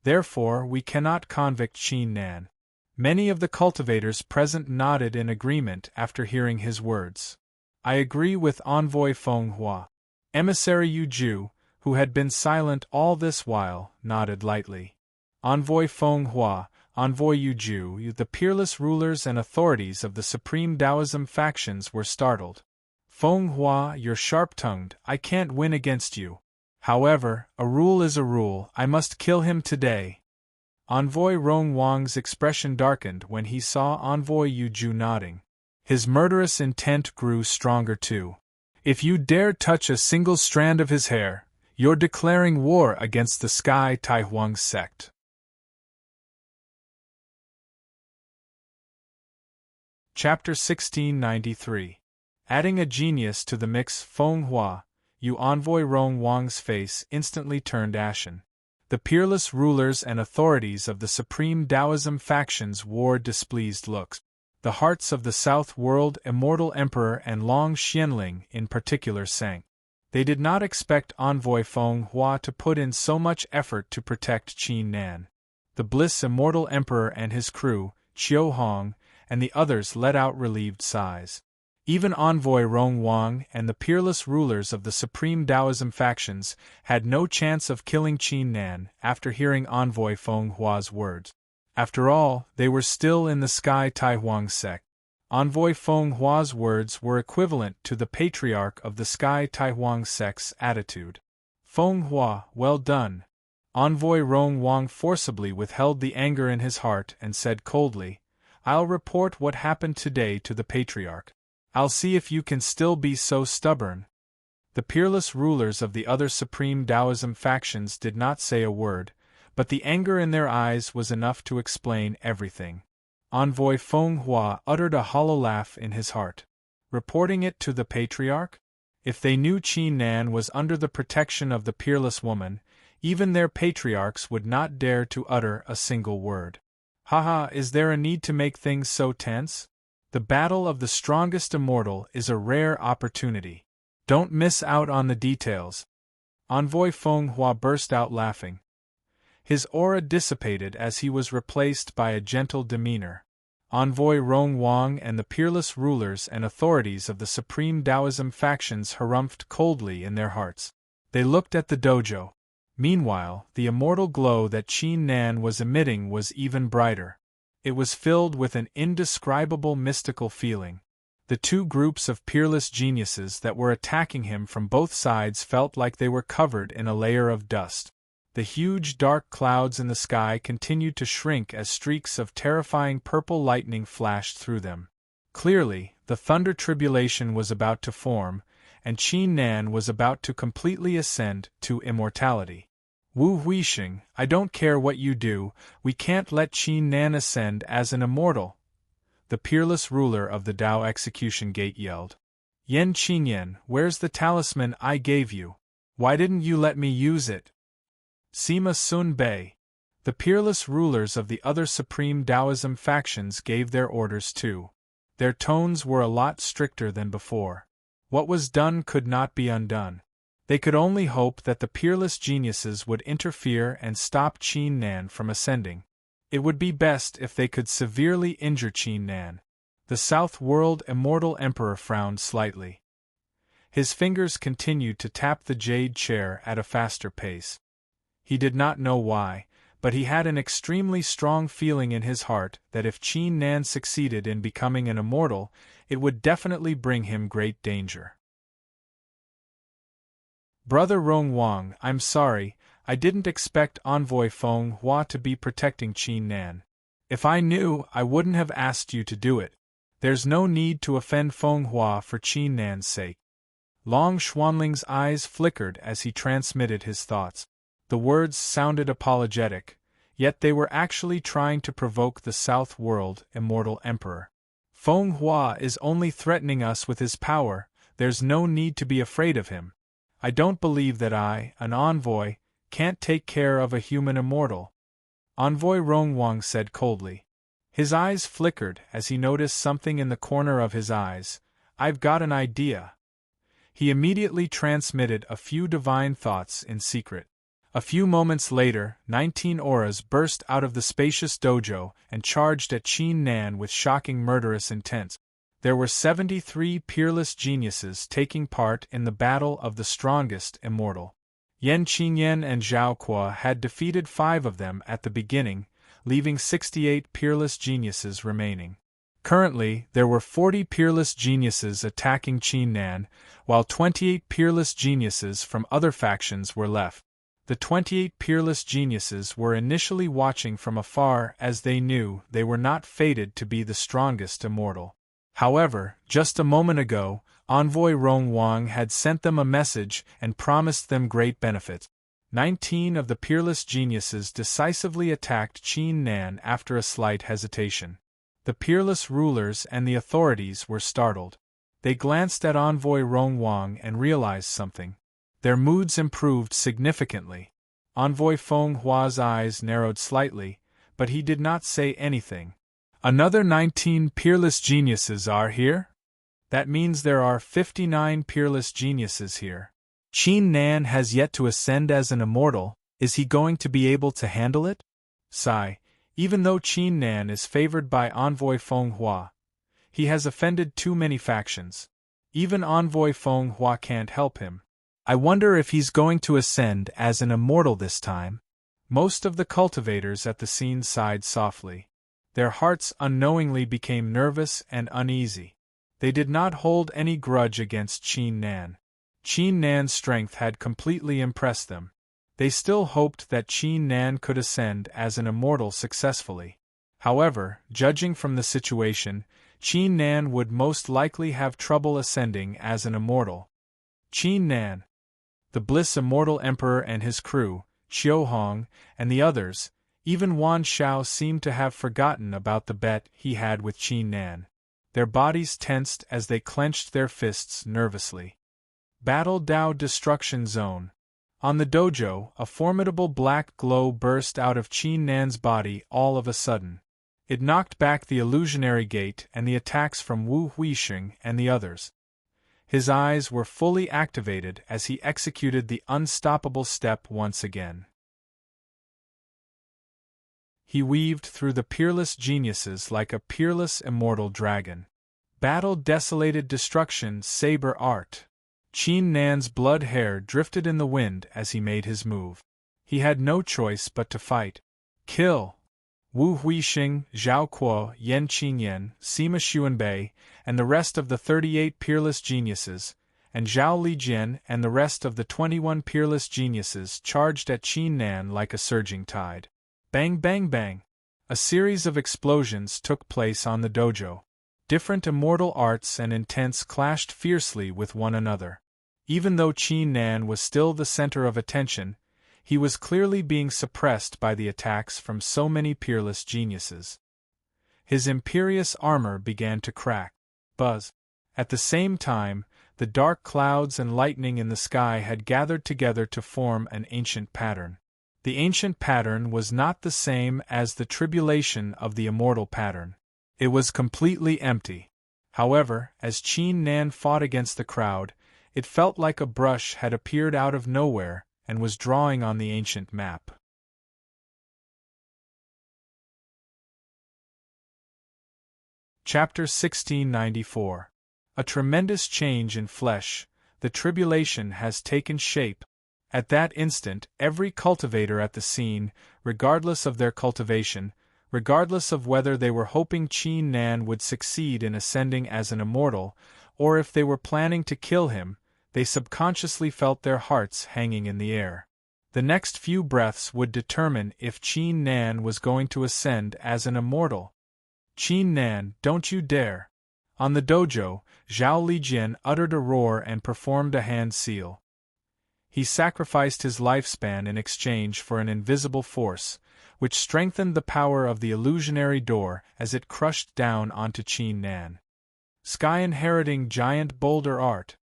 Therefore, we cannot convict Qin Nan. Many of the cultivators present nodded in agreement after hearing his words. I agree with Envoy Feng Hua. Emissary Yu Ju, who had been silent all this while, nodded lightly. Envoy Feng Hua, Envoy Yu Ju, the peerless rulers and authorities of the Supreme Taoism factions were startled. Feng Hua, you're sharp-tongued, I can't win against you. However, a rule is a rule, I must kill him today. Envoy Rong Wang's expression darkened when he saw Envoy Yu Ju nodding. His murderous intent grew stronger too. If you dare touch a single strand of his hair, you're declaring war against the Sky Taihuang sect. Chapter 1693. Adding a genius to the mix. Feng Hua, you Envoy Rong Wang's face instantly turned ashen. The peerless rulers and authorities of the Supreme Taoism factions wore displeased looks. The hearts of the South World Immortal Emperor and Long Xianling in particular sank. They did not expect Envoy Feng Hua to put in so much effort to protect Qin Nan. The Bliss Immortal Emperor and his crew, Qiu Hong, and the others let out relieved sighs. Even Envoy Rong Wang and the peerless rulers of the Supreme Taoism factions had no chance of killing Qin Nan after hearing Envoy Feng Hua's words. After all, they were still in the Sky Taihuang sect. Envoy Feng Hua's words were equivalent to the patriarch of the Sky Taihuang sect's attitude. Feng Hua, well done. Envoy Rong Wang forcibly withheld the anger in his heart and said coldly, I'll report what happened today to the patriarch. I'll see if you can still be so stubborn. The peerless rulers of the other supreme Taoism factions did not say a word, but the anger in their eyes was enough to explain everything. Envoy Feng Hua uttered a hollow laugh in his heart. Reporting it to the patriarch? If they knew Qin Nan was under the protection of the peerless woman, even their patriarchs would not dare to utter a single word. Haha, is there a need to make things so tense? The battle of the strongest immortal is a rare opportunity. Don't miss out on the details. Envoy Feng Hua burst out laughing. His aura dissipated as he was replaced by a gentle demeanor. Envoy Rong Wang and the peerless rulers and authorities of the supreme Taoism factions harumphed coldly in their hearts. They looked at the dojo. Meanwhile, the immortal glow that Qin Nan was emitting was even brighter. It was filled with an indescribable mystical feeling. The two groups of peerless geniuses that were attacking him from both sides felt like they were covered in a layer of dust. The huge dark clouds in the sky continued to shrink as streaks of terrifying purple lightning flashed through them. Clearly, the thunder tribulation was about to form, and Qin Nan was about to completely ascend to immortality. Wu Huixing, I don't care what you do, we can't let Qin Nan ascend as an immortal, the peerless ruler of the Dao Execution Gate yelled. Yan Qingyan, where's the talisman I gave you? Why didn't you let me use it? Sima Sun Bei. The peerless rulers of the other supreme Taoism factions gave their orders too. Their tones were a lot stricter than before. What was done could not be undone. They could only hope that the peerless geniuses would interfere and stop Qin Nan from ascending. It would be best if they could severely injure Qin Nan. The South World Immortal Emperor frowned slightly. His fingers continued to tap the jade chair at a faster pace. He did not know why, but he had an extremely strong feeling in his heart that if Qin Nan succeeded in becoming an immortal, it would definitely bring him great danger. Brother Rong Wang, I'm sorry, I didn't expect Envoy Feng Hua to be protecting Qin Nan. If I knew, I wouldn't have asked you to do it. There's no need to offend Feng Hua for Qin Nan's sake. Long Xuanling's eyes flickered as he transmitted his thoughts. The words sounded apologetic, yet they were actually trying to provoke the South World Immortal Emperor. Feng Hua is only threatening us with his power, there's no need to be afraid of him. I don't believe that I, an envoy, can't take care of a human immortal. Envoy Rong Wang said coldly. His eyes flickered as he noticed something in the corner of his eyes. I've got an idea. He immediately transmitted a few divine thoughts in secret. A few moments later, 19 auras burst out of the spacious dojo and charged at Qin Nan with shocking murderous intent. There were 73 peerless geniuses taking part in the battle of the strongest immortal. Yan Qingyan and Zhao Kuo had defeated 5 of them at the beginning, leaving 68 peerless geniuses remaining. Currently, there were 40 peerless geniuses attacking Qin Nan, while 28 peerless geniuses from other factions were left. The 28 peerless geniuses were initially watching from afar as they knew they were not fated to be the strongest immortal. However, just a moment ago, Envoy Rong Wang had sent them a message and promised them great benefit. 19 of the peerless geniuses decisively attacked Qin Nan after a slight hesitation. The peerless rulers and the authorities were startled. They glanced at Envoy Rong Wang and realized something. Their moods improved significantly. Envoy Feng Hua's eyes narrowed slightly, but he did not say anything. Another 19 peerless geniuses are here? That means there are 59 peerless geniuses here. Qin Nan has yet to ascend as an immortal, is he going to be able to handle it? Sigh, even though Qin Nan is favored by Envoy Feng Hua, he has offended too many factions. Even Envoy Feng Hua can't help him. I wonder if he's going to ascend as an immortal this time. Most of the cultivators at the scene sighed softly. Their hearts unknowingly became nervous and uneasy. They did not hold any grudge against Qin Nan. Qin Nan's strength had completely impressed them. They still hoped that Qin Nan could ascend as an immortal successfully. However, judging from the situation, Qin Nan would most likely have trouble ascending as an immortal. Qin Nan, the Bliss Immortal Emperor and his crew, Qiu Hong, and the others, even Wan Shao seemed to have forgotten about the bet he had with Qin Nan. Their bodies tensed as they clenched their fists nervously. Battle Dao Destruction Zone. On the dojo, a formidable black glow burst out of Qin Nan's body all of a sudden. It knocked back the illusionary gate and the attacks from Wu Huixing and the others. His eyes were fully activated as he executed the unstoppable step once again. He weaved through the peerless geniuses like a peerless immortal dragon. Battle Desolated Destruction Saber Art. Qin Nan's blood hair drifted in the wind as he made his move. He had no choice but to fight. Kill! Wu Huixing, Zhao Kuo, Yan Qingyan, Sima Xuanbei, and the rest of the 38 peerless geniuses, and Zhao Lijian and the rest of the 21 peerless geniuses charged at Qin Nan like a surging tide. Bang bang bang! A series of explosions took place on the dojo. Different immortal arts and intents clashed fiercely with one another. Even though Qin Nan was still the center of attention, he was clearly being suppressed by the attacks from so many peerless geniuses. His imperious armor began to crack. Buzz. At the same time, the dark clouds and lightning in the sky had gathered together to form an ancient pattern. The ancient pattern was not the same as the tribulation of the immortal pattern. It was completely empty. However, as Qin Nan fought against the crowd, it felt like a brush had appeared out of nowhere and was drawing on the ancient map. Chapter 1694. A tremendous change in flesh, the tribulation has taken shape. At that instant, every cultivator at the scene, regardless of their cultivation, regardless of whether they were hoping Qin Nan would succeed in ascending as an immortal, or if they were planning to kill him, they subconsciously felt their hearts hanging in the air. The next few breaths would determine if Qin Nan was going to ascend as an immortal. Qin Nan, don't you dare! On the dojo, Zhao Lijian uttered a roar and performed a hand seal. He sacrificed his lifespan in exchange for an invisible force, which strengthened the power of the illusionary door as it crushed down onto Qin Nan. Sky-inheriting giant boulder art.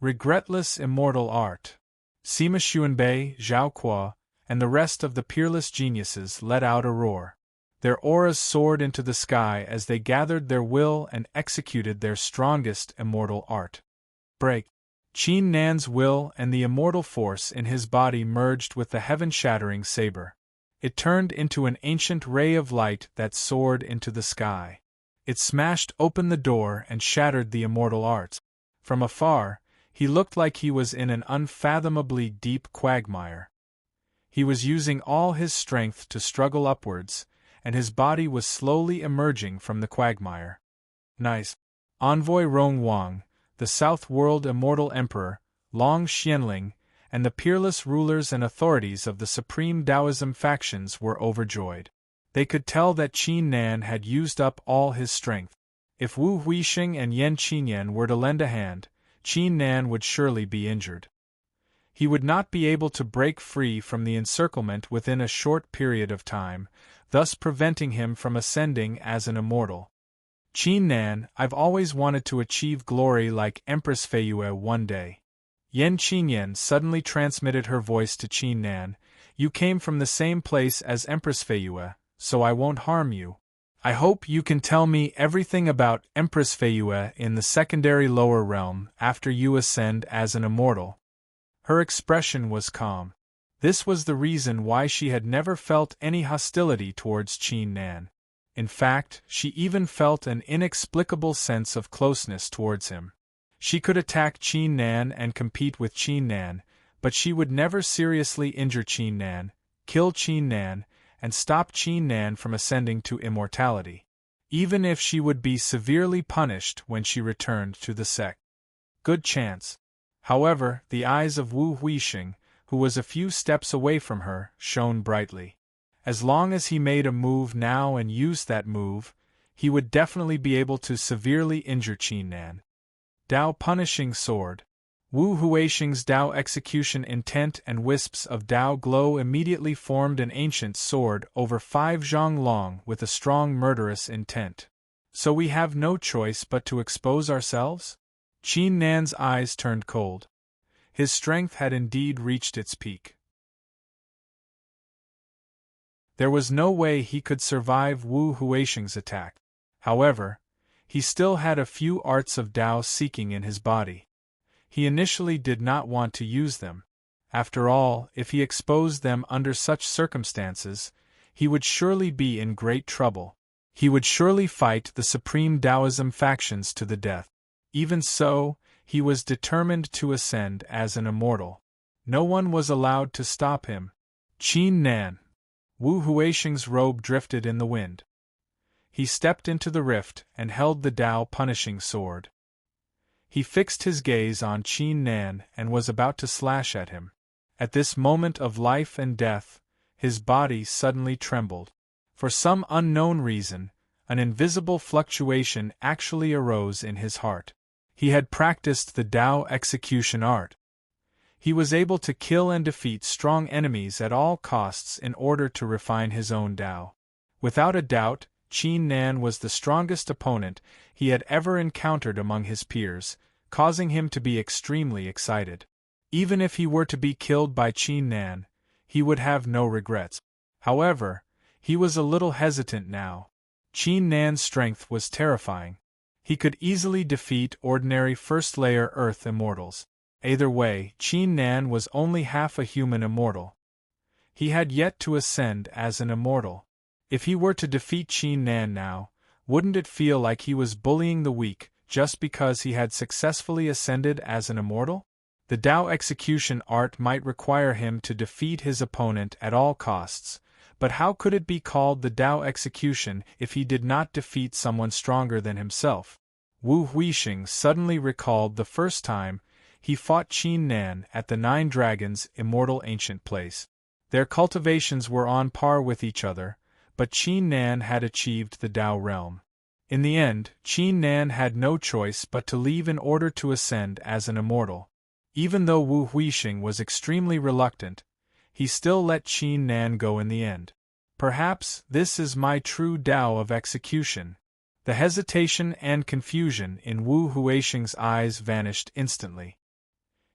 Regretless immortal art. Sima Xuanbei, Zhao Kuo, and the rest of the peerless geniuses let out a roar. Their auras soared into the sky as they gathered their will and executed their strongest immortal art. Break. Qin Nan's will and the immortal force in his body merged with the heaven-shattering saber. It turned into an ancient ray of light that soared into the sky. It smashed open the door and shattered the immortal arts. From afar, he looked like he was in an unfathomably deep quagmire. He was using all his strength to struggle upwards, and his body was slowly emerging from the quagmire. Nice. Envoy Rong Wang, the South World Immortal Emperor, Long Xianling, and the peerless rulers and authorities of the Supreme Taoism factions were overjoyed. They could tell that Qin Nan had used up all his strength. If Wu Huixing and Yan Qingyan were to lend a hand, Qin Nan would surely be injured. He would not be able to break free from the encirclement within a short period of time, thus preventing him from ascending as an immortal. Qin Nan, I've always wanted to achieve glory like Empress Feiyue one day. Yan Qingyan suddenly transmitted her voice to Qin Nan. You came from the same place as Empress Feiyue, so I won't harm you. I hope you can tell me everything about Empress Feiyue in the secondary lower realm after you ascend as an immortal. Her expression was calm. This was the reason why she had never felt any hostility towards Qin Nan. In fact, she even felt an inexplicable sense of closeness towards him. She could attack Qin Nan and compete with Qin Nan, but she would never seriously injure Qin Nan, kill Qin Nan, and stop Qin Nan from ascending to immortality, even if she would be severely punished when she returned to the sect. Good chance. However, the eyes of Wu Huixing, who was a few steps away from her, shone brightly. As long as he made a move now and used that move, he would definitely be able to severely injure Qin Nan. Dao Punishing Sword. Wu Huixing's Dao execution intent and wisps of Dao glow immediately formed an ancient sword over 5 zhang long with a strong murderous intent. So we have no choice but to expose ourselves? Qin Nan's eyes turned cold. His strength had indeed reached its peak. There was no way he could survive Wu Huixing's attack. However, he still had a few arts of Dao seeking in his body. He initially did not want to use them. After all, if he exposed them under such circumstances, he would surely be in great trouble. He would surely fight the supreme Taoism factions to the death. Even so, he was determined to ascend as an immortal. No one was allowed to stop him. Qin Nan. Wu Huixing's robe drifted in the wind. He stepped into the rift and held the Dao punishing sword. He fixed his gaze on Qin Nan and was about to slash at him. At this moment of life and death, his body suddenly trembled. For some unknown reason, an invisible fluctuation actually arose in his heart. He had practiced the Dao execution art. He was able to kill and defeat strong enemies at all costs in order to refine his own Dao. Without a doubt, Qin Nan was the strongest opponent he had ever encountered among his peers, causing him to be extremely excited. Even if he were to be killed by Qin Nan, he would have no regrets. However, he was a little hesitant now. Qin Nan's strength was terrifying. He could easily defeat ordinary first-layer Earth immortals. Either way, Qin Nan was only half a human immortal. He had yet to ascend as an immortal. If he were to defeat Qin Nan now, wouldn't it feel like he was bullying the weak just because he had successfully ascended as an immortal? The Dao execution art might require him to defeat his opponent at all costs, but how could it be called the Dao execution if he did not defeat someone stronger than himself? Wu Huixing suddenly recalled the first time he fought Qin Nan at the 9 Dragons' immortal ancient place. Their cultivations were on par with each other, but Qin Nan had achieved the Dao realm. In the end, Qin Nan had no choice but to leave in order to ascend as an immortal. Even though Wu Huixing was extremely reluctant, he still let Qin Nan go in the end. Perhaps this is my true Dao of execution. The hesitation and confusion in Wu Huixing's eyes vanished instantly.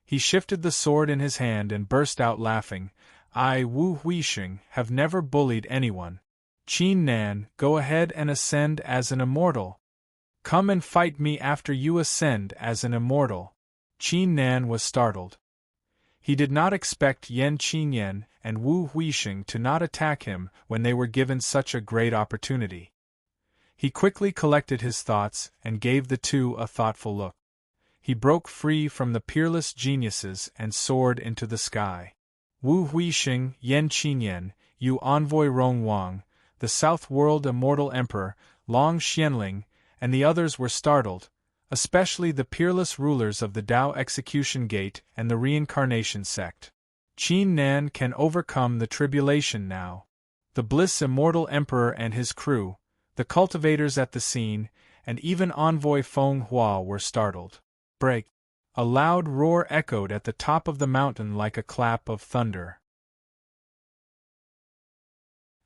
He shifted the sword in his hand and burst out laughing. I, Wu Huixing, have never bullied anyone. Qin Nan, go ahead and ascend as an immortal. Come and fight me after you ascend as an immortal. Qin Nan was startled. He did not expect Yan Qinyan and Wu Huixing to not attack him when they were given such a great opportunity. He quickly collected his thoughts and gave the two a thoughtful look. He broke free from the peerless geniuses and soared into the sky. Wu Huixing, Yan Qinyan, Yu Envoy Rong Wang, the South World Immortal Emperor, Long Xianling, and the others were startled, especially the peerless rulers of the Dao Execution Gate and the Reincarnation Sect. Qin Nan can overcome the tribulation now. The Bliss Immortal Emperor and his crew, the cultivators at the scene, and even Envoy Feng Hua were startled. Break! A loud roar echoed at the top of the mountain like a clap of thunder.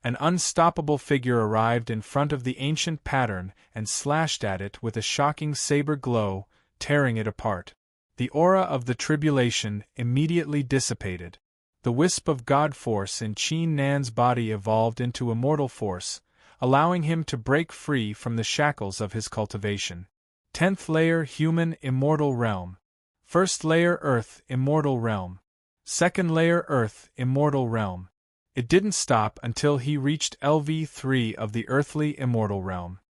An unstoppable figure arrived in front of the ancient pattern and slashed at it with a shocking saber glow, tearing it apart. The aura of the tribulation immediately dissipated. The wisp of God force in Qin Nan's body evolved into immortal force, allowing him to break free from the shackles of his cultivation. 10th layer Human Immortal Realm. 1st layer Earth Immortal Realm. 2nd layer Earth Immortal Realm. It didn't stop until he reached LV3 of the Earthly Immortal Realm.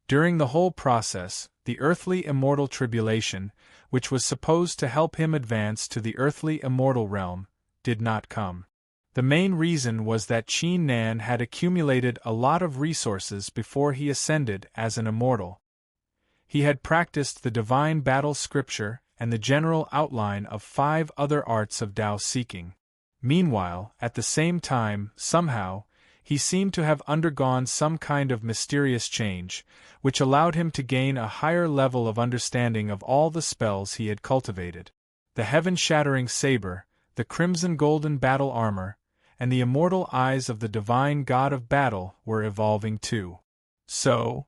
During the whole process, the Earthly Immortal Tribulation, which was supposed to help him advance to the Earthly Immortal Realm, did not come. The main reason was that Qin Nan had accumulated a lot of resources before he ascended as an immortal. He had practiced the divine battle scripture and the general outline of 5 other arts of Tao seeking. Meanwhile, at the same time, somehow, he seemed to have undergone some kind of mysterious change, which allowed him to gain a higher level of understanding of all the spells he had cultivated. The heaven-shattering saber, the crimson-golden battle armor, and the immortal eyes of the divine god of battle were evolving too. So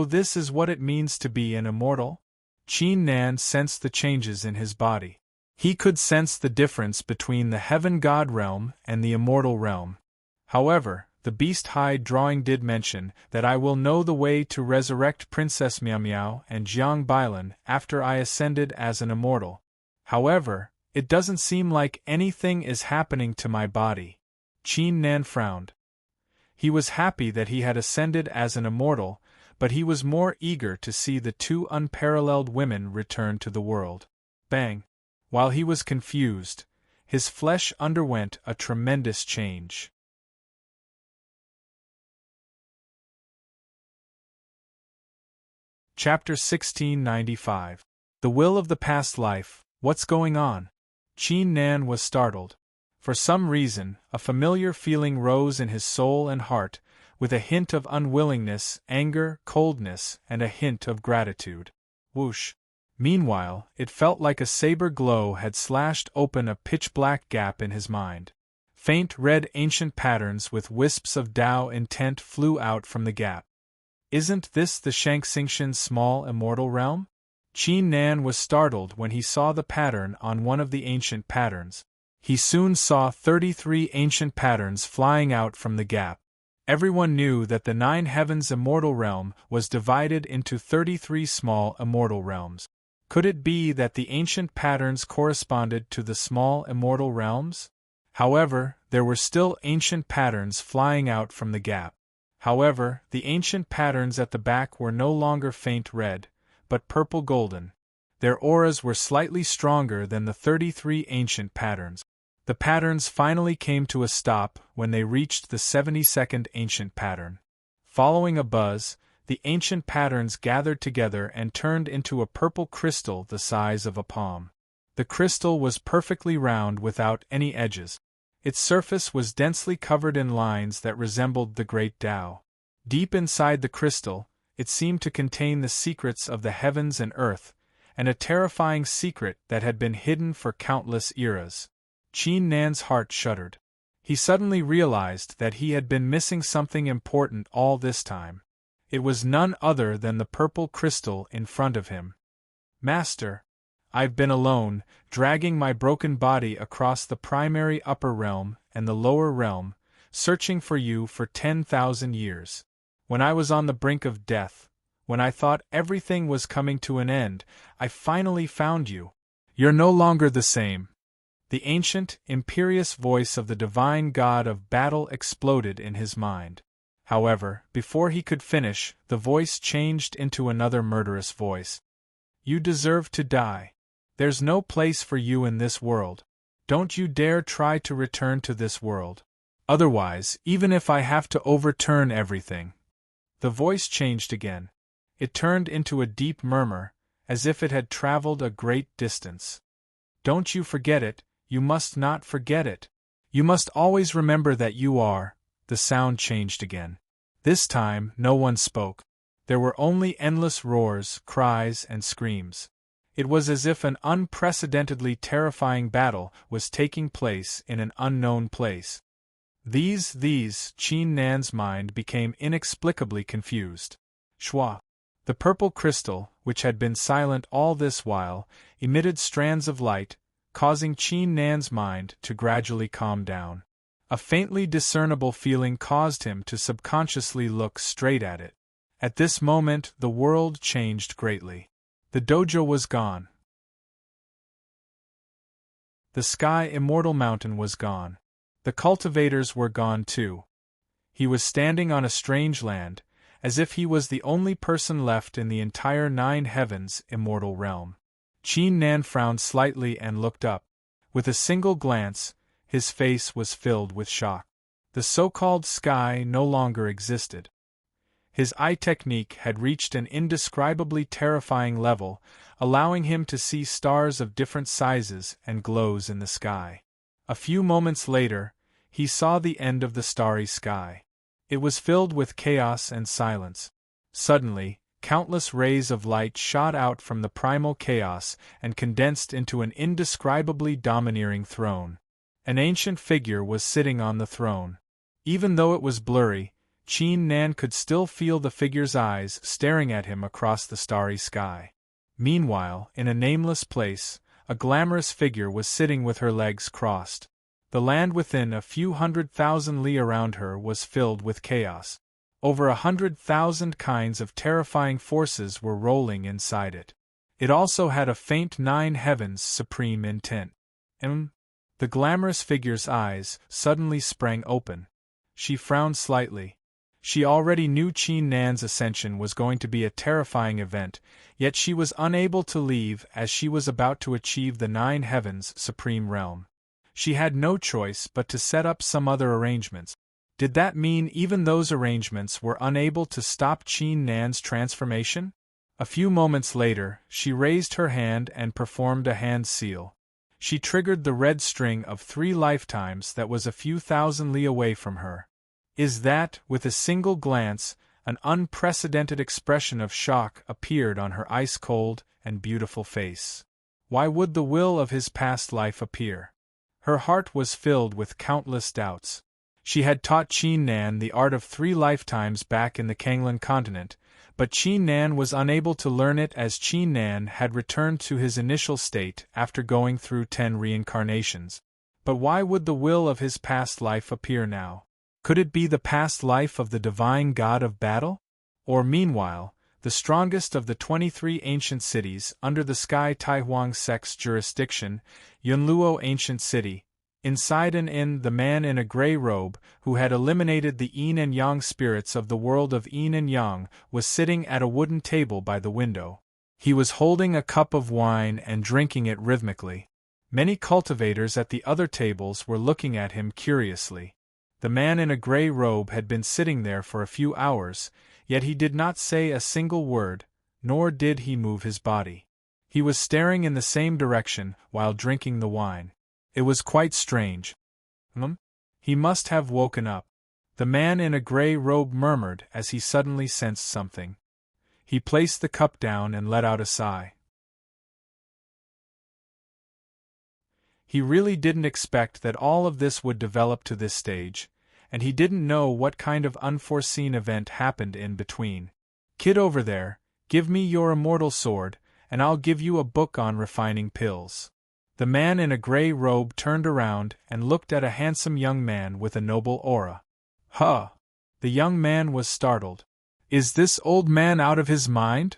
this is what it means to be an immortal? Qin Nan sensed the changes in his body. He could sense the difference between the heaven god realm and the immortal realm. However, the beast-hide drawing did mention that I will know the way to resurrect Princess Miao Miao and Jiang Bailan after I ascended as an immortal. However, it doesn't seem like anything is happening to my body. Qin Nan frowned. He was happy that he had ascended as an immortal, but he was more eager to see the 2 unparalleled women return to the world. Bang! While he was confused, his flesh underwent a tremendous change. Chapter 1695. The Will of the Past Life, What's Going On? Qin Nan was startled. For some reason, a familiar feeling rose in his soul and heart, with a hint of unwillingness, anger, coldness, and a hint of gratitude. Whoosh! Meanwhile, it felt like a saber glow had slashed open a pitch-black gap in his mind. Faint red ancient patterns with wisps of Tao intent flew out from the gap. Isn't this the Shangxingtian small immortal realm? Qin Nan was startled when he saw the pattern on one of the ancient patterns. He soon saw 33 ancient patterns flying out from the gap. Everyone knew that the 9 heavens immortal realm was divided into 33 small immortal realms. Could it be that the ancient patterns corresponded to the small immortal realms? However, there were still ancient patterns flying out from the gap. However, the ancient patterns at the back were no longer faint red, but purple-golden. Their auras were slightly stronger than the 33 ancient patterns. The patterns finally came to a stop when they reached the 72nd ancient pattern. Following a buzz, the ancient patterns gathered together and turned into a purple crystal the size of a palm. The crystal was perfectly round without any edges. Its surface was densely covered in lines that resembled the great Tao. Deep inside the crystal, it seemed to contain the secrets of the heavens and earth, and a terrifying secret that had been hidden for countless eras. Qin Nan's heart shuddered. He suddenly realized that he had been missing something important all this time. It was none other than the purple crystal in front of him. Master, I've been alone, dragging my broken body across the primary upper realm and the lower realm, searching for you for 10,000 years. When I was on the brink of death, when I thought everything was coming to an end, I finally found you. You're no longer the same. The ancient, imperious voice of the divine god of battle exploded in his mind. However, before he could finish, the voice changed into another murderous voice. You deserve to die. There's no place for you in this world. Don't you dare try to return to this world. Otherwise, even if I have to overturn everything. The voice changed again. It turned into a deep murmur, as if it had traveled a great distance. Don't you forget it, you must not forget it. You must always remember that you are. The sound changed again. This time, no one spoke. There were only endless roars, cries, and screams. It was as if an unprecedentedly terrifying battle was taking place in an unknown place. Qin Nan's mind became inexplicably confused. Shwa. The purple crystal, which had been silent all this while, emitted strands of light, causing Qin Nan's mind to gradually calm down. A faintly discernible feeling caused him to subconsciously look straight at it. At this moment, the world changed greatly. The dojo was gone. The sky immortal mountain was gone. The cultivators were gone too. He was standing on a strange land, as if he was the only person left in the entire 9 heavens immortal realm. Qin Nan frowned slightly and looked up. With a single glance, His face was filled with shock. The so-called sky no longer existed. His eye technique had reached an indescribably terrifying level, allowing him to see stars of different sizes and glows in the sky. A few moments later, he saw the end of the starry sky. It was filled with chaos and silence. Suddenly, countless rays of light shot out from the primal chaos and condensed into an indescribably domineering throne. An ancient figure was sitting on the throne. Even though it was blurry, Qin Nan could still feel the figure's eyes staring at him across the starry sky. Meanwhile, in a nameless place, a glamorous figure was sitting with her legs crossed. The land within a few 100,000 li around her was filled with chaos. Over 100,000 kinds of terrifying forces were rolling inside it. It also had a faint 9 heavens supreme intent. The glamorous figure's eyes suddenly sprang open. She frowned slightly. She already knew Qin Nan's ascension was going to be a terrifying event, yet she was unable to leave as she was about to achieve the 9 heavens supreme realm. She had no choice but to set up some other arrangements. Did that mean even those arrangements were unable to stop Qin Nan's transformation? A few moments later, she raised her hand and performed a hand seal. She triggered the red string of 3 lifetimes that was a few thousand li away from her. Is that, with a single glance, an unprecedented expression of shock appeared on her ice-cold and beautiful face. Why would the will of his past life appear? Her heart was filled with countless doubts. She had taught Qin Nan the art of 3 lifetimes back in the Kanglan continent, but Qin Nan was unable to learn it as Qin Nan had returned to his initial state after going through 10 reincarnations. But why would the will of his past life appear now? Could it be the past life of the divine god of battle? Or meanwhile, the strongest of the 23 ancient cities under the Sky Taihuang sect's jurisdiction, Yunluo Ancient City, inside and in the man in a gray robe, who had eliminated the yin and yang spirits of the world of yin and yang, was sitting at a wooden table by the window. He was holding a cup of wine and drinking it rhythmically. Many cultivators at the other tables were looking at him curiously. The man in a gray robe had been sitting there for a few hours, yet he did not say a single word, nor did he move his body. He was staring in the same direction while drinking the wine. It was quite strange. He must have woken up. The man in a gray robe murmured as he suddenly sensed something. He placed the cup down and let out a sigh. He really didn't expect that all of this would develop to this stage, and he didn't know what kind of unforeseen event happened in between. Kid over there, give me your immortal sword, and I'll give you a book on refining pills. The man in a gray robe turned around and looked at a handsome young man with a noble aura. Huh! The young man was startled. Is this old man out of his mind?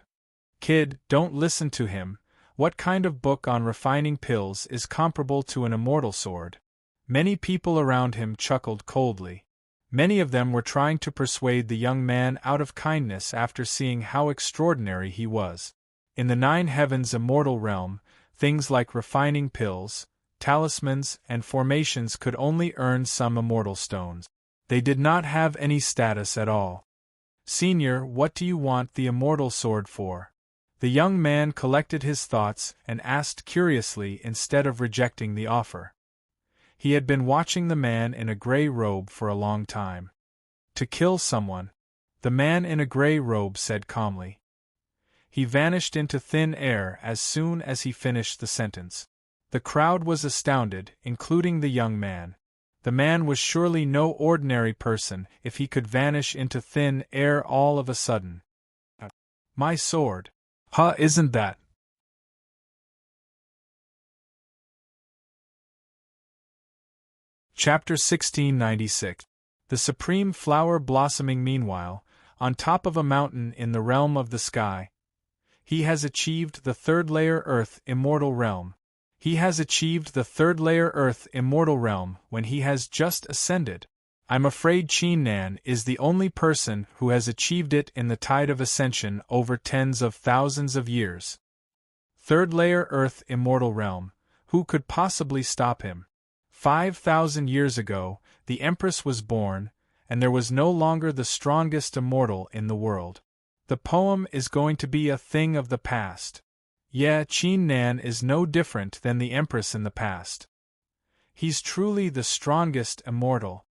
Kid, don't listen to him. What kind of book on refining pills is comparable to an immortal sword? Many people around him chuckled coldly. Many of them were trying to persuade the young man out of kindness after seeing how extraordinary he was. In the 9 heavens immortal realm, things like refining pills, talismans, and formations could only earn some immortal stones. They did not have any status at all. Senior, what do you want the immortal sword for? The young man collected his thoughts and asked curiously instead of rejecting the offer. He had been watching the man in a gray robe for a long time. To kill someone, the man in a gray robe said calmly. He vanished into thin air as soon as he finished the sentence. The crowd was astounded, including the young man. The man was surely no ordinary person if he could vanish into thin air all of a sudden. My sword. Huh, isn't that? Chapter 1696. The supreme flower blossoming meanwhile, on top of a mountain in the realm of the sky. He has achieved the 3rd layer Earth immortal realm. He has achieved the 3rd layer Earth immortal realm when he has just ascended. I'm afraid Qin Nan is the only person who has achieved it in the tide of ascension over tens of thousands of years. 3rd layer Earth immortal realm. Who could possibly stop him? 5,000 years ago, the Empress was born, and there was no longer the strongest immortal in the world. The poem is going to be a thing of the past. Yeah, Qin Nan is no different than the Empress in the past. He's truly the strongest immortal.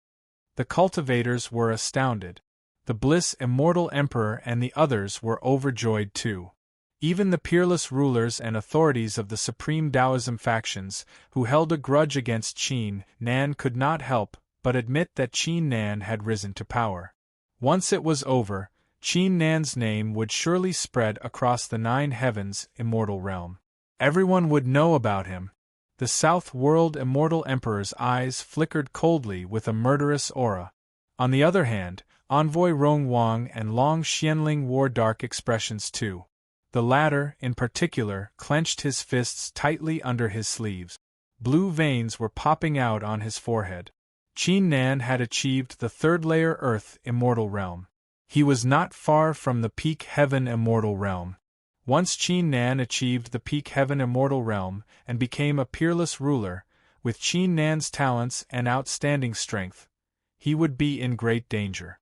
The cultivators were astounded. The Bliss Immortal Emperor and the others were overjoyed too. Even the peerless rulers and authorities of the Supreme Taoism factions, who held a grudge against Qin Nan, could not help but admit that Qin Nan had risen to power. Once it was over, Qin Nan's name would surely spread across the 9 heavens immortal realm. Everyone would know about him. The South World Immortal Emperor's eyes flickered coldly with a murderous aura. On the other hand, Envoy Rong Wang and Long Xianling wore dark expressions too. The latter, in particular, clenched his fists tightly under his sleeves. Blue veins were popping out on his forehead. Qin Nan had achieved the 3rd layer Earth Immortal Realm. He was not far from the peak Heaven Immortal Realm. Once Qin Nan achieved the peak Heaven Immortal Realm and became a peerless ruler, with Qin Nan's talents and outstanding strength, he would be in great danger.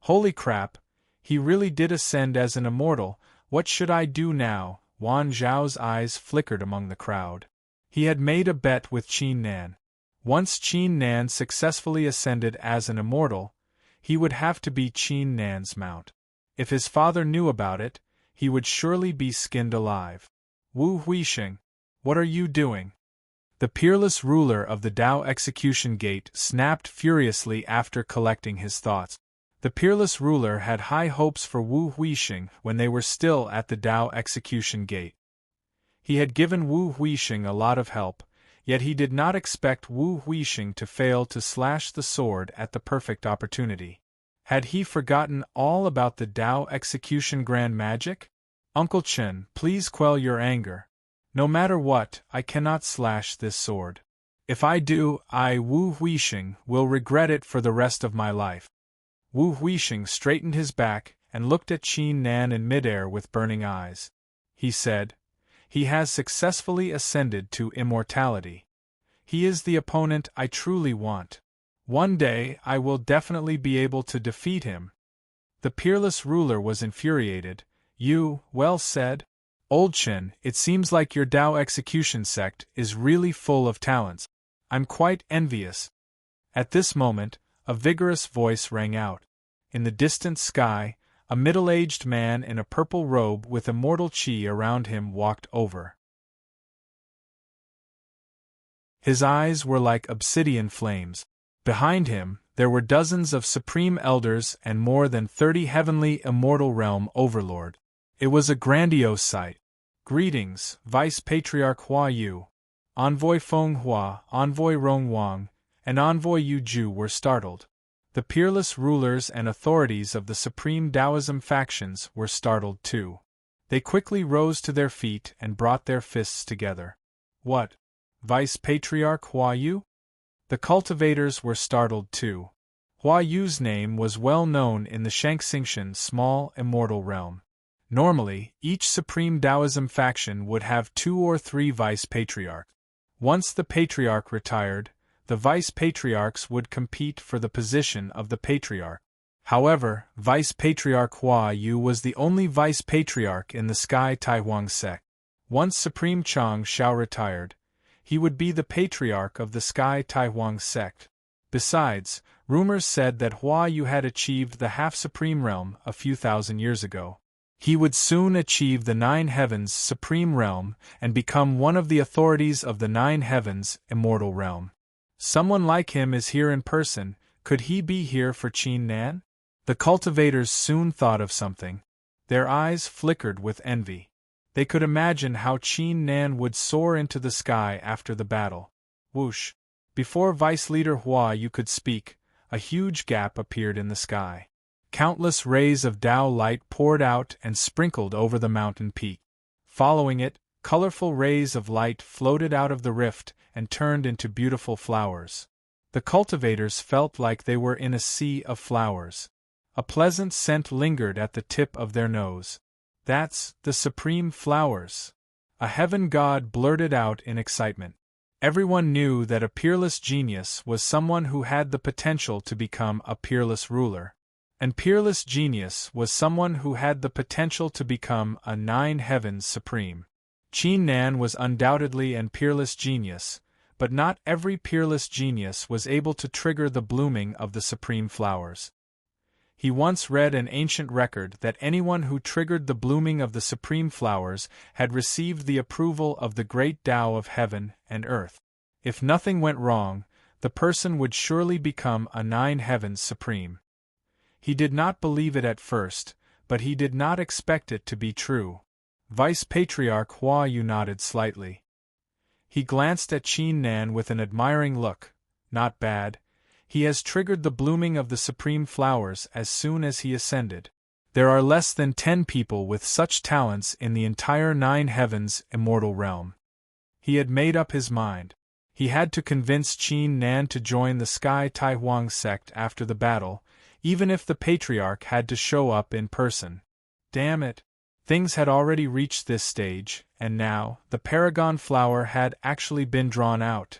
Holy crap, he really did ascend as an immortal. What should I do now? Wan Zhao's eyes flickered among the crowd. He had made a bet with Qin Nan. Once Qin Nan successfully ascended as an immortal, he would have to be Qin Nan's mount. If his father knew about it, he would surely be skinned alive. Wu Huixing, what are you doing? The peerless ruler of the Tao Execution Gate snapped furiously after collecting his thoughts. The peerless ruler had high hopes for Wu Huixing when they were still at the Tao Execution Gate. He had given Wu Huixing a lot of help, yet he did not expect Wu Huixing to fail to slash the sword at the perfect opportunity. Had he forgotten all about the Tao Execution Grand Magic? Uncle Chen, please quell your anger. No matter what, I cannot slash this sword. If I do, Wu Huixing, will regret it for the rest of my life. Wu Huixing straightened his back and looked at Qin Nan in midair with burning eyes. He said, "He has successfully ascended to immortality. He is the opponent I truly want. One day I will definitely be able to defeat him." The peerless ruler was infuriated. Well said. Old Chen, it seems like your Tao Execution sect is really full of talents. I'm quite envious. At this moment, a vigorous voice rang out. In the distant sky, a middle-aged man in a purple robe with immortal qi around him walked over. His eyes were like obsidian flames. Behind him, there were dozens of supreme elders and more than 30 heavenly immortal realm overlord. It was a grandiose sight. Greetings, Vice Patriarch Hua Yu. Envoy Feng Hua, Envoy Rong Wang, and Envoy Yu Ju were startled. The peerless rulers and authorities of the Supreme Taoism factions were startled too. They quickly rose to their feet and brought their fists together. What? Vice Patriarch Hua Yu? The cultivators were startled too. Hua Yu's name was well known in the Shangxingtian small immortal realm. Normally, each Supreme Taoism faction would have 2 or 3 vice patriarchs. Once the patriarch retired, the vice patriarchs would compete for the position of the patriarch. However, Vice Patriarch Hua Yu was the only vice patriarch in the Sky Taihuang sect. Once Supreme Chang Shao retired, he would be the patriarch of the Sky Taihuang sect. Besides, rumors said that Hua Yu had achieved the half-supreme realm a few thousand years ago. He would soon achieve the 9 heavens supreme realm and become one of the authorities of the 9 heavens immortal realm. Someone like him is here in person. Could he be here for Qin Nan? The cultivators soon thought of something. Their eyes flickered with envy. They could imagine how Qin Nan would soar into the sky after the battle. Whoosh! Before Vice Leader Hua Yu could speak, a huge gap appeared in the sky. Countless rays of Tao light poured out and sprinkled over the mountain peak. Following it, colorful rays of light floated out of the rift and turned into beautiful flowers. The cultivators felt like they were in a sea of flowers. A pleasant scent lingered at the tip of their nose. That's the supreme flowers. A heaven god blurted out in excitement. Everyone knew that a peerless genius was someone who had the potential to become a peerless ruler. And peerless genius was someone who had the potential to become a nine heavens supreme. Qin Nan was undoubtedly an peerless genius, but not every peerless genius was able to trigger the blooming of the supreme flowers. He once read an ancient record that anyone who triggered the blooming of the supreme flowers had received the approval of the great Tao of heaven and earth. If nothing went wrong, the person would surely become a nine heavens supreme. He did not believe it at first, but he did not expect it to be true. Vice Patriarch Hua Yu nodded slightly. He glanced at Qin Nan with an admiring look. Not bad. He has triggered the blooming of the supreme flowers as soon as he ascended. There are less than 10 people with such talents in the entire nine heavens immortal realm. He had made up his mind. He had to convince Qin Nan to join the Sky Tai Huang sect after the battle, even if the Patriarch had to show up in person. Damn it. Things had already reached this stage, and now, the paragon flower had actually been drawn out.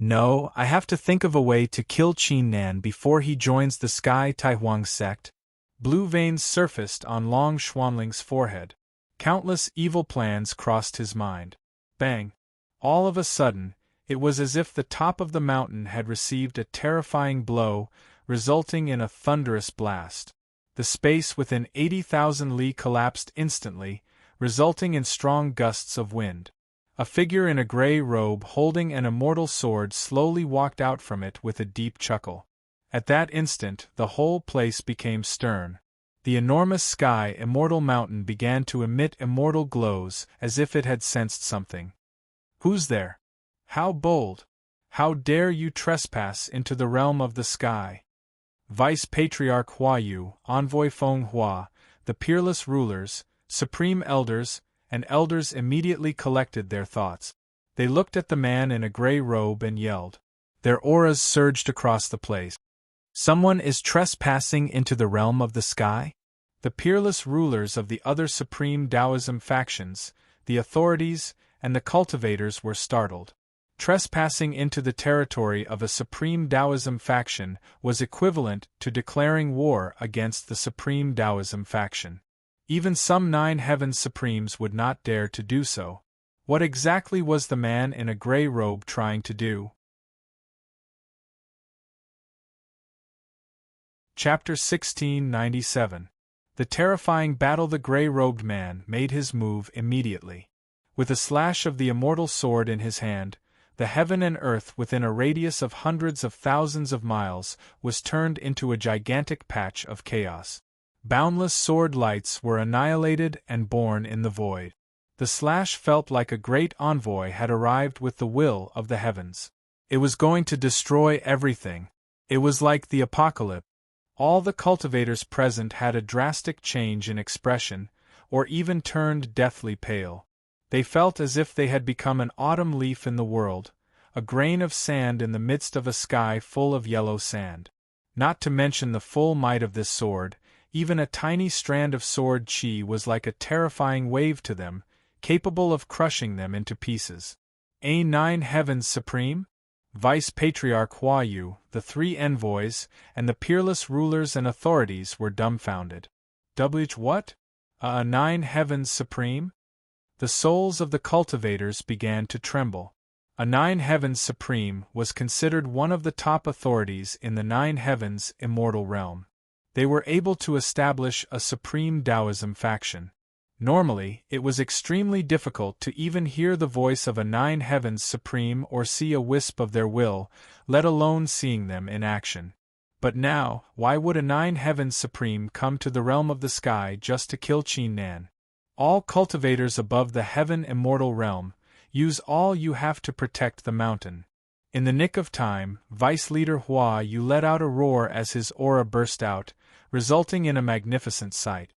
No, I have to think of a way to kill Qin Nan before he joins the Sky Tai Huang sect. Blue veins surfaced on Long Xuanling's forehead. Countless evil plans crossed his mind. Bang! All of a sudden, it was as if the top of the mountain had received a terrifying blow, resulting in a thunderous blast. The space within 80,000 li collapsed instantly, resulting in strong gusts of wind. A figure in a gray robe holding an immortal sword slowly walked out from it with a deep chuckle. At that instant, the whole place became stern. The enormous sky immortal mountain began to emit immortal glows as if it had sensed something. Who's there? How bold! How dare you trespass into the realm of the sky? Vice Patriarch Hua Yu, Envoy Feng Hua, the peerless rulers, supreme elders, and elders immediately collected their thoughts. They looked at the man in a gray robe and yelled. Their auras surged across the place. Someone is trespassing into the realm of the sky? The peerless rulers of the other supreme Taoism factions, the authorities, and the cultivators were startled. Trespassing into the territory of a supreme Taoism faction was equivalent to declaring war against the supreme Taoism faction. Even some nine heavens supremes would not dare to do so. What exactly was the man in a gray robe trying to do? Chapter 1697. The terrifying battle. The gray-robed man made his move immediately. With a slash of the immortal sword in his hand, the heaven and earth within a radius of hundreds of thousands of miles was turned into a gigantic patch of chaos. Boundless sword lights were annihilated and born in the void. The slash felt like a great envoy had arrived with the will of the heavens. It was going to destroy everything. It was like the apocalypse. All the cultivators present had a drastic change in expression, or even turned deathly pale. They felt as if they had become an autumn leaf in the world, a grain of sand in the midst of a sky full of yellow sand. Not to mention the full might of this sword, even a tiny strand of sword chi was like a terrifying wave to them, capable of crushing them into pieces. A nine heavens supreme? Vice Patriarch Hua Yu, the three envoys, and the peerless rulers and authorities were dumbfounded. What? A nine heavens supreme? The souls of the cultivators began to tremble. A nine heavens supreme was considered one of the top authorities in the nine heavens immortal realm. They were able to establish a supreme Taoism faction. Normally, it was extremely difficult to even hear the voice of a nine heavens supreme or see a wisp of their will, let alone seeing them in action. But now, why would a nine heavens supreme come to the realm of the sky just to kill Qin Nan? All cultivators above the heaven immortal realm, use all you have to protect the mountain. In the nick of time, Vice Leader Hua Yu let out a roar as his aura burst out, resulting in a magnificent sight.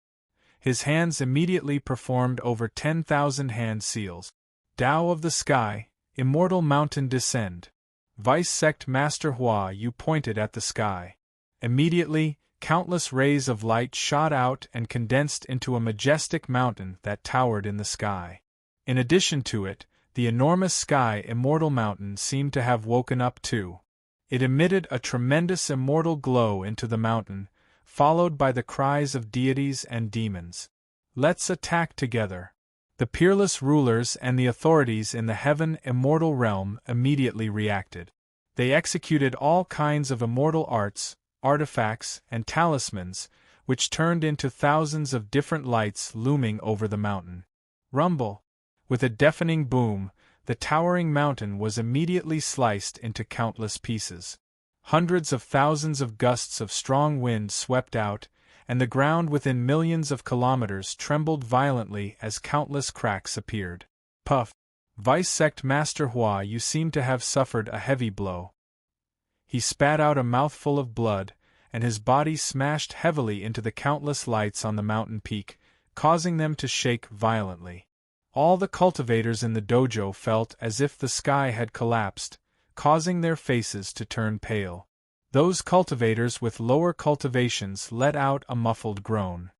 His hands immediately performed over 10,000 hand seals. Tao of the sky, immortal mountain descend. Vice Sect Master Hua Yu pointed at the sky. Immediately, countless rays of light shot out and condensed into a majestic mountain that towered in the sky. In addition to it, the enormous sky immortal mountain seemed to have woken up too. It emitted a tremendous immortal glow into the mountain, followed by the cries of deities and demons. Let's attack together. The peerless rulers and the authorities in the heaven immortal realm immediately reacted. They executed all kinds of immortal arts, artifacts, and talismans, which turned into thousands of different lights looming over the mountain. Rumble! With a deafening boom, the towering mountain was immediately sliced into countless pieces. Hundreds of thousands of gusts of strong wind swept out, and the ground within millions of kilometers trembled violently as countless cracks appeared. Puff! Vice Sect Master Hua, you seem to have suffered a heavy blow. He spat out a mouthful of blood, and his body smashed heavily into the countless lights on the mountain peak, causing them to shake violently. All the cultivators in the dojo felt as if the sky had collapsed, causing their faces to turn pale. Those cultivators with lower cultivations let out a muffled groan.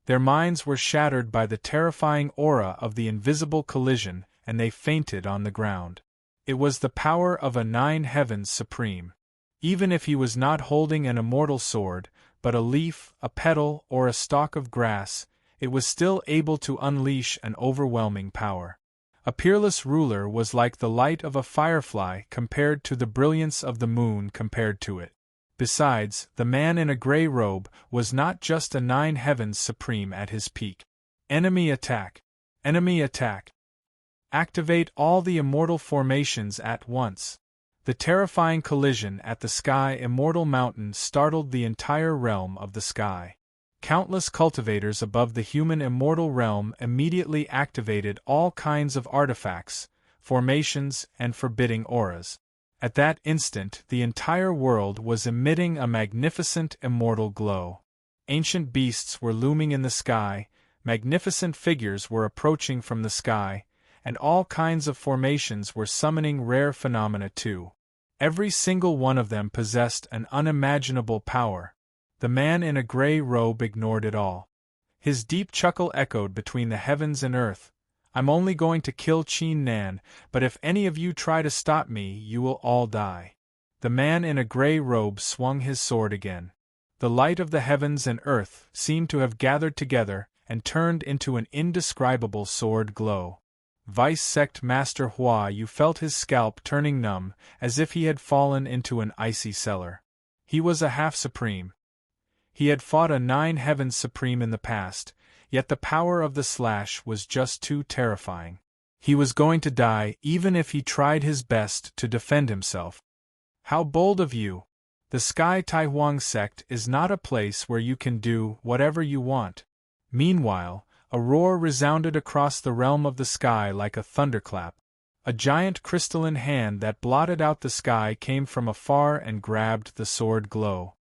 Their minds were shattered by the terrifying aura of the invisible collision, and they fainted on the ground. It was the power of a nine heavens supreme. Even if he was not holding an immortal sword, but a leaf, a petal, or a stalk of grass, it was still able to unleash an overwhelming power. A peerless ruler was like the light of a firefly compared to the brilliance of the moon compared to it. Besides, the man in a gray robe was not just a nine heavens supreme at his peak. Enemy attack! Enemy attack! Activate all the immortal formations at once. The terrifying collision at the sky immortal mountain startled the entire realm of the sky. Countless cultivators above the human immortal realm immediately activated all kinds of artifacts, formations, and forbidding auras. At that instant, the entire world was emitting a magnificent immortal glow. Ancient beasts were looming in the sky, magnificent figures were approaching from the sky, and all kinds of formations were summoning rare phenomena too. Every single one of them possessed an unimaginable power. The man in a gray robe ignored it all. His deep chuckle echoed between the heavens and earth. I'm only going to kill Qin Nan, but if any of you try to stop me, you will all die. The man in a gray robe swung his sword again. The light of the heavens and earth seemed to have gathered together and turned into an indescribable sword glow. Vice Sect Master Hua, you felt his scalp turning numb, as if he had fallen into an icy cellar. He was a half-supreme. He had fought a nine heavens supreme in the past, yet the power of the slash was just too terrifying. He was going to die even if he tried his best to defend himself. How bold of you! The Sky Taihuang sect is not a place where you can do whatever you want. Meanwhile, a roar resounded across the realm of the sky like a thunderclap. A giant crystalline hand that blotted out the sky came from afar and grabbed the sword glow.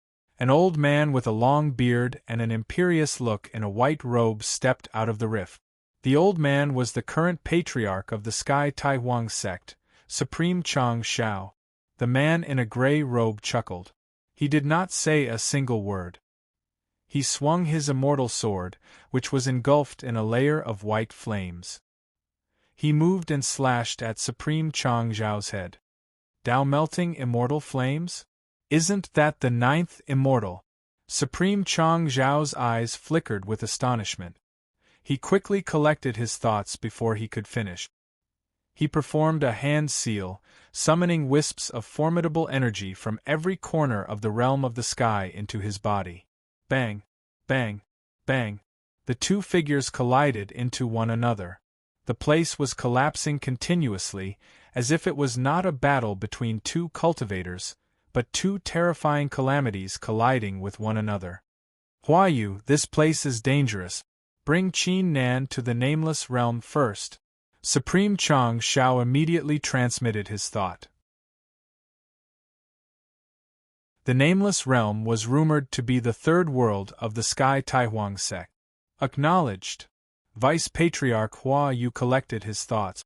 An old man with a long beard and an imperious look in a white robe stepped out of the rift. The old man was the current patriarch of the Sky Taihuang sect, Supreme Chang Shao. The man in a gray robe chuckled. He did not say a single word. He swung his immortal sword, which was engulfed in a layer of white flames. He moved and slashed at Supreme Chang Zhao's head. Tao melting immortal flames? Isn't that the ninth immortal? Supreme Chang Zhao's eyes flickered with astonishment. He quickly collected his thoughts before he could finish. He performed a hand seal, summoning wisps of formidable energy from every corner of the realm of the sky into his body. Bang! Bang! Bang! The two figures collided into one another. The place was collapsing continuously, as if it was not a battle between two cultivators, but two terrifying calamities colliding with one another. Huayu, this place is dangerous. Bring Qin Nan to the nameless realm first. Supreme Chang Shao immediately transmitted his thought. The nameless realm was rumored to be the third world of the Sky Taihuang sect. Acknowledged. Vice Patriarch Huayu collected his thoughts.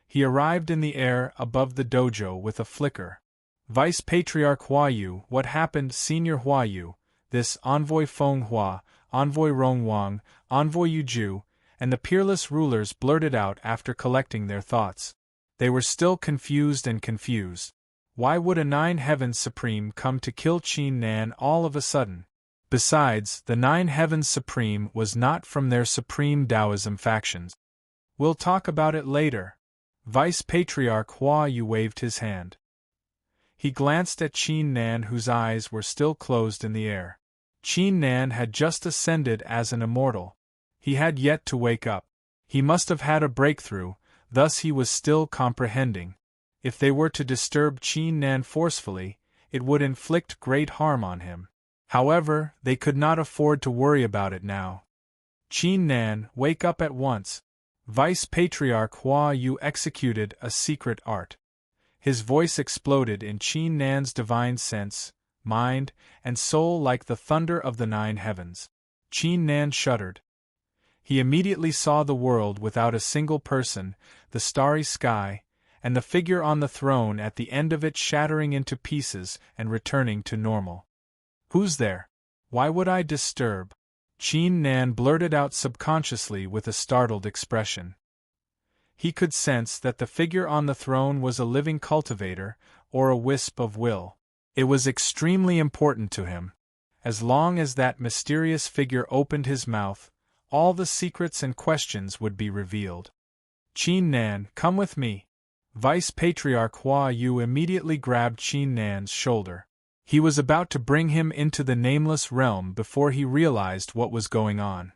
He arrived in the air above the dojo with a flicker. Vice Patriarch Huayu, what happened, Senior Huayu? This Envoy Feng Hua, Envoy Rongwang, Envoy Yuju, and the peerless rulers blurted out after collecting their thoughts. They were still confused and confused. Why would a Nine Heavens Supreme come to kill Qin Nan all of a sudden? Besides, the Nine Heavens Supreme was not from their Supreme Taoism factions. We'll talk about it later. Vice Patriarch Hua Yu waved his hand. He glanced at Qin Nan, whose eyes were still closed in the air. Qin Nan had just ascended as an immortal. He had yet to wake up. He must have had a breakthrough, thus he was still comprehending. If they were to disturb Qin Nan forcefully, it would inflict great harm on him. However, they could not afford to worry about it now. Qin Nan, wake up at once. Vice Patriarch Hua Yu executed a secret art. His voice exploded in Qin Nan's divine sense, mind, and soul like the thunder of the nine heavens. Qin Nan shuddered. He immediately saw the world without a single person, the starry sky, and the figure on the throne at the end of it shattering into pieces and returning to normal. Who's there? Why would I disturb? Qin Nan blurted out subconsciously with a startled expression. He could sense that the figure on the throne was a living cultivator, or a wisp of will. It was extremely important to him. As long as that mysterious figure opened his mouth, all the secrets and questions would be revealed. Qin Nan, come with me. Vice Patriarch Hua Yu immediately grabbed Qin Nan's shoulder. He was about to bring him into the nameless realm before he realized what was going on.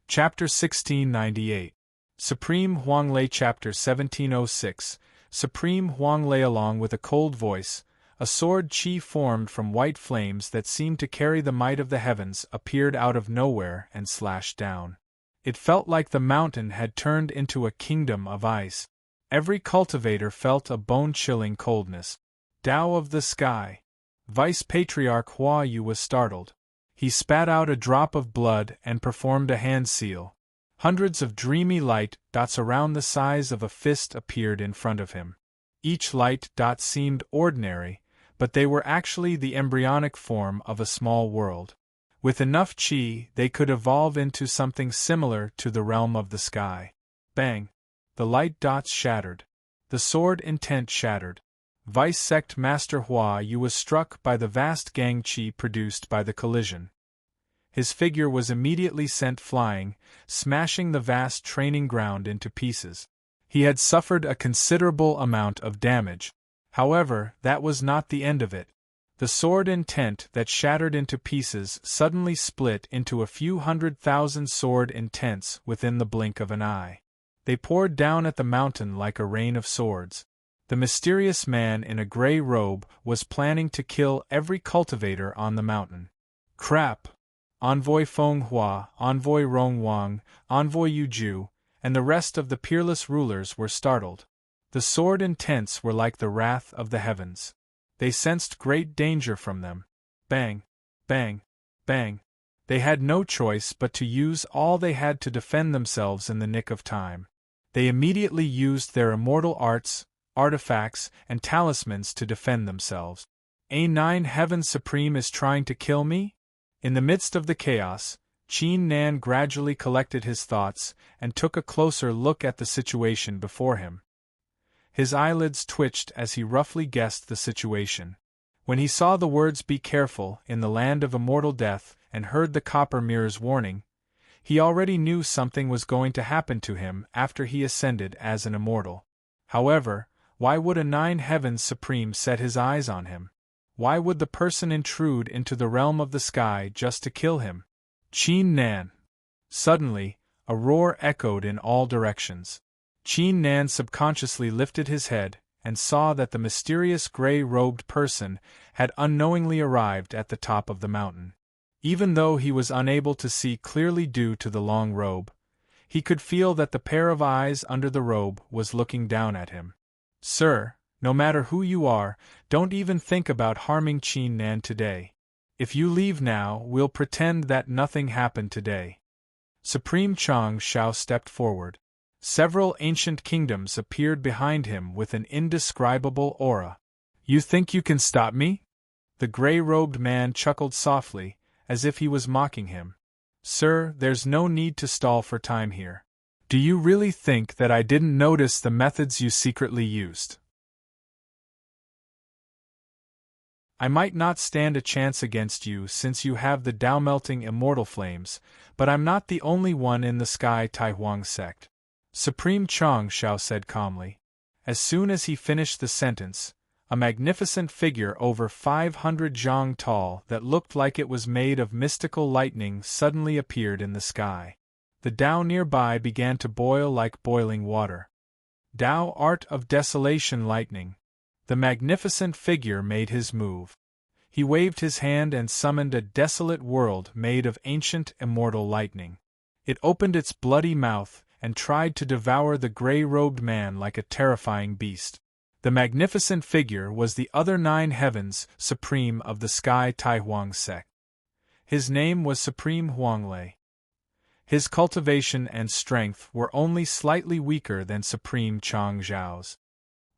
Chapter 1698. Supreme Huanglei. Chapter 1706. Supreme Huanglei. Along with a cold voice, a sword chi formed from white flames that seemed to carry the might of the heavens appeared out of nowhere and slashed down. It felt like the mountain had turned into a kingdom of ice. Every cultivator felt a bone-chilling coldness. Tao of the sky. Vice Patriarch Hua Yu was startled. He spat out a drop of blood and performed a hand seal. Hundreds of dreamy light dots around the size of a fist appeared in front of him. Each light dot seemed ordinary, but they were actually the embryonic form of a small world. With enough chi, they could evolve into something similar to the realm of the sky. Bang! The light dots shattered. The sword intent shattered. Vice Sect Master Hua Yu was struck by the vast gang chi produced by the collision. His figure was immediately sent flying, smashing the vast training ground into pieces. He had suffered a considerable amount of damage. However, that was not the end of it. The sword intent that shattered into pieces suddenly split into a few 100,000 sword intents within the blink of an eye. They poured down at the mountain like a rain of swords. The mysterious man in a gray robe was planning to kill every cultivator on the mountain. Crap! Envoy Feng Hua, Envoy Rong Wang, Envoy Yu Ju, and the rest of the peerless rulers were startled. The sword intents were like the wrath of the heavens. They sensed great danger from them. Bang! Bang! Bang! They had no choice but to use all they had to defend themselves in the nick of time. They immediately used their immortal arts, artifacts, and talismans to defend themselves. A Nine Heavens Supreme is trying to kill me? In the midst of the chaos, Qin Nan gradually collected his thoughts and took a closer look at the situation before him. His eyelids twitched as he roughly guessed the situation. When he saw the words "Be careful" in the land of immortal death and heard the copper mirror's warning, he already knew something was going to happen to him after he ascended as an immortal. However, why would a Nine Heavens Supreme set his eyes on him? Why would the person intrude into the realm of the sky just to kill him? Qin Nan! Suddenly, a roar echoed in all directions. Qin Nan subconsciously lifted his head and saw that the mysterious gray-robed person had unknowingly arrived at the top of the mountain. Even though he was unable to see clearly due to the long robe, he could feel that the pair of eyes under the robe was looking down at him. Sir, no matter who you are, don't even think about harming Qin Nan today. If you leave now, we'll pretend that nothing happened today. Supreme Chang Shao stepped forward. Several ancient kingdoms appeared behind him with an indescribable aura. You think you can stop me? The gray-robed man chuckled softly, as if he was mocking him. "Sir, there's no need to stall for time here. Do you really think that I didn't notice the methods you secretly used? I might not stand a chance against you since you have the Tao-melting immortal flames, but I'm not the only one in the Sky Tai Huang sect," Supreme Chang Shao said calmly. As soon as he finished the sentence, a magnificent figure over 500 zhang tall that looked like it was made of mystical lightning suddenly appeared in the sky. The Tao nearby began to boil like boiling water. Tao Art of Desolation Lightning. The magnificent figure made his move. He waved his hand and summoned a desolate world made of ancient immortal lightning. It opened its bloody mouth and tried to devour the gray-robed man like a terrifying beast. The magnificent figure was the other 9 heavens supreme of the Sky Tai Huang sect. His name was Supreme Huanglei. His cultivation and strength were only slightly weaker than Supreme Chang Zhao's.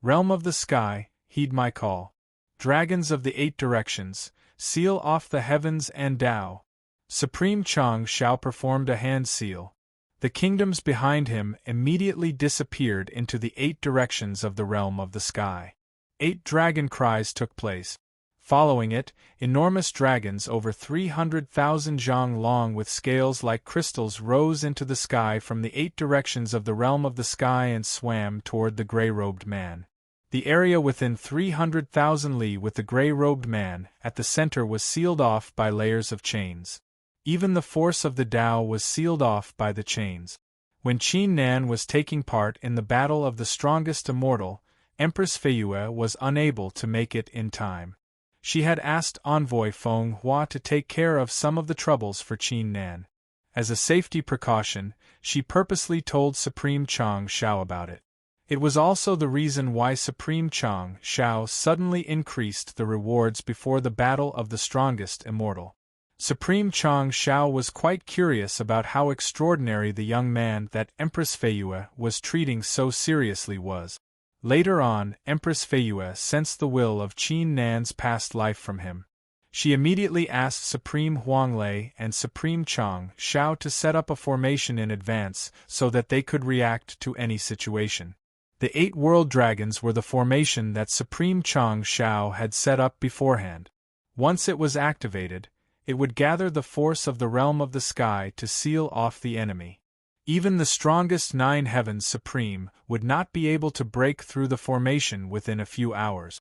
Realm of the sky, heed my call. Dragons of the 8 directions, seal off the heavens and Tao. Supreme Chang Shao performed a hand seal. The kingdoms behind him immediately disappeared into the 8 directions of the realm of the sky. 8 dragon cries took place. Following it, enormous dragons over 300,000 zhang long with scales like crystals rose into the sky from the 8 directions of the realm of the sky and swam toward the gray-robed man. The area within 300,000 li with the gray-robed man at the center was sealed off by layers of chains. Even the force of the Tao was sealed off by the chains. When Qin Nan was taking part in the battle of the strongest immortal, Empress Feiyue was unable to make it in time. She had asked Envoy Feng Hua to take care of some of the troubles for Qin Nan. As a safety precaution, she purposely told Supreme Chang Shao about it. It was also the reason why Supreme Chang Shao suddenly increased the rewards before the battle of the strongest immortal. Supreme Chang Shao was quite curious about how extraordinary the young man that Empress Feiyue was treating so seriously was. Later on, Empress Feiyue sensed the will of Qin Nan's past life from him. She immediately asked Supreme Huanglei and Supreme Chang Shao to set up a formation in advance so that they could react to any situation. The 8 world dragons were the formation that Supreme Chang Shao had set up beforehand. Once it was activated, it would gather the force of the realm of the sky to seal off the enemy. Even the strongest 9 heavens supreme would not be able to break through the formation within a few hours.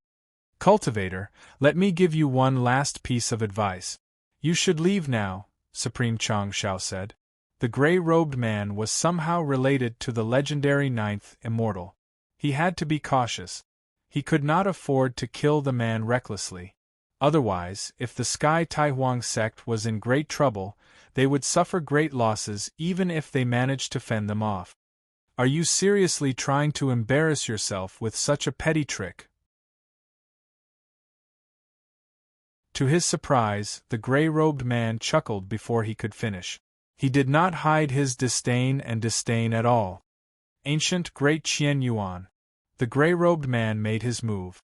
Cultivator, let me give you one last piece of advice. You should leave now, Supreme Chang Shao said. The gray-robed man was somehow related to the legendary 9th immortal. He had to be cautious. He could not afford to kill the man recklessly. Otherwise, if the Sky Tai Huang sect was in great trouble, they would suffer great losses even if they managed to fend them off. Are you seriously trying to embarrass yourself with such a petty trick? To his surprise, the gray-robed man chuckled before he could finish. He did not hide his disdain at all. Ancient Great Qian Yuan. The gray-robed man made his move.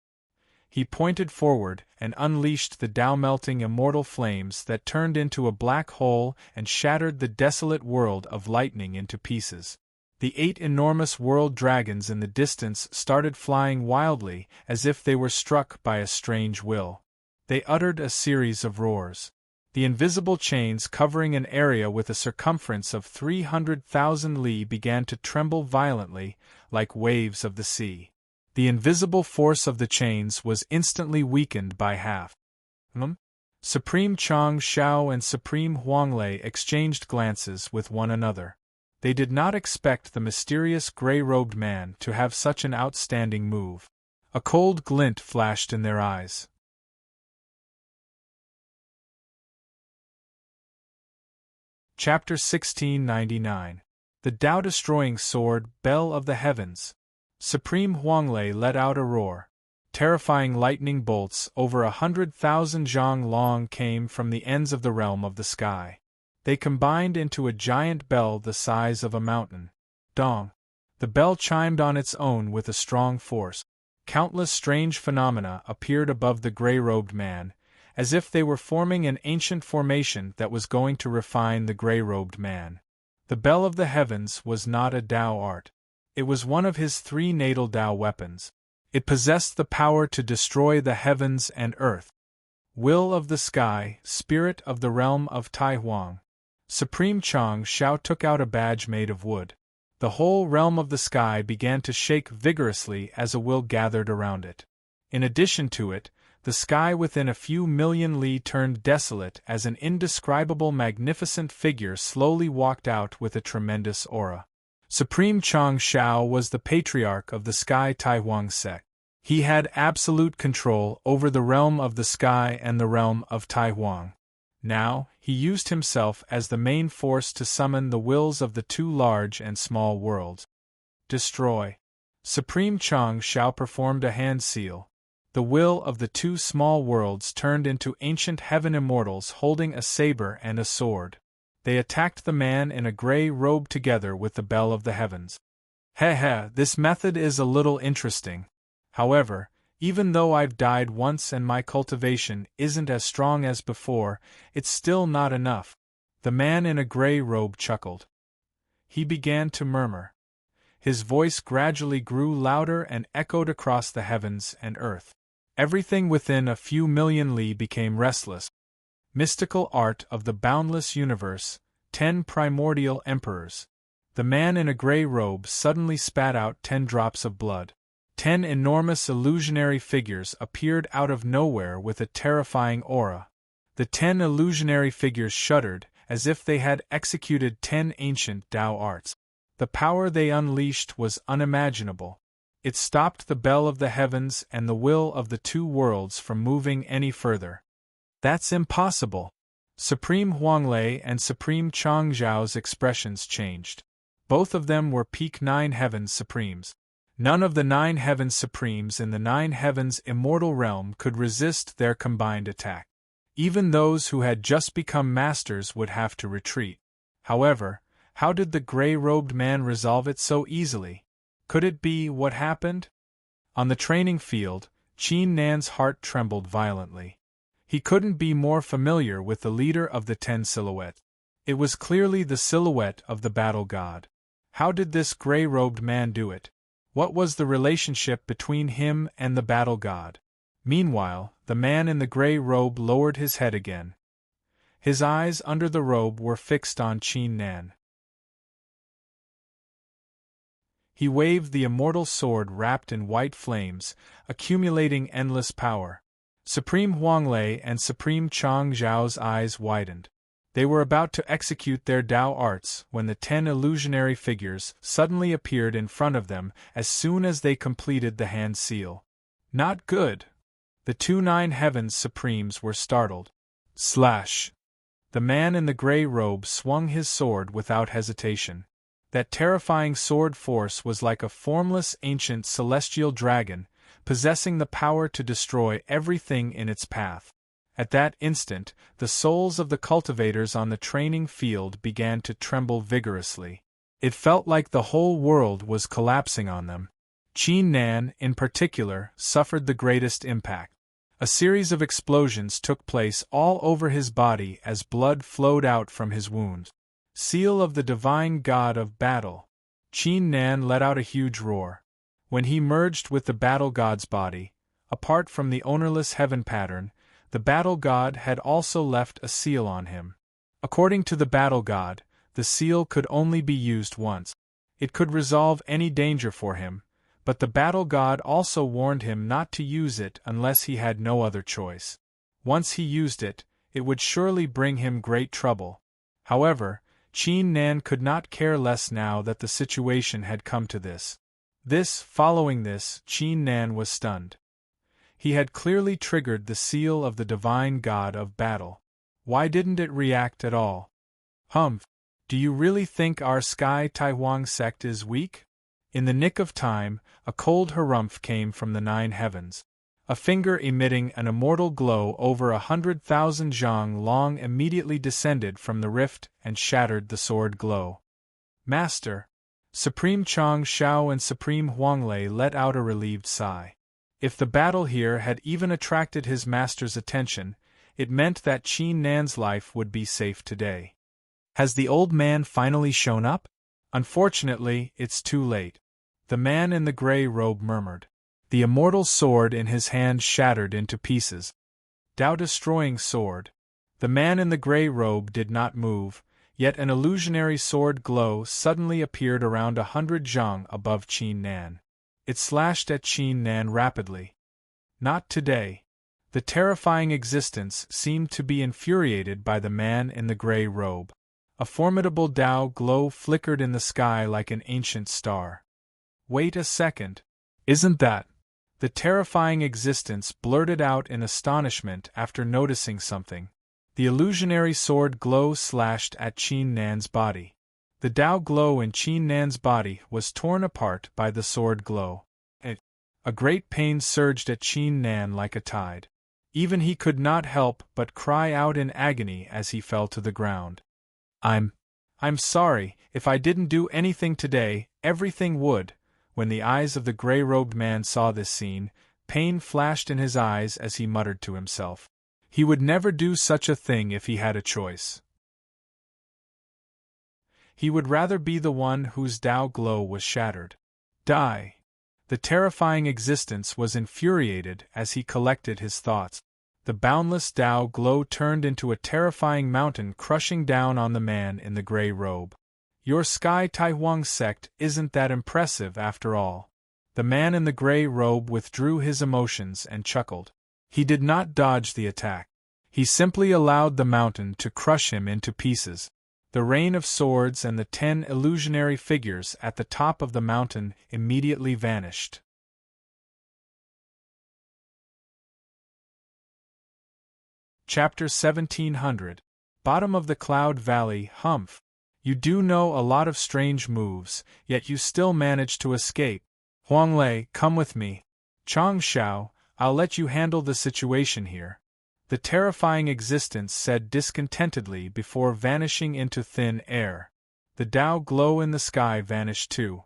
He pointed forward and unleashed the Tao-melting immortal flames that turned into a black hole and shattered the desolate world of lightning into pieces. The 8 enormous world dragons in the distance started flying wildly as if they were struck by a strange will. They uttered a series of roars. The invisible chains covering an area with a circumference of 300,000 li began to tremble violently, like waves of the sea. The invisible force of the chains was instantly weakened by half. Supreme Chang Shao and Supreme Huanglei exchanged glances with one another. They did not expect the mysterious gray-robed man to have such an outstanding move. A cold glint flashed in their eyes. Chapter 1699. The Tao-destroying sword, Bell of the Heavens. Supreme Huanglei let out a roar. Terrifying lightning bolts over 100,000 zhang long came from the ends of the realm of the sky. They combined into a giant bell the size of a mountain. Dong! The bell chimed on its own with a strong force. Countless strange phenomena appeared above the gray-robed man, as if they were forming an ancient formation that was going to refine the gray-robed man. The Bell of the Heavens was not a Tao art. It was one of his 3 natal Tao weapons. It possessed the power to destroy the heavens and earth. Will of the Sky, Spirit of the Realm of Tai Huang. Supreme Chang Shao took out a badge made of wood. The whole realm of the sky began to shake vigorously as a will gathered around it. In addition to it, the sky within a few million li turned desolate as an indescribable magnificent figure slowly walked out with a tremendous aura. Supreme Chang Shao was the patriarch of the Sky Taihuang sect. He had absolute control over the realm of the sky and the realm of Taihuang. Now, he used himself as the main force to summon the wills of the 2 large and small worlds. Destroy. Supreme Chang Shao performed a hand seal. The will of the 2 small worlds turned into ancient heaven immortals holding a saber and a sword. They attacked the man in a gray robe together with the Bell of the Heavens. This method is a little interesting. However, even though I've died once and my cultivation isn't as strong as before, it's still not enough. The man in a gray robe chuckled. He began to murmur. His voice gradually grew louder and echoed across the heavens and earth. Everything within a few million li became restless. Mystical art of the boundless universe, 10 primordial emperors. The man in a gray robe suddenly spat out 10 drops of blood. 10 enormous illusionary figures appeared out of nowhere with a terrifying aura. The 10 illusionary figures shuddered, as if they had executed 10 ancient Tao arts. The power they unleashed was unimaginable. It stopped the Bell of the Heavens and the will of the 2 worlds from moving any further. That's impossible. Supreme Huanglei and Supreme Chang Zhao's expressions changed. Both of them were peak 9 Heavens Supremes. None of the 9 Heavens Supremes in the 9 Heavens immortal realm could resist their combined attack. Even those who had just become masters would have to retreat. However, how did the gray-robed man resolve it so easily? Could it be what happened? On the training field, Qin Nan's heart trembled violently. He couldn't be more familiar with the leader of the 10 silhouettes. It was clearly the silhouette of the battle god. How did this gray-robed man do it? What was the relationship between him and the battle god? Meanwhile, the man in the gray robe lowered his head again. His eyes under the robe were fixed on Qin Nan. He waved the immortal sword wrapped in white flames, accumulating endless power. Supreme Huanglei and Supreme Chang Zhao's eyes widened. They were about to execute their Tao arts when the 10 illusionary figures suddenly appeared in front of them as soon as they completed the hand seal. Not good. The 2 9 Heavens Supremes were startled. Slash! The man in the gray robe swung his sword without hesitation. That terrifying sword force was like a formless ancient celestial dragon, possessing the power to destroy everything in its path. At that instant, the souls of the cultivators on the training field began to tremble vigorously. It felt like the whole world was collapsing on them. Qin Nan, in particular, suffered the greatest impact. A series of explosions took place all over his body as blood flowed out from his wounds. Seal of the divine god of battle. Qin Nan let out a huge roar. When he merged with the battle god's body, apart from the ownerless heaven pattern, the battle god had also left a seal on him. According to the battle god, the seal could only be used once. It could resolve any danger for him, but the battle god also warned him not to use it unless he had no other choice. Once he used it, it would surely bring him great trouble. However, Qin Nan could not care less now that the situation had come to this. Following this, Qin Nan was stunned. He had clearly triggered the seal of the divine god of battle. Why didn't it react at all? Do you really think our Sky Taihuang sect is weak? In the nick of time, a cold harumph came from the 9 heavens. A finger emitting an immortal glow over 100,000 zhang long immediately descended from the rift and shattered the sword glow. Master! Supreme Chang Shao and Supreme Huanglei let out a relieved sigh. If the battle here had even attracted his master's attention, It meant that Qin Nan's life would be safe today. Has the old man finally shown up? Unfortunately, it's too late. The man in the gray robe murmured. The immortal sword in his hand shattered into pieces. Tao-destroying sword. The man in the gray robe did not move, yet an illusionary sword glow suddenly appeared around 100 zhang above Qin Nan. It slashed at Qin Nan rapidly. Not today. The terrifying existence seemed to be infuriated by the man in the gray robe. A formidable Tao glow flickered in the sky like an ancient star. Wait a second. Isn't that? The terrifying existence blurted out in astonishment after noticing something. The illusionary sword glow slashed at Qin Nan's body. The Tao glow in Qin Nan's body was torn apart by the sword glow. A great pain surged at Qin Nan like a tide. Even he could not help but cry out in agony as he fell to the ground. I'm sorry, if I didn't do anything today, everything would. When the eyes of the gray-robed man saw this scene, pain flashed in his eyes as he muttered to himself. He would never do such a thing if he had a choice. He would rather be the one whose Tao glow was shattered. Die! The terrifying existence was infuriated as he collected his thoughts. The boundless Tao glow turned into a terrifying mountain crushing down on the man in the gray robe. Your Sky Taihuang sect isn't that impressive after all. The man in the gray robe withdrew his emotions and chuckled. He did not dodge the attack. He simply allowed the mountain to crush him into pieces. The rain of swords and the 10 illusionary figures at the top of the mountain immediately vanished. Chapter 1700. Bottom of the Cloud Valley. Humph. You do know a lot of strange moves, yet you still manage to escape. Huanglei, come with me. Chang Xiao, I'll let you handle the situation here. The terrifying existence said discontentedly before vanishing into thin air. The Tao glow in the sky vanished too.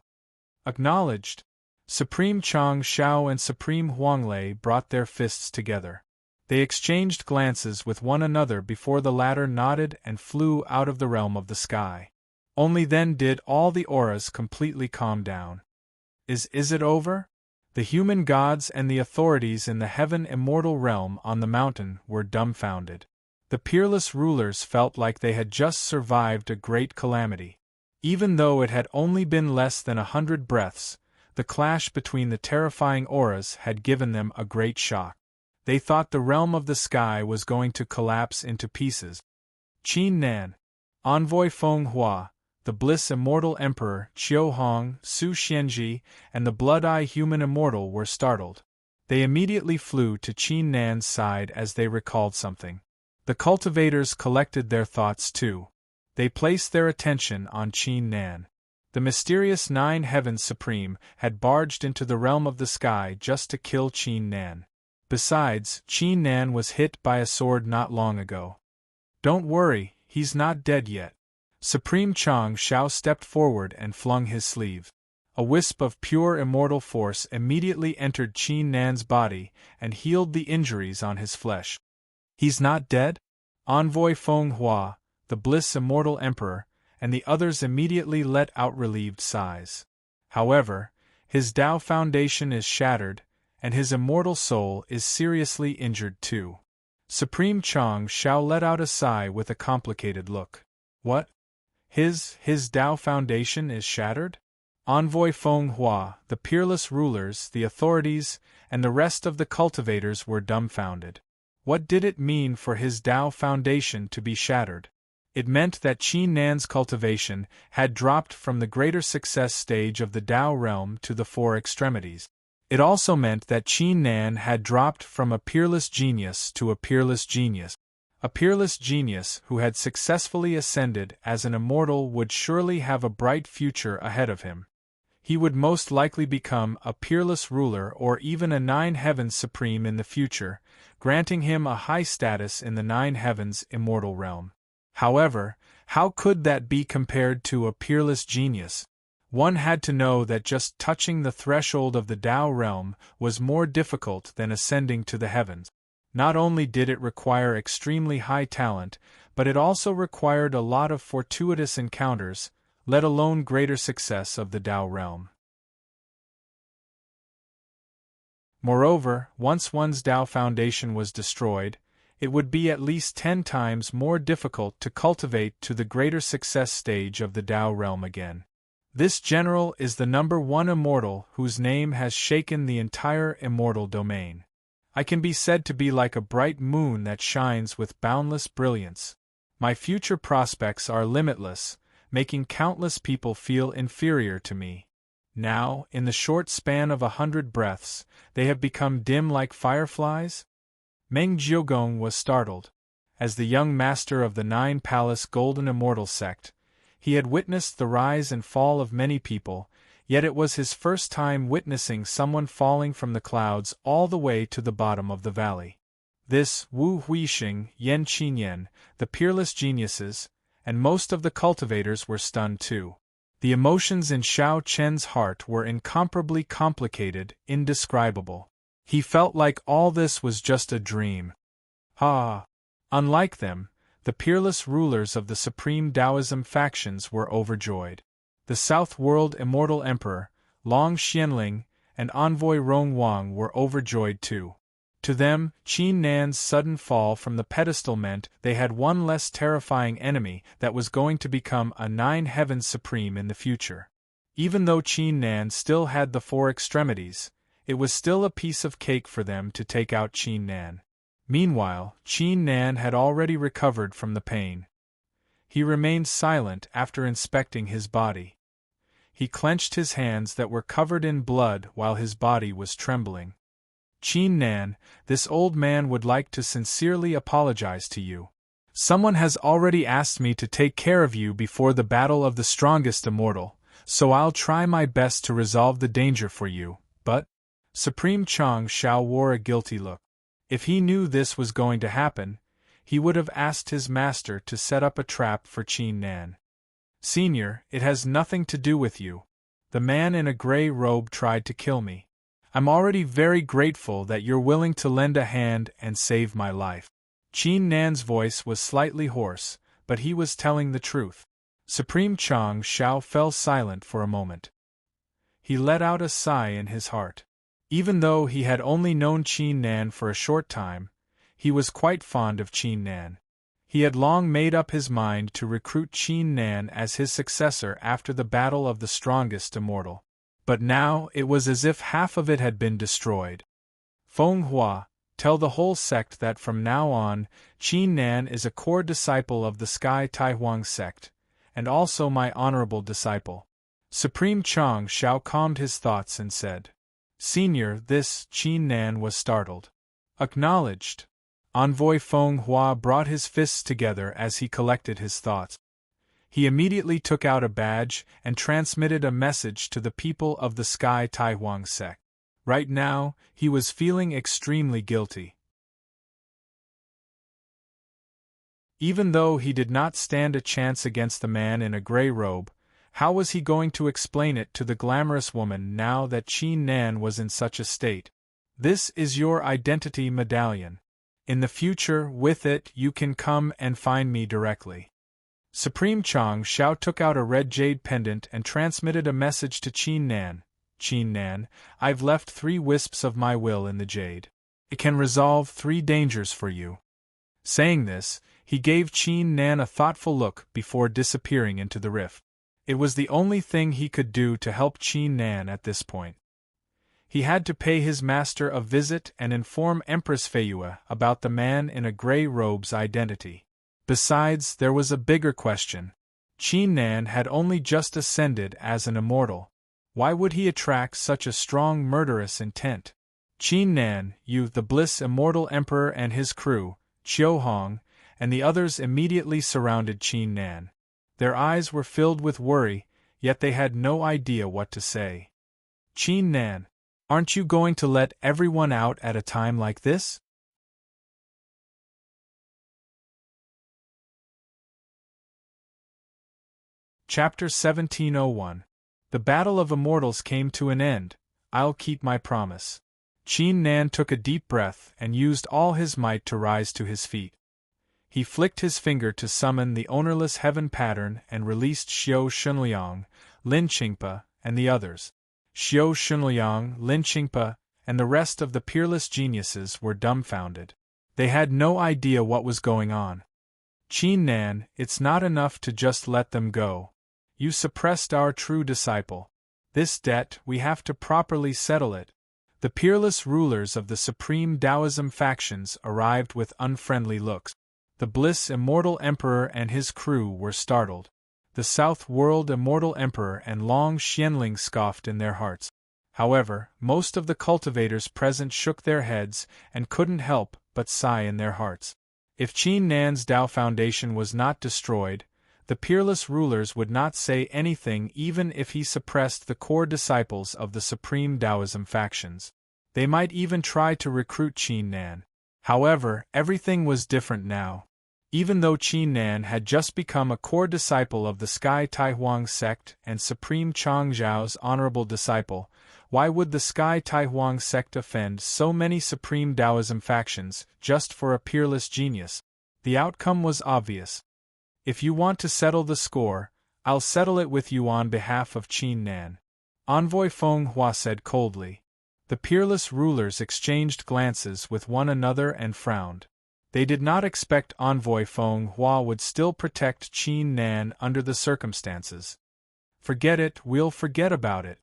Acknowledged. Supreme Chang Xiao and Supreme Huanglei brought their fists together. They exchanged glances with one another before the latter nodded and flew out of the realm of the sky. Only then did all the auras completely calm down. Is it over? The human gods and the authorities in the heaven immortal realm on the mountain were dumbfounded. The peerless rulers felt like they had just survived a great calamity. Even though it had only been less than 100 breaths, the clash between the terrifying auras had given them a great shock. They thought the realm of the sky was going to collapse into pieces. Qin Nan, Envoy Feng Hua, the Bliss Immortal Emperor Qiu Hong, Su Xianji, and the Blood-Eye Human Immortal were startled. They immediately flew to Qin Nan's side as they recalled something. The cultivators collected their thoughts too. They placed their attention on Qin Nan. The mysterious 9 Heavens Supreme had barged into the realm of the sky just to kill Qin Nan. Besides, Qin Nan was hit by a sword not long ago. Don't worry, he's not dead yet. Supreme Chang Xiao stepped forward and flung his sleeve. A wisp of pure immortal force immediately entered Qin Nan's body and healed the injuries on his flesh. He's not dead? Envoy Feng Hua, the Bliss Immortal Emperor, and the others immediately let out relieved sighs. However, his Tao foundation is shattered, and his immortal soul is seriously injured too. Supreme Chang Xiao let out a sigh with a complicated look. What? His Tao foundation is shattered? Envoy Feng Hua, the peerless rulers, the authorities, and the rest of the cultivators were dumbfounded. What did it mean for his Tao foundation to be shattered? It meant that Qin Nan's cultivation had dropped from the greater success stage of the Tao realm to the 4 extremities. It also meant that Qin Nan had dropped from a peerless genius to a peerless genius. A peerless genius who had successfully ascended as an immortal would surely have a bright future ahead of him. He would most likely become a peerless ruler or even a 9 Heavens Supreme in the future, granting him a high status in the 9 Heavens immortal realm. However, how could that be compared to a peerless genius? One had to know that just touching the threshold of the Tao realm was more difficult than ascending to the heavens. Not only did it require extremely high talent, but it also required a lot of fortuitous encounters, let alone greater success of the Tao realm. Moreover, once one's Tao foundation was destroyed, it would be at least 10 times more difficult to cultivate to the greater success stage of the Tao realm again. This general is the number 1 immortal whose name has shaken the entire immortal domain. I can be said to be like a bright moon that shines with boundless brilliance. My future prospects are limitless, making countless people feel inferior to me. Now, in the short span of 100 breaths, they have become dim like fireflies? Meng Jiugong was startled. As the young master of the 9-palace Golden Immortal sect, he had witnessed the rise and fall of many people, yet it was his first time witnessing someone falling from the clouds all the way to the bottom of the valley. This Wu Huixing, Yan Qinyan, the peerless geniuses, and most of the cultivators were stunned too. The emotions in Xiao Chen's heart were incomparably complicated, indescribable. He felt like all this was just a dream. Ha! Unlike them, the peerless rulers of the supreme Taoism factions were overjoyed. The South World Immortal Emperor, Long Xianling, and Envoy Rong Wang were overjoyed too. To them, Qin Nan's sudden fall from the pedestal meant they had one less terrifying enemy that was going to become a 9 heavens supreme in the future. Even though Qin Nan still had the 4 extremities, it was still a piece of cake for them to take out Qin Nan. Meanwhile, Qin Nan had already recovered from the pain. He remained silent after inspecting his body. He clenched his hands that were covered in blood while his body was trembling. Qin Nan, this old man would like to sincerely apologize to you. Someone has already asked me to take care of you before the battle of the strongest immortal, so I'll try my best to resolve the danger for you, but… Supreme Chang Shao wore a guilty look. If he knew this was going to happen, he would have asked his master to set up a trap for Qin Nan. Senior, it has nothing to do with you. The man in a gray robe tried to kill me. I'm already very grateful that you're willing to lend a hand and save my life. Qin Nan's voice was slightly hoarse, but he was telling the truth. Supreme Chang Shao fell silent for a moment. He let out a sigh in his heart. Even though he had only known Qin Nan for a short time, he was quite fond of Qin Nan. He had long made up his mind to recruit Qin Nan as his successor after the battle of the strongest immortal. But now it was as if half of it had been destroyed. Feng Hua, tell the whole sect that from now on, Qin Nan is a core disciple of the Sky Taihuang sect, and also my honorable disciple. Supreme Chang Shao calmed his thoughts and said, Senior, this, Qin Nan was startled. Acknowledged. Envoy Feng Hua brought his fists together as he collected his thoughts. He immediately took out a badge and transmitted a message to the people of the Sky Taihuang sect. Right now, he was feeling extremely guilty. Even though he did not stand a chance against the man in a gray robe, how was he going to explain it to the glamorous woman now that Qin Nan was in such a state? This is your identity medallion. In the future, with it, you can come and find me directly. Supreme Chang Shao took out a red jade pendant and transmitted a message to Qin Nan. Qin Nan, I've left 3 wisps of my will in the jade. It can resolve 3 dangers for you. Saying this, he gave Qin Nan a thoughtful look before disappearing into the rift. It was the only thing he could do to help Qin Nan at this point. He had to pay his master a visit and inform Empress Feiyue about the man in a gray robe's identity. Besides, there was a bigger question. Qin Nan had only just ascended as an immortal. Why would he attract such a strong murderous intent? Qin Nan, you, the Bliss Immortal Emperor and his crew, Qiu Hong, and the others immediately surrounded Qin Nan. Their eyes were filled with worry, yet they had no idea what to say. Qin Nan, aren't you going to let everyone out at a time like this? Chapter 1701. The Battle of Immortals came to an end. I'll keep my promise. Qin Nan took a deep breath and used all his might to rise to his feet. He flicked his finger to summon the ownerless heaven pattern and released Xiao Shunliang, Lin Qingpe, and the others. Xiao Shunliang, Lin Qingpe, and the rest of the peerless geniuses were dumbfounded. They had no idea what was going on. Qin Nan, it's not enough to just let them go. You suppressed our true disciple. This debt, we have to properly settle it. The peerless rulers of the supreme Taoism factions arrived with unfriendly looks. The Bliss Immortal Emperor and his crew were startled. The South World Immortal Emperor and Long Xianling scoffed in their hearts. However, most of the cultivators present shook their heads and couldn't help but sigh in their hearts. If Qin Nan's Tao Foundation was not destroyed, the peerless rulers would not say anything even if he suppressed the core disciples of the supreme Taoism factions. They might even try to recruit Qin Nan. However, everything was different now. Even though Qin Nan had just become a core disciple of the Sky Taihuang sect and Supreme Chang Zhao's honorable disciple, why would the Sky Taihuang sect offend so many supreme Taoism factions just for a peerless genius? The outcome was obvious. If you want to settle the score, I'll settle it with you on behalf of Qin Nan. Envoy Feng Hua said coldly. The peerless rulers exchanged glances with one another and frowned. They did not expect Envoy Feng Hua would still protect Qin Nan under the circumstances. Forget it, we'll forget about it.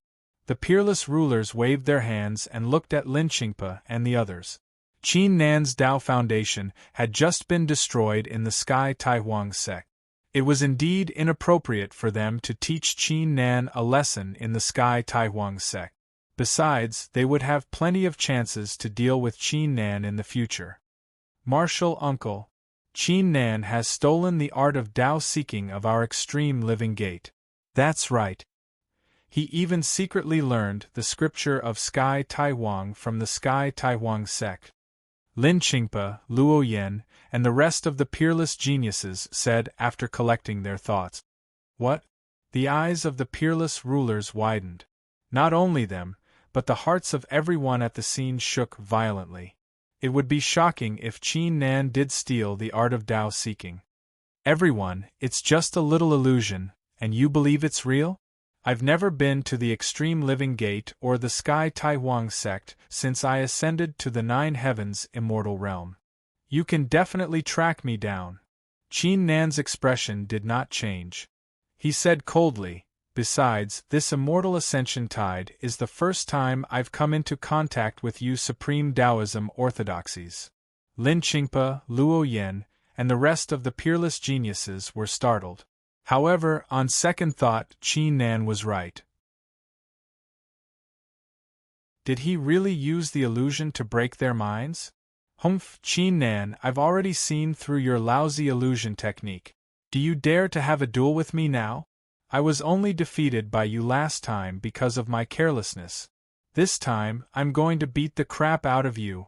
The peerless rulers waved their hands and looked at Lin Qingpe and the others. Qin Nan's Tao Foundation had just been destroyed in the Sky Taihuang sect. It was indeed inappropriate for them to teach Qin Nan a lesson in the Sky Taihuang sect. Besides, they would have plenty of chances to deal with Qin Nan in the future. Martial uncle, Qin Nan has stolen the art of Tao seeking of our extreme living gate. That's right. He even secretly learned the scripture of Sky Taihuang from the Sky Taihuang sect. Lin Qingpe, Luo Yan, and the rest of the peerless geniuses said after collecting their thoughts. What? The eyes of the peerless rulers widened. Not only them, but the hearts of everyone at the scene shook violently. It would be shocking if Qin Nan did steal the art of Tao seeking. Everyone, it's just a little illusion, and you believe it's real? I've never been to the Extreme Living Gate or the Sky Taihuang sect since I ascended to the Nine Heavens Immortal Realm. You can definitely track me down. Qin Nan's expression did not change. He said coldly, besides, this immortal ascension tide is the first time I've come into contact with you supreme Taoism orthodoxies. Lin Qingpe, Luo Yan, and the rest of the peerless geniuses were startled. However, on second thought, Qin Nan was right. Did he really use the illusion to break their minds? Humph, Qin Nan, I've already seen through your lousy illusion technique. Do you dare to have a duel with me now? I was only defeated by you last time because of my carelessness. This time, I'm going to beat the crap out of you.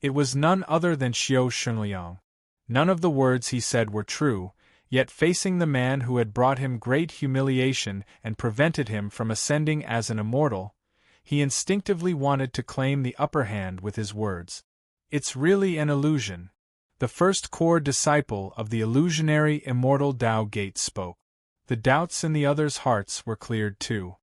It was none other than Xiao Shunliang. None of the words he said were true, yet facing the man who had brought him great humiliation and prevented him from ascending as an immortal, he instinctively wanted to claim the upper hand with his words. It's really an illusion. The first core disciple of the illusionary immortal Tao Gate spoke. The doubts in the others' hearts were cleared too.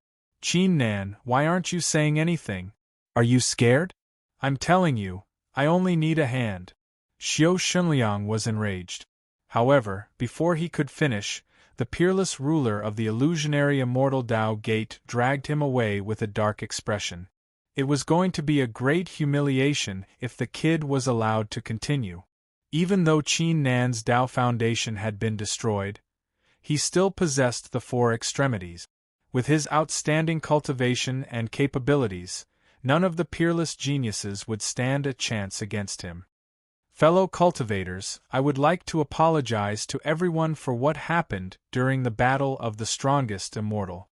Qin Nan, why aren't you saying anything? Are you scared? I'm telling you, I only need a hand. Xiao Shunliang was enraged. However, before he could finish, the peerless ruler of the illusionary immortal Tao Gate dragged him away with a dark expression. It was going to be a great humiliation if the kid was allowed to continue. Even though Qin Nan's Tao Foundation had been destroyed, he still possessed the four extremities. With his outstanding cultivation and capabilities, none of the peerless geniuses would stand a chance against him. Fellow cultivators, I would like to apologize to everyone for what happened during the Battle of the Strongest Immortal.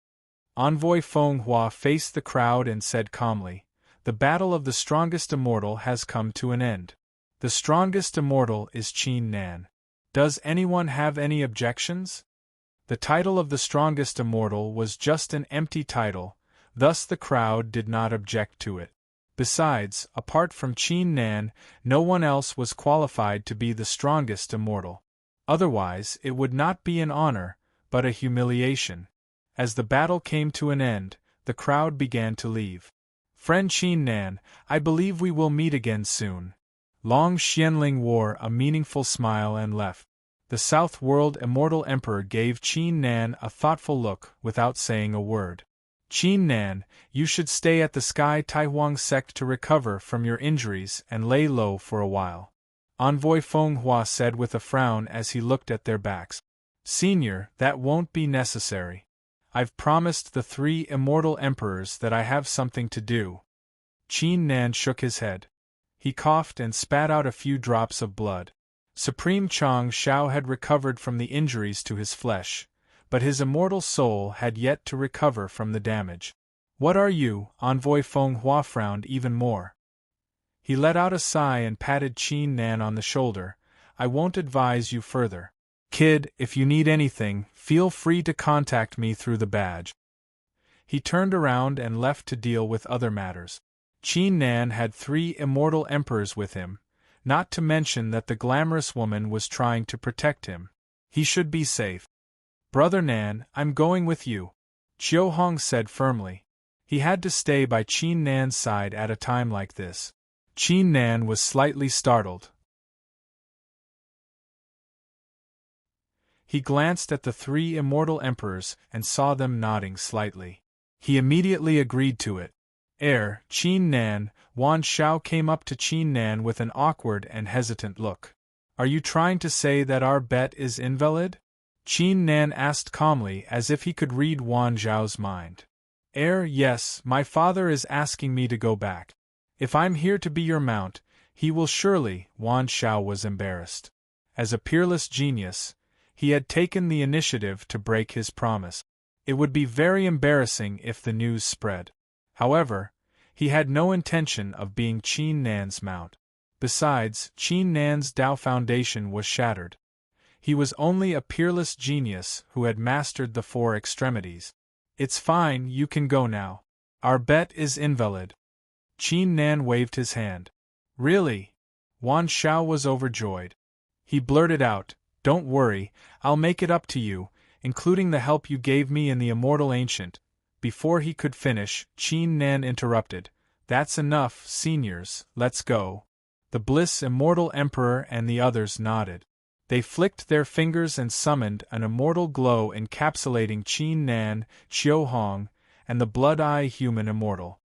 Envoy Feng Hua faced the crowd and said calmly, the Battle of the Strongest Immortal has come to an end. The strongest immortal is Qin Nan. Does anyone have any objections? The title of the strongest immortal was just an empty title, thus the crowd did not object to it. Besides, apart from Qin Nan, no one else was qualified to be the strongest immortal. Otherwise, it would not be an honor, but a humiliation. As the battle came to an end, the crowd began to leave. Friend Qin Nan, I believe we will meet again soon. Long Xianling wore a meaningful smile and left. The South World Immortal Emperor gave Qin Nan a thoughtful look without saying a word. Qin Nan, you should stay at the Sky Taihuang sect to recover from your injuries and lay low for a while. Envoy Feng Hua said with a frown as he looked at their backs. Senior, that won't be necessary. I've promised the 3 immortal emperors that I have something to do. Qin Nan shook his head. He coughed and spat out a few drops of blood. Supreme Chang Shao had recovered from the injuries to his flesh, but his immortal soul had yet to recover from the damage. What are you? Envoy Feng Hua frowned even more. He let out a sigh and patted Qin Nan on the shoulder. I won't advise you further. Kid, if you need anything, feel free to contact me through the badge. He turned around and left to deal with other matters. Qin Nan had 3 immortal emperors with him, not to mention that the glamorous woman was trying to protect him. He should be safe. Brother Nan, I'm going with you, Qiu Hong said firmly. He had to stay by Qin Nan's side at a time like this. Qin Nan was slightly startled. He glanced at the 3 immortal emperors and saw them nodding slightly. He immediately agreed to it. Qin Nan, Wan Shao came up to Qin Nan with an awkward and hesitant look. Are you trying to say that our bet is invalid? Qin Nan asked calmly as if he could read Wan Zhao's mind. Yes, my father is asking me to go back. If I'm here to be your mount, he will surely. Wan Shao was embarrassed. As a peerless genius, he had taken the initiative to break his promise. It would be very embarrassing if the news spread. However, he had no intention of being Qin Nan's mount. Besides, Qin Nan's Dao foundation was shattered. He was only a peerless genius who had mastered the 4 extremities. It's fine, you can go now. Our bet is invalid. Qin Nan waved his hand. Really? Wan Shao was overjoyed. He blurted out, Don't worry, I'll make it up to you, including the help you gave me in the Immortal Ancient. Before he could finish, Qin Nan interrupted. That's enough, seniors, let's go. The Bliss Immortal Emperor and the others nodded. They flicked their fingers and summoned an immortal glow encapsulating Qin Nan, Qiu Hong, and the Blood-Eye Human Immortal.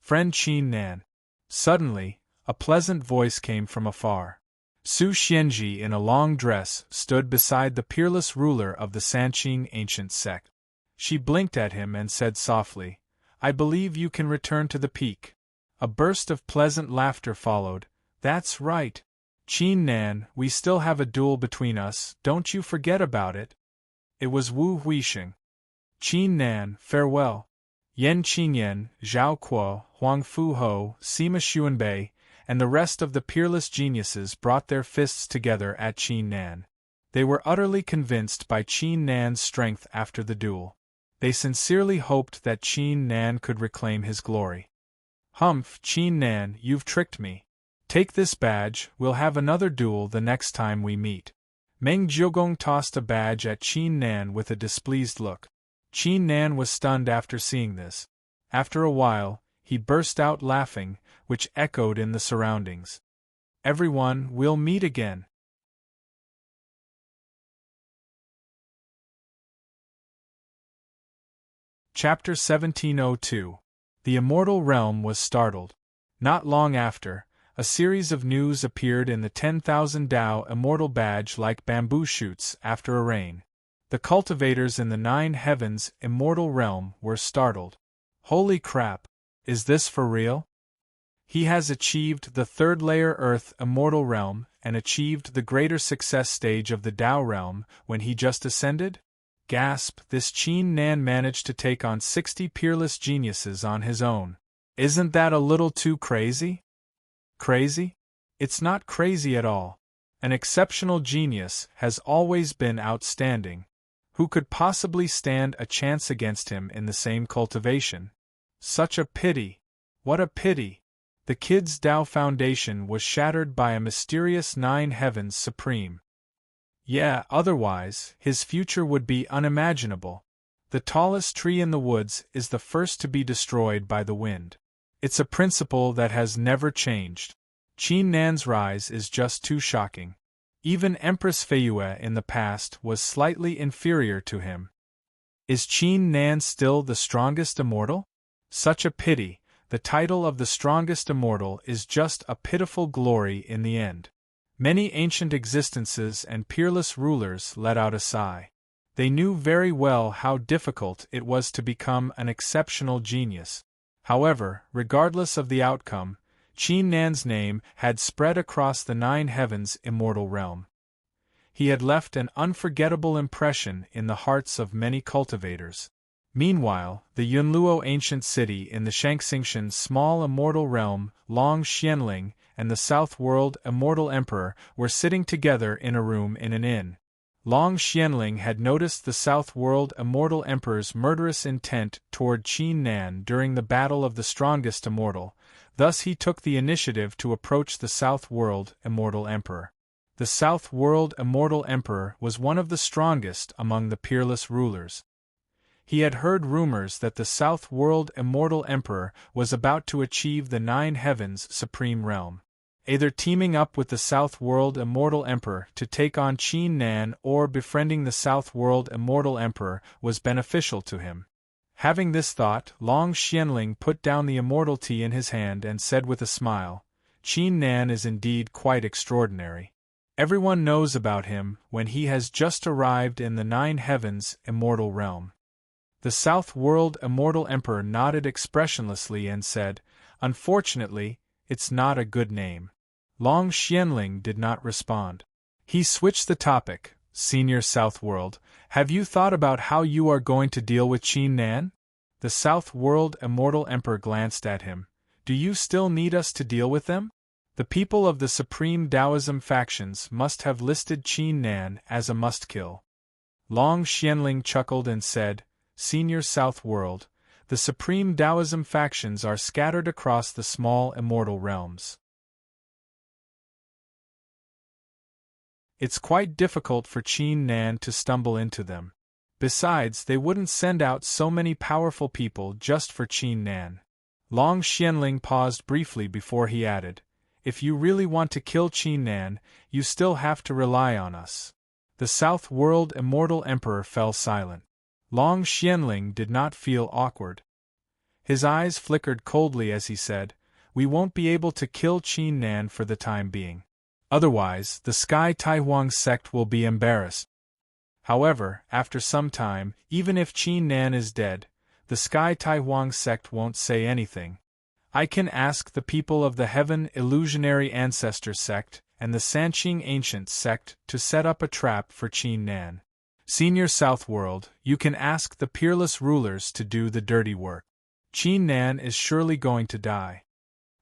Friend Qin Nan. Suddenly, a pleasant voice came from afar. Su Xianji in a long dress stood beside the peerless ruler of the Sanqing ancient sect. She blinked at him and said softly, I believe you can return to the peak. A burst of pleasant laughter followed. That's right. Qin Nan, we still have a duel between us, don't you forget about it. It was Wu Huixing. Qin Nan, farewell. Yan Qingyan, Zhao Kuo, Huang Fuho, Sima Xuanbei, and the rest of the peerless geniuses brought their fists together at Qin Nan. They were utterly convinced by Qin Nan's strength after the duel. They sincerely hoped that Qin Nan could reclaim his glory. Humph, Qin Nan, you've tricked me. Take this badge, we'll have another duel the next time we meet. Meng Jiugong tossed a badge at Qin Nan with a displeased look. Qin Nan was stunned after seeing this. After a while, he burst out laughing, which echoed in the surroundings. Everyone, we'll meet again. Chapter 1702. The Immortal Realm was startled. Not long after, a series of news appeared in the 10,000 Dao Immortal Badge like bamboo shoots after a rain. The cultivators in the 9 Heavens Immortal Realm were startled. Holy crap! Is this for real? He has achieved the 3rd layer Earth Immortal Realm and achieved the greater success stage of the Dao Realm when he just ascended? Gasp, this Qin Nan managed to take on 60 peerless geniuses on his own. Isn't that a little too crazy? Crazy? It's not crazy at all. An exceptional genius has always been outstanding. Who could possibly stand a chance against him in the same cultivation? Such a pity. What a pity. The kid's Tao foundation was shattered by a mysterious 9 heavens supreme. Yeah, otherwise, his future would be unimaginable. The tallest tree in the woods is the first to be destroyed by the wind. It's a principle that has never changed. Qin Nan's rise is just too shocking. Even Empress Feiyue in the past was slightly inferior to him. Is Qin Nan still the strongest immortal? Such a pity. The title of the strongest immortal is just a pitiful glory in the end. Many ancient existences and peerless rulers let out a sigh. They knew very well how difficult it was to become an exceptional genius. However, regardless of the outcome, Qin Nan's name had spread across the 9 heavens immortal realm. He had left an unforgettable impression in the hearts of many cultivators. Meanwhile, the Yunluo ancient city in the Shangxingtian small immortal realm, Long Xianling, and the South World immortal emperor were sitting together in a room in an inn. Long Xianling had noticed the South World immortal emperor's murderous intent toward Qin Nan during the battle of the strongest immortal, thus he took the initiative to approach the South World immortal emperor. The South World immortal emperor was one of the strongest among the peerless rulers. He had heard rumors that the South World immortal emperor was about to achieve the 9 heavens supreme realm. Either teaming up with the South World immortal emperor to take on Qin Nan or befriending the South World immortal emperor was beneficial to him. Having this thought, Long Xianling put down the immortality in his hand and said with a smile, "Qin Nan is indeed quite extraordinary. Everyone knows about him when he has just arrived in the 9 heavens immortal realm." The South World immortal emperor nodded expressionlessly and said, "Unfortunately, it's not a good name." Long Xianling did not respond. He switched the topic. "Senior South World, have you thought about how you are going to deal with Qin Nan?" The South World immortal emperor glanced at him. "Do you still need us to deal with them?" The people of the Supreme Taoism factions must have listed Qin Nan as a must-kill. Long Xianling chuckled and said, "Senior South World, the Supreme Taoism factions are scattered across the small immortal realms. It's quite difficult for Qin Nan to stumble into them. Besides, they wouldn't send out so many powerful people just for Qin Nan." Long Xianling paused briefly before he added, "If you really want to kill Qin Nan, you still have to rely on us." The South World immortal emperor fell silent. Long Xianling did not feel awkward. His eyes flickered coldly as he said, "We won't be able to kill Qin Nan for the time being. Otherwise, the Sky Taihuang sect will be embarrassed. However, after some time, even if Qin Nan is dead, the Sky Taihuang sect won't say anything. I can ask the people of the Heaven Illusionary Ancestor sect and the Sanqing Ancient sect to set up a trap for Qin Nan. Senior South World, you can ask the peerless rulers to do the dirty work. Qin Nan is surely going to die."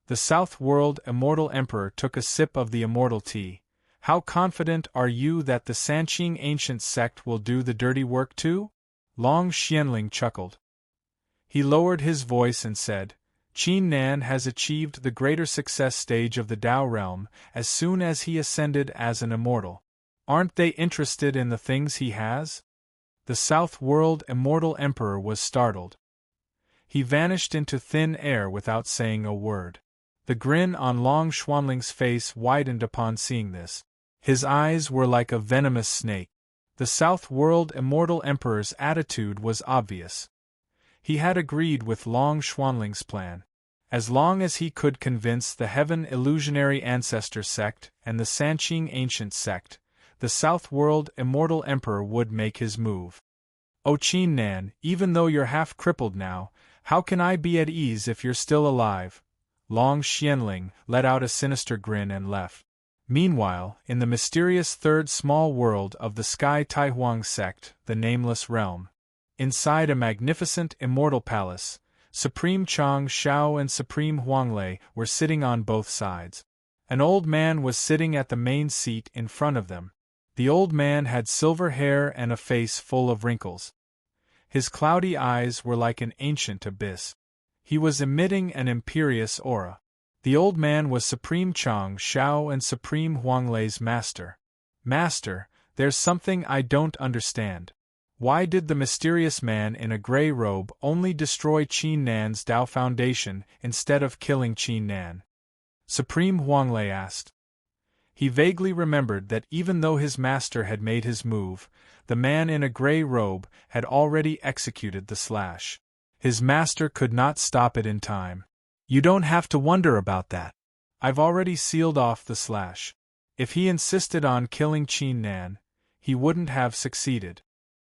The South World immortal emperor took a sip of the immortal tea. "How confident are you that the Sanqing Ancient sect will do the dirty work too?" Long Xianling chuckled. He lowered his voice and said, "Qin Nan has achieved the greater success stage of the Tao realm as soon as he ascended as an immortal. Aren't they interested in the things he has?" The South World immortal emperor was startled. He vanished into thin air without saying a word. The grin on Long Xianling's face widened upon seeing this. His eyes were like a venomous snake. The South World immortal emperor's attitude was obvious. He had agreed with Long Xianling's plan. As long as he could convince the Heaven Illusionary Ancestor sect and the Sanqing Ancient sect, the South World immortal emperor would make his move. "Oh Qin Nan, even though you're half crippled now, how can I be at ease if you're still alive?" Long Xianling let out a sinister grin and left. Meanwhile, in the mysterious third small world of the Sky Taihuang sect, the Nameless Realm, inside a magnificent immortal palace, Supreme Chang Shao and Supreme Huanglei were sitting on both sides. An old man was sitting at the main seat in front of them. The old man had silver hair and a face full of wrinkles. His cloudy eyes were like an ancient abyss. He was emitting an imperious aura. The old man was Supreme Chang Shao and Supreme Huanglei's master. Master, there's something I don't understand. Why did the mysterious man in a gray robe only destroy Qin Nan's Tao Foundation instead of killing Qin Nan? Supreme Huanglei asked. He vaguely remembered that even though his master had made his move, the man in a gray robe had already executed the slash. His master could not stop it in time. You don't have to wonder about that. I've already sealed off the slash. If he insisted on killing Qin Nan, he wouldn't have succeeded.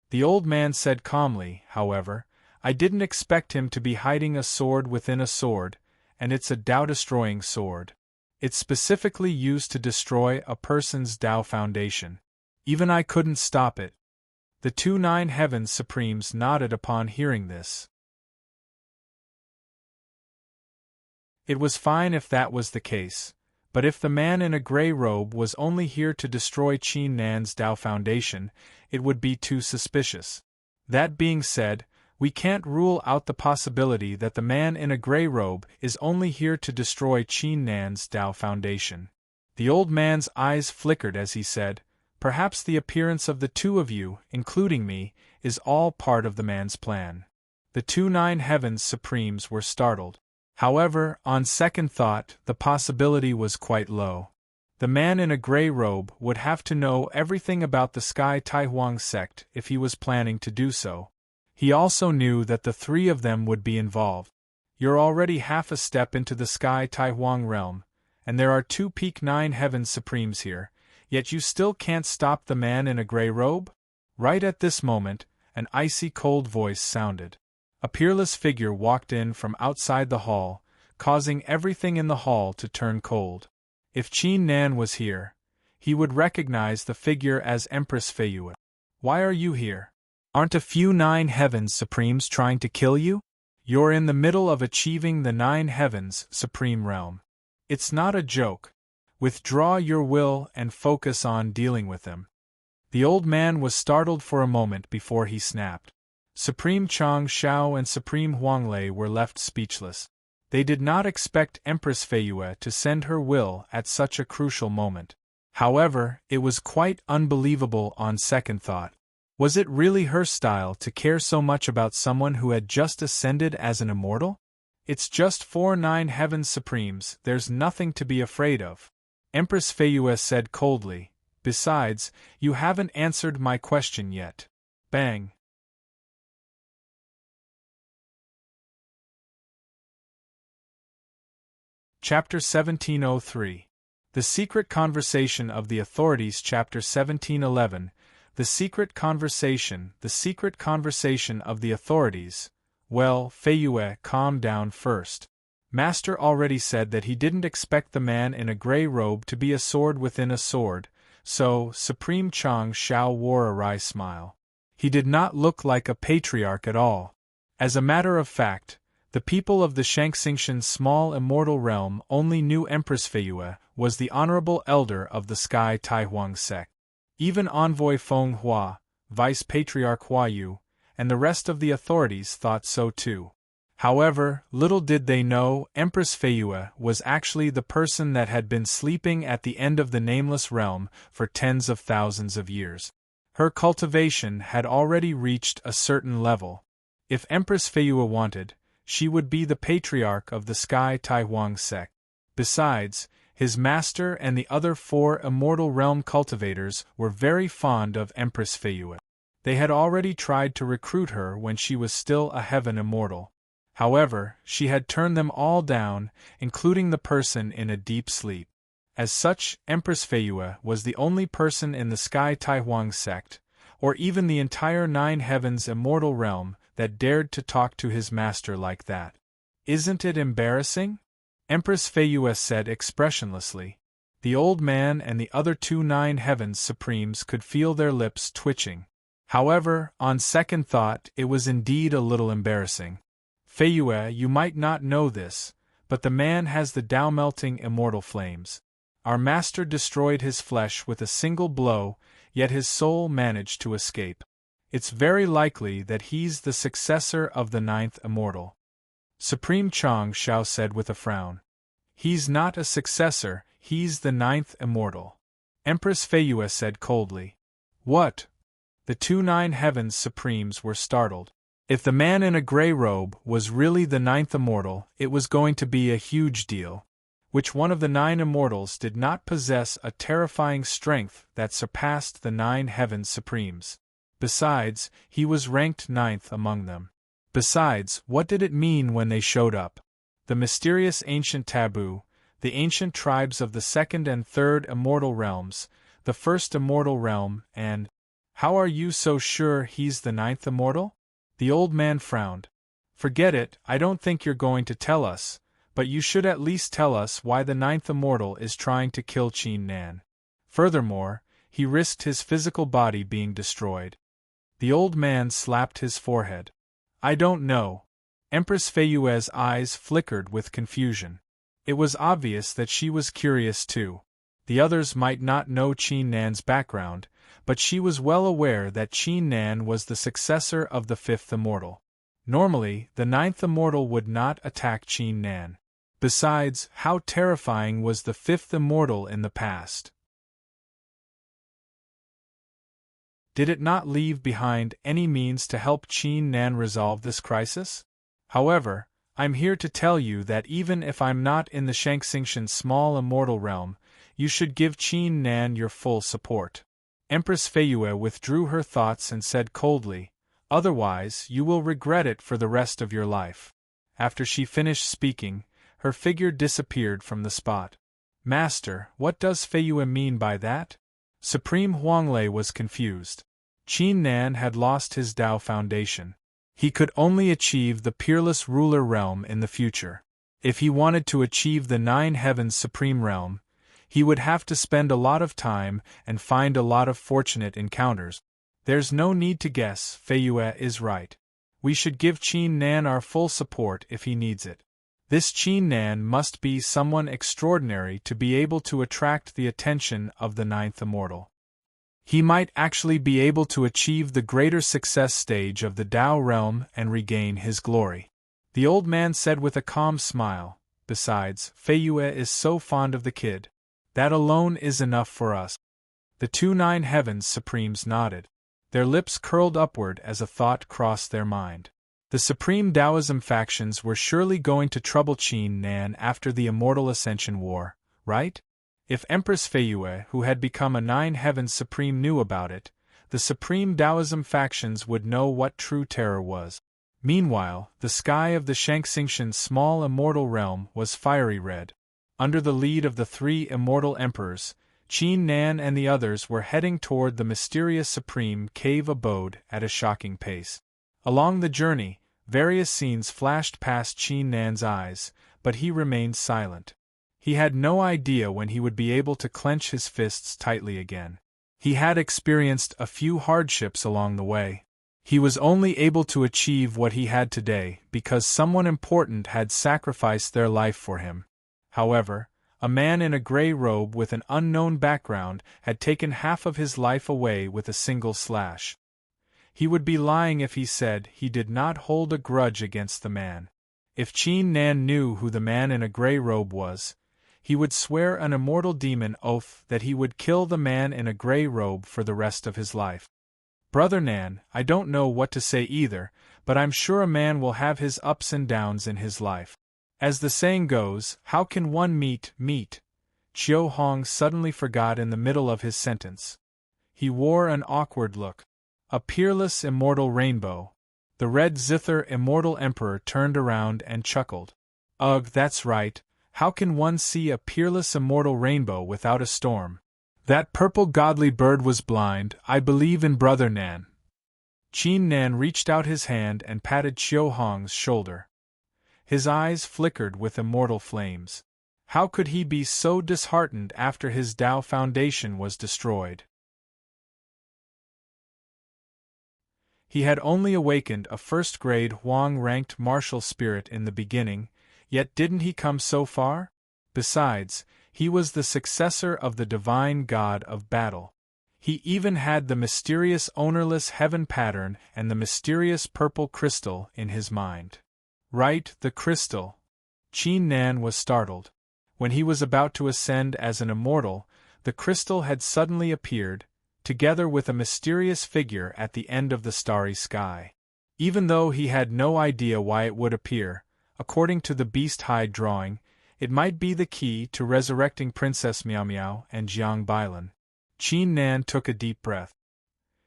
The old man said calmly, however, I didn't expect him to be hiding a sword within a sword, and it's a Tao-destroying sword. It's specifically used to destroy a person's Tao Foundation. Even I couldn't stop it. The two Nine Heavens Supremes nodded upon hearing this. It was fine if that was the case, but if the man in a gray robe was only here to destroy Qin Nan's Tao Foundation, it would be too suspicious. That being said, we can't rule out the possibility that the man in a gray robe is only here to destroy Qin Nan's Tao Foundation. The old man's eyes flickered as he said, perhaps the appearance of the two of you, including me, is all part of the man's plan. The two Nine Heavens Supremes were startled. However, on second thought, the possibility was quite low. The man in a gray robe would have to know everything about the Sky Taihuang sect if he was planning to do so. He also knew that the three of them would be involved. You're already half a step into the Sky Taihuang realm, and there are two peak Nine Heavens Supremes here, yet you still can't stop the man in a gray robe? Right at this moment, an icy cold voice sounded. A peerless figure walked in from outside the hall, causing everything in the hall to turn cold. If Qin Nan was here, he would recognize the figure as Empress Feiyue. Why are you here? Aren't a few Nine Heavens Supremes trying to kill you? You're in the middle of achieving the Nine Heavens Supreme realm. It's not a joke. Withdraw your will and focus on dealing with them. The old man was startled for a moment before he snapped. Supreme Chang Shao and Supreme Huanglei were left speechless. They did not expect Empress Feiyue to send her will at such a crucial moment. However, it was quite unbelievable on second thought. Was it really her style to care so much about someone who had just ascended as an immortal? It's just 4 Nine Heavens Supremes, there's nothing to be afraid of. Empress Feiyue said coldly, besides, you haven't answered my question yet. Bang. Chapter 1703. The Secret Conversation of the Authorities. Chapter 1711. The Secret Conversation. The Secret Conversation of the Authorities. Well, Feiyue, calm down first. Master already said that he didn't expect the man in a gray robe to be a sword within a sword, so Supreme Chang Shao wore a wry smile. He did not look like a patriarch at all. As a matter of fact, the people of the Shangxingtian small immortal realm only knew Empress Feiyue was the honorable elder of the Sky Taihuang sect. Even Envoy Feng Hua, Vice Patriarch Hua Yu, and the rest of the authorities thought so too. However, little did they know, Empress Feiyue was actually the person that had been sleeping at the end of the nameless realm for tens of thousands of years. Her cultivation had already reached a certain level. If Empress Feiyue wanted, she would be the patriarch of the Sky Taihuang sect. Besides, his master and the other 4 immortal realm cultivators were very fond of Empress Feiyue. They had already tried to recruit her when she was still a heaven immortal. However, she had turned them all down, including the person in a deep sleep. As such, Empress Feiyue was the only person in the Sky Taihuang sect, or even the entire Nine Heavens immortal realm, that dared to talk to his master like that. Isn't it embarrassing? Empress Feiyue said expressionlessly. The old man and the other 2 Nine Heavens Supremes could feel their lips twitching. However, on second thought, it was indeed a little embarrassing. Feiyue, you might not know this, but the man has the Tao-melting immortal flames. Our master destroyed his flesh with a single blow, yet his soul managed to escape. It's very likely that he's the successor of the 9th immortal. Supreme Chang Shao said with a frown. He's not a successor, he's the ninth immortal. Empress Feiyue said coldly. What? The two nine heavens supremes were startled. If the man in a grey robe was really the ninth immortal, it was going to be a huge deal. Which one of the nine immortals did not possess a terrifying strength that surpassed the nine heavens supremes? Besides, he was ranked ninth among them. Besides, what did it mean when they showed up? The mysterious ancient taboo, the ancient tribes of the second and third immortal realms, the first immortal realm, and… How are you so sure he's the ninth immortal? The old man frowned. Forget it, I don't think you're going to tell us, but you should at least tell us why the ninth immortal is trying to kill Qin Nan. Furthermore, he risked his physical body being destroyed. The old man slapped his forehead. I don't know. Empress Feiyue's eyes flickered with confusion. It was obvious that she was curious too. The others might not know Qin Nan's background, but she was well aware that Qin Nan was the successor of the fifth immortal. Normally, the ninth immortal would not attack Qin Nan. Besides, how terrifying was the fifth immortal in the past? Did it not leave behind any means to help Qin Nan resolve this crisis? However, I'm here to tell you that even if I'm not in the Shangxingtian small immortal realm, you should give Qin Nan your full support. Empress Feiyue withdrew her thoughts and said coldly, otherwise you will regret it for the rest of your life. After she finished speaking, her figure disappeared from the spot. Master, what does Feiyue mean by that? Supreme Huanglei was confused. Qin Nan had lost his Dao foundation. He could only achieve the peerless ruler realm in the future. If he wanted to achieve the nine heavens supreme realm, he would have to spend a lot of time and find a lot of fortunate encounters. There's no need to guess, Feiyue is right. We should give Qin Nan our full support if he needs it. This Qin Nan must be someone extraordinary to be able to attract the attention of the ninth immortal. He might actually be able to achieve the greater success stage of the Dao realm and regain his glory. The old man said with a calm smile, besides, Feiyue is so fond of the kid. That alone is enough for us. The two nine heavens supremes nodded. Their lips curled upward as a thought crossed their mind. The supreme Taoism factions were surely going to trouble Qin Nan after the Immortal Ascension War, right? If Empress Feiyue, who had become a nine heavens supreme, knew about it, the supreme Taoism factions would know what true terror was. Meanwhile, the sky of the Shangxingtian small immortal realm was fiery red. Under the lead of the three immortal emperors, Qin Nan and the others were heading toward the mysterious supreme cave abode at a shocking pace. Along the journey, various scenes flashed past Qin Nan's eyes, but he remained silent. He had no idea when he would be able to clench his fists tightly again. He had experienced a few hardships along the way. He was only able to achieve what he had today because someone important had sacrificed their life for him. However, a man in a grey robe with an unknown background had taken half of his life away with a single slash. He would be lying if he said he did not hold a grudge against the man. If Qin Nan knew who the man in a grey robe was, he would swear an immortal demon oath that he would kill the man in a grey robe for the rest of his life. Brother Nan, I don't know what to say either, but I'm sure a man will have his ups and downs in his life. As the saying goes, how can one meet? Qiu Hong suddenly forgot in the middle of his sentence. He wore an awkward look. A peerless immortal rainbow. The red zither immortal emperor turned around and chuckled. Ugh, that's right, how can one see a peerless immortal rainbow without a storm? That purple godly bird was blind, I believe in Brother Nan. Qin Nan reached out his hand and patted Qiu Hong's shoulder. His eyes flickered with immortal flames. How could he be so disheartened after his Dao foundation was destroyed? He had only awakened a first-grade Huang-ranked martial spirit in the beginning, yet didn't he come so far? Besides, he was the successor of the divine god of battle. He even had the mysterious ownerless heaven pattern and the mysterious purple crystal in his mind. Right, the crystal. Qin Nan was startled. When he was about to ascend as an immortal, the crystal had suddenly appeared, together with a mysterious figure at the end of the starry sky. Even though he had no idea why it would appear, according to the beast-hide drawing, it might be the key to resurrecting Princess Miao Miao and Jiang Bailan. Qin Nan took a deep breath.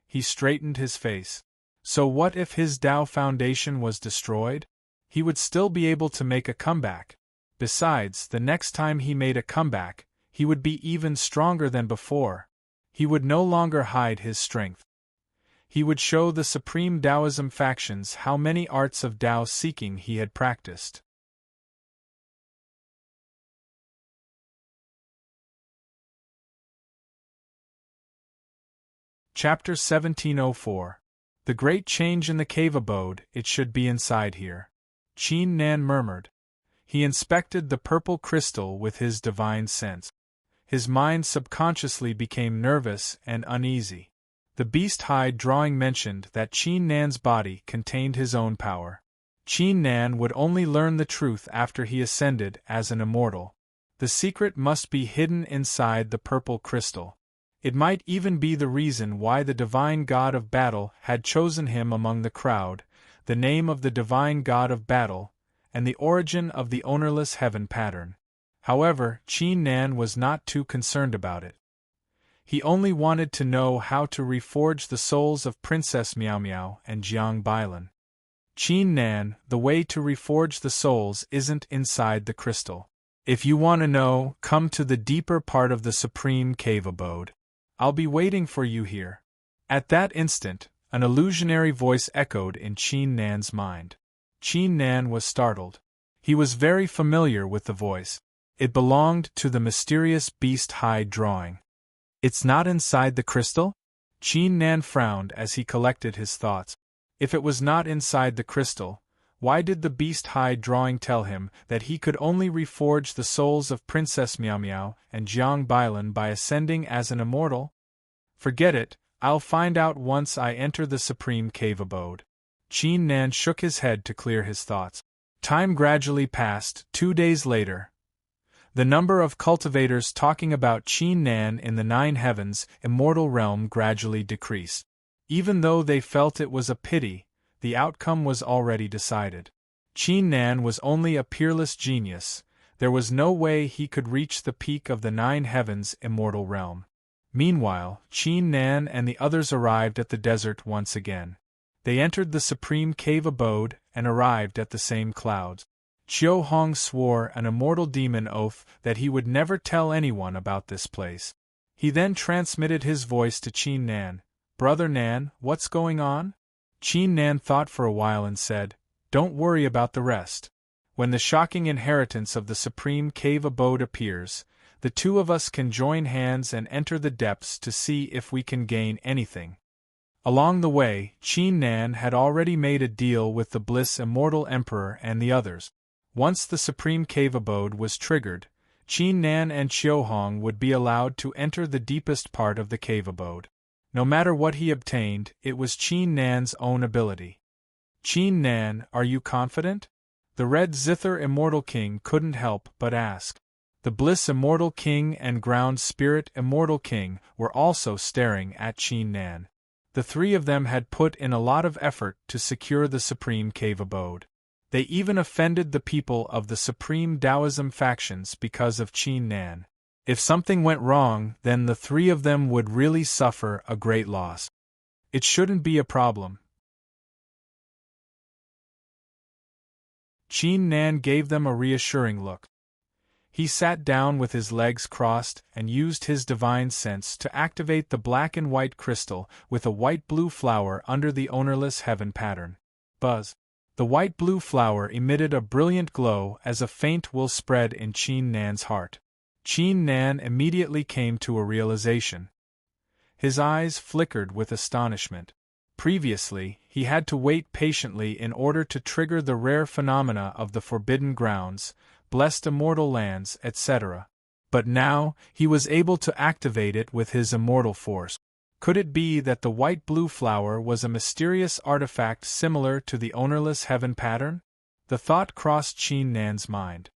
He straightened his face. So what if his Tao foundation was destroyed? He would still be able to make a comeback. Besides, the next time he made a comeback, he would be even stronger than before. He would no longer hide his strength. He would show the supreme Taoism factions how many arts of Tao seeking he had practiced. Chapter 1704. The Great Change in the Cave Abode. It should be inside here. Qin Nan murmured. He inspected the purple crystal with his divine sense. His mind subconsciously became nervous and uneasy. The beast-hide drawing mentioned that Qin Nan's body contained his own power. Qin Nan would only learn the truth after he ascended as an immortal. The secret must be hidden inside the purple crystal. It might even be the reason why the divine god of battle had chosen him among the crowd, the name of the divine god of battle, and the origin of the ownerless heaven pattern. However, Qin Nan was not too concerned about it. He only wanted to know how to reforge the souls of Princess Miao Miao and Jiang Bailan. Qin Nan, the way to reforge the souls isn't inside the crystal. If you want to know, come to the deeper part of the supreme cave abode. I'll be waiting for you here. At that instant, an illusionary voice echoed in Qin Nan's mind. Qin Nan was startled. He was very familiar with the voice. It belonged to the mysterious beast-hide drawing. It's not inside the crystal? Qin Nan frowned as he collected his thoughts. If it was not inside the crystal, why did the beast-hide drawing tell him that he could only reforge the souls of Princess Miao Miao and Jiang Bailan by ascending as an immortal? Forget it, I'll find out once I enter the supreme cave abode. Qin Nan shook his head to clear his thoughts. Time gradually passed. 2 days later. The number of cultivators talking about Qin Nan in the 9 heavens immortal realm gradually decreased. Even though they felt it was a pity, the outcome was already decided. Qin Nan was only a peerless genius. There was no way he could reach the peak of the 9 heavens immortal realm. Meanwhile, Qin Nan and the others arrived at the desert once again. They entered the supreme cave abode and arrived at the same clouds. Qiu Hong swore an immortal demon oath that he would never tell anyone about this place. He then transmitted his voice to Qin Nan. Brother Nan, what's going on? Qin Nan thought for a while and said, Don't worry about the rest. When the shocking inheritance of the supreme cave abode appears, the 2 of us can join hands and enter the depths to see if we can gain anything. Along the way, Qin Nan had already made a deal with the Bliss Immortal Emperor and the others. Once the supreme cave abode was triggered, Qin Nan and Qiu Hong would be allowed to enter the deepest part of the cave abode. No matter what he obtained, it was Qin Nan's own ability. Qin Nan, are you confident? The Red Zither Immortal King couldn't help but ask. The Bliss Immortal King and Ground Spirit Immortal King were also staring at Qin Nan. The 3 of them had put in a lot of effort to secure the supreme cave abode. They even offended the people of the supreme Taoism factions because of Qin Nan. If something went wrong, then the 3 of them would really suffer a great loss. It shouldn't be a problem. Qin Nan gave them a reassuring look. He sat down with his legs crossed and used his divine sense to activate the black and white crystal with a white-blue flower under the ownerless heaven pattern. Buzz. The white-blue flower emitted a brilliant glow as a faint will spread in Qin Nan's heart. Qin Nan immediately came to a realization. His eyes flickered with astonishment. Previously, he had to wait patiently in order to trigger the rare phenomena of the forbidden grounds, blessed immortal lands, etc. But now, he was able to activate it with his immortal force. Could it be that the white-blue flower was a mysterious artifact similar to the ownerless heaven pattern? The thought crossed Qin Nan's mind.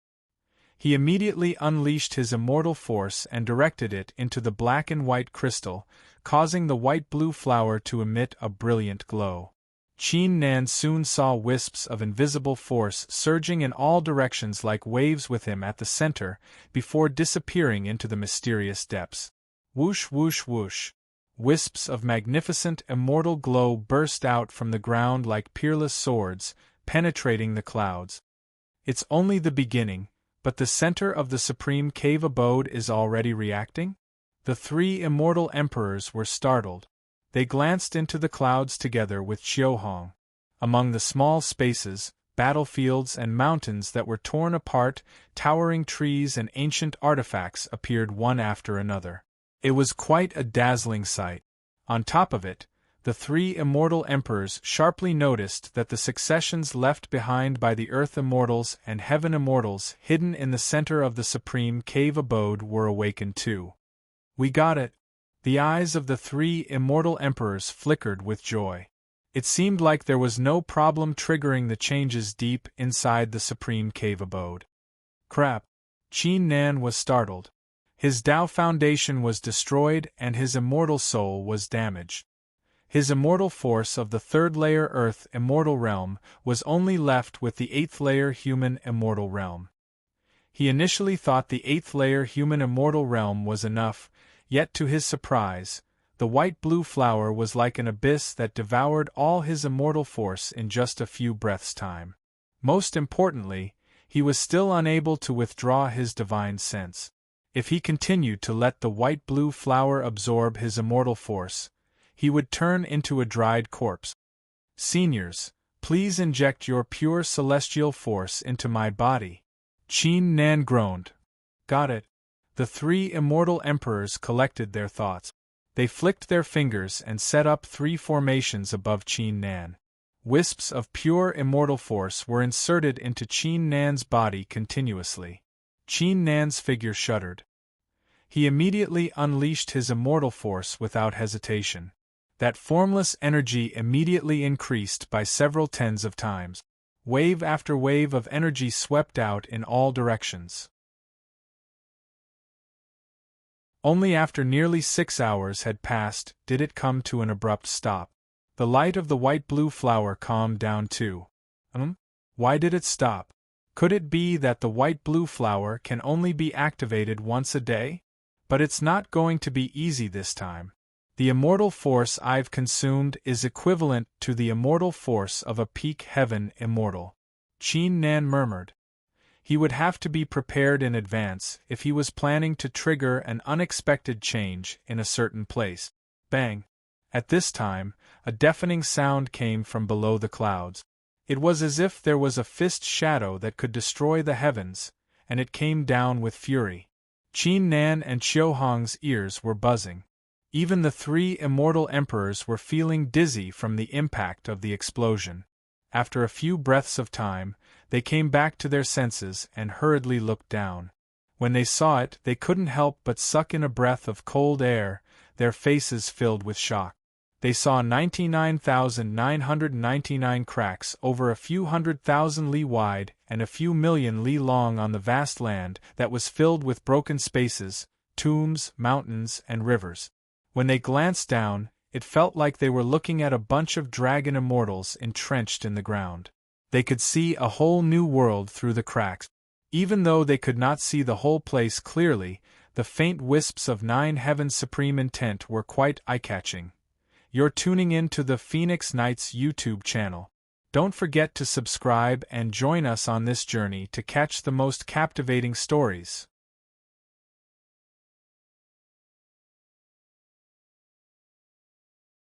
He immediately unleashed his immortal force and directed it into the black and white crystal, causing the white-blue flower to emit a brilliant glow. Qin Nan soon saw wisps of invisible force surging in all directions like waves with him at the center, before disappearing into the mysterious depths. Whoosh whoosh whoosh. Wisps of magnificent immortal glow burst out from the ground like peerless swords, penetrating the clouds. It's only the beginning, but the center of the supreme cave abode is already reacting? The three immortal emperors were startled. They glanced into the clouds together with Qiuhong. Among the small spaces, battlefields and mountains that were torn apart, towering trees and ancient artifacts appeared one after another. It was quite a dazzling sight. On top of it, the three immortal emperors sharply noticed that the successions left behind by the earth immortals and heaven immortals hidden in the center of the supreme cave abode were awakened too. We got it. The eyes of the three immortal emperors flickered with joy. It seemed like there was no problem triggering the changes deep inside the supreme cave abode. Crap! Qin Nan was startled. His Tao foundation was destroyed and his immortal soul was damaged. His immortal force of the third layer Earth immortal realm was only left with the eighth layer human immortal realm. He initially thought the eighth layer human immortal realm was enough, yet to his surprise, the white-blue flower was like an abyss that devoured all his immortal force in just a few breaths' time. Most importantly, he was still unable to withdraw his divine sense. If he continued to let the white-blue flower absorb his immortal force, he would turn into a dried corpse. Seniors, please inject your pure celestial force into my body. Qin Nan groaned. Got it. The three immortal emperors collected their thoughts. They flicked their fingers and set up three formations above Qin Nan. Wisps of pure immortal force were inserted into Qin Nan's body continuously. Qin Nan's figure shuddered. He immediately unleashed his immortal force without hesitation. That formless energy immediately increased by several tens of times. Wave after wave of energy swept out in all directions. Only after nearly 6 hours had passed did it come to an abrupt stop. The light of the white-blue flower calmed down too. Why did it stop? Could it be that the white-blue flower can only be activated once a day? But it's not going to be easy this time. The immortal force I've consumed is equivalent to the immortal force of a peak heaven immortal. Qin Nan murmured. He would have to be prepared in advance if he was planning to trigger an unexpected change in a certain place. Bang! At this time, a deafening sound came from below the clouds. It was as if there was a fist shadow that could destroy the heavens, and it came down with fury. Qin Nan and Qiuhong's ears were buzzing. Even the three immortal emperors were feeling dizzy from the impact of the explosion. After a few breaths of time, they came back to their senses and hurriedly looked down. When they saw it, they couldn't help but suck in a breath of cold air, their faces filled with shock. They saw 99,999 cracks over a few 100,000 li wide and a few million li long on the vast land that was filled with broken spaces, tombs, mountains, and rivers. When they glanced down, it felt like they were looking at a bunch of dragon immortals entrenched in the ground. They could see a whole new world through the cracks. Even though they could not see the whole place clearly, the faint wisps of Nine Heaven's supreme intent were quite eye-catching. You're tuning in to the Phoenix Nights YouTube channel. Don't forget to subscribe and join us on this journey to catch the most captivating stories.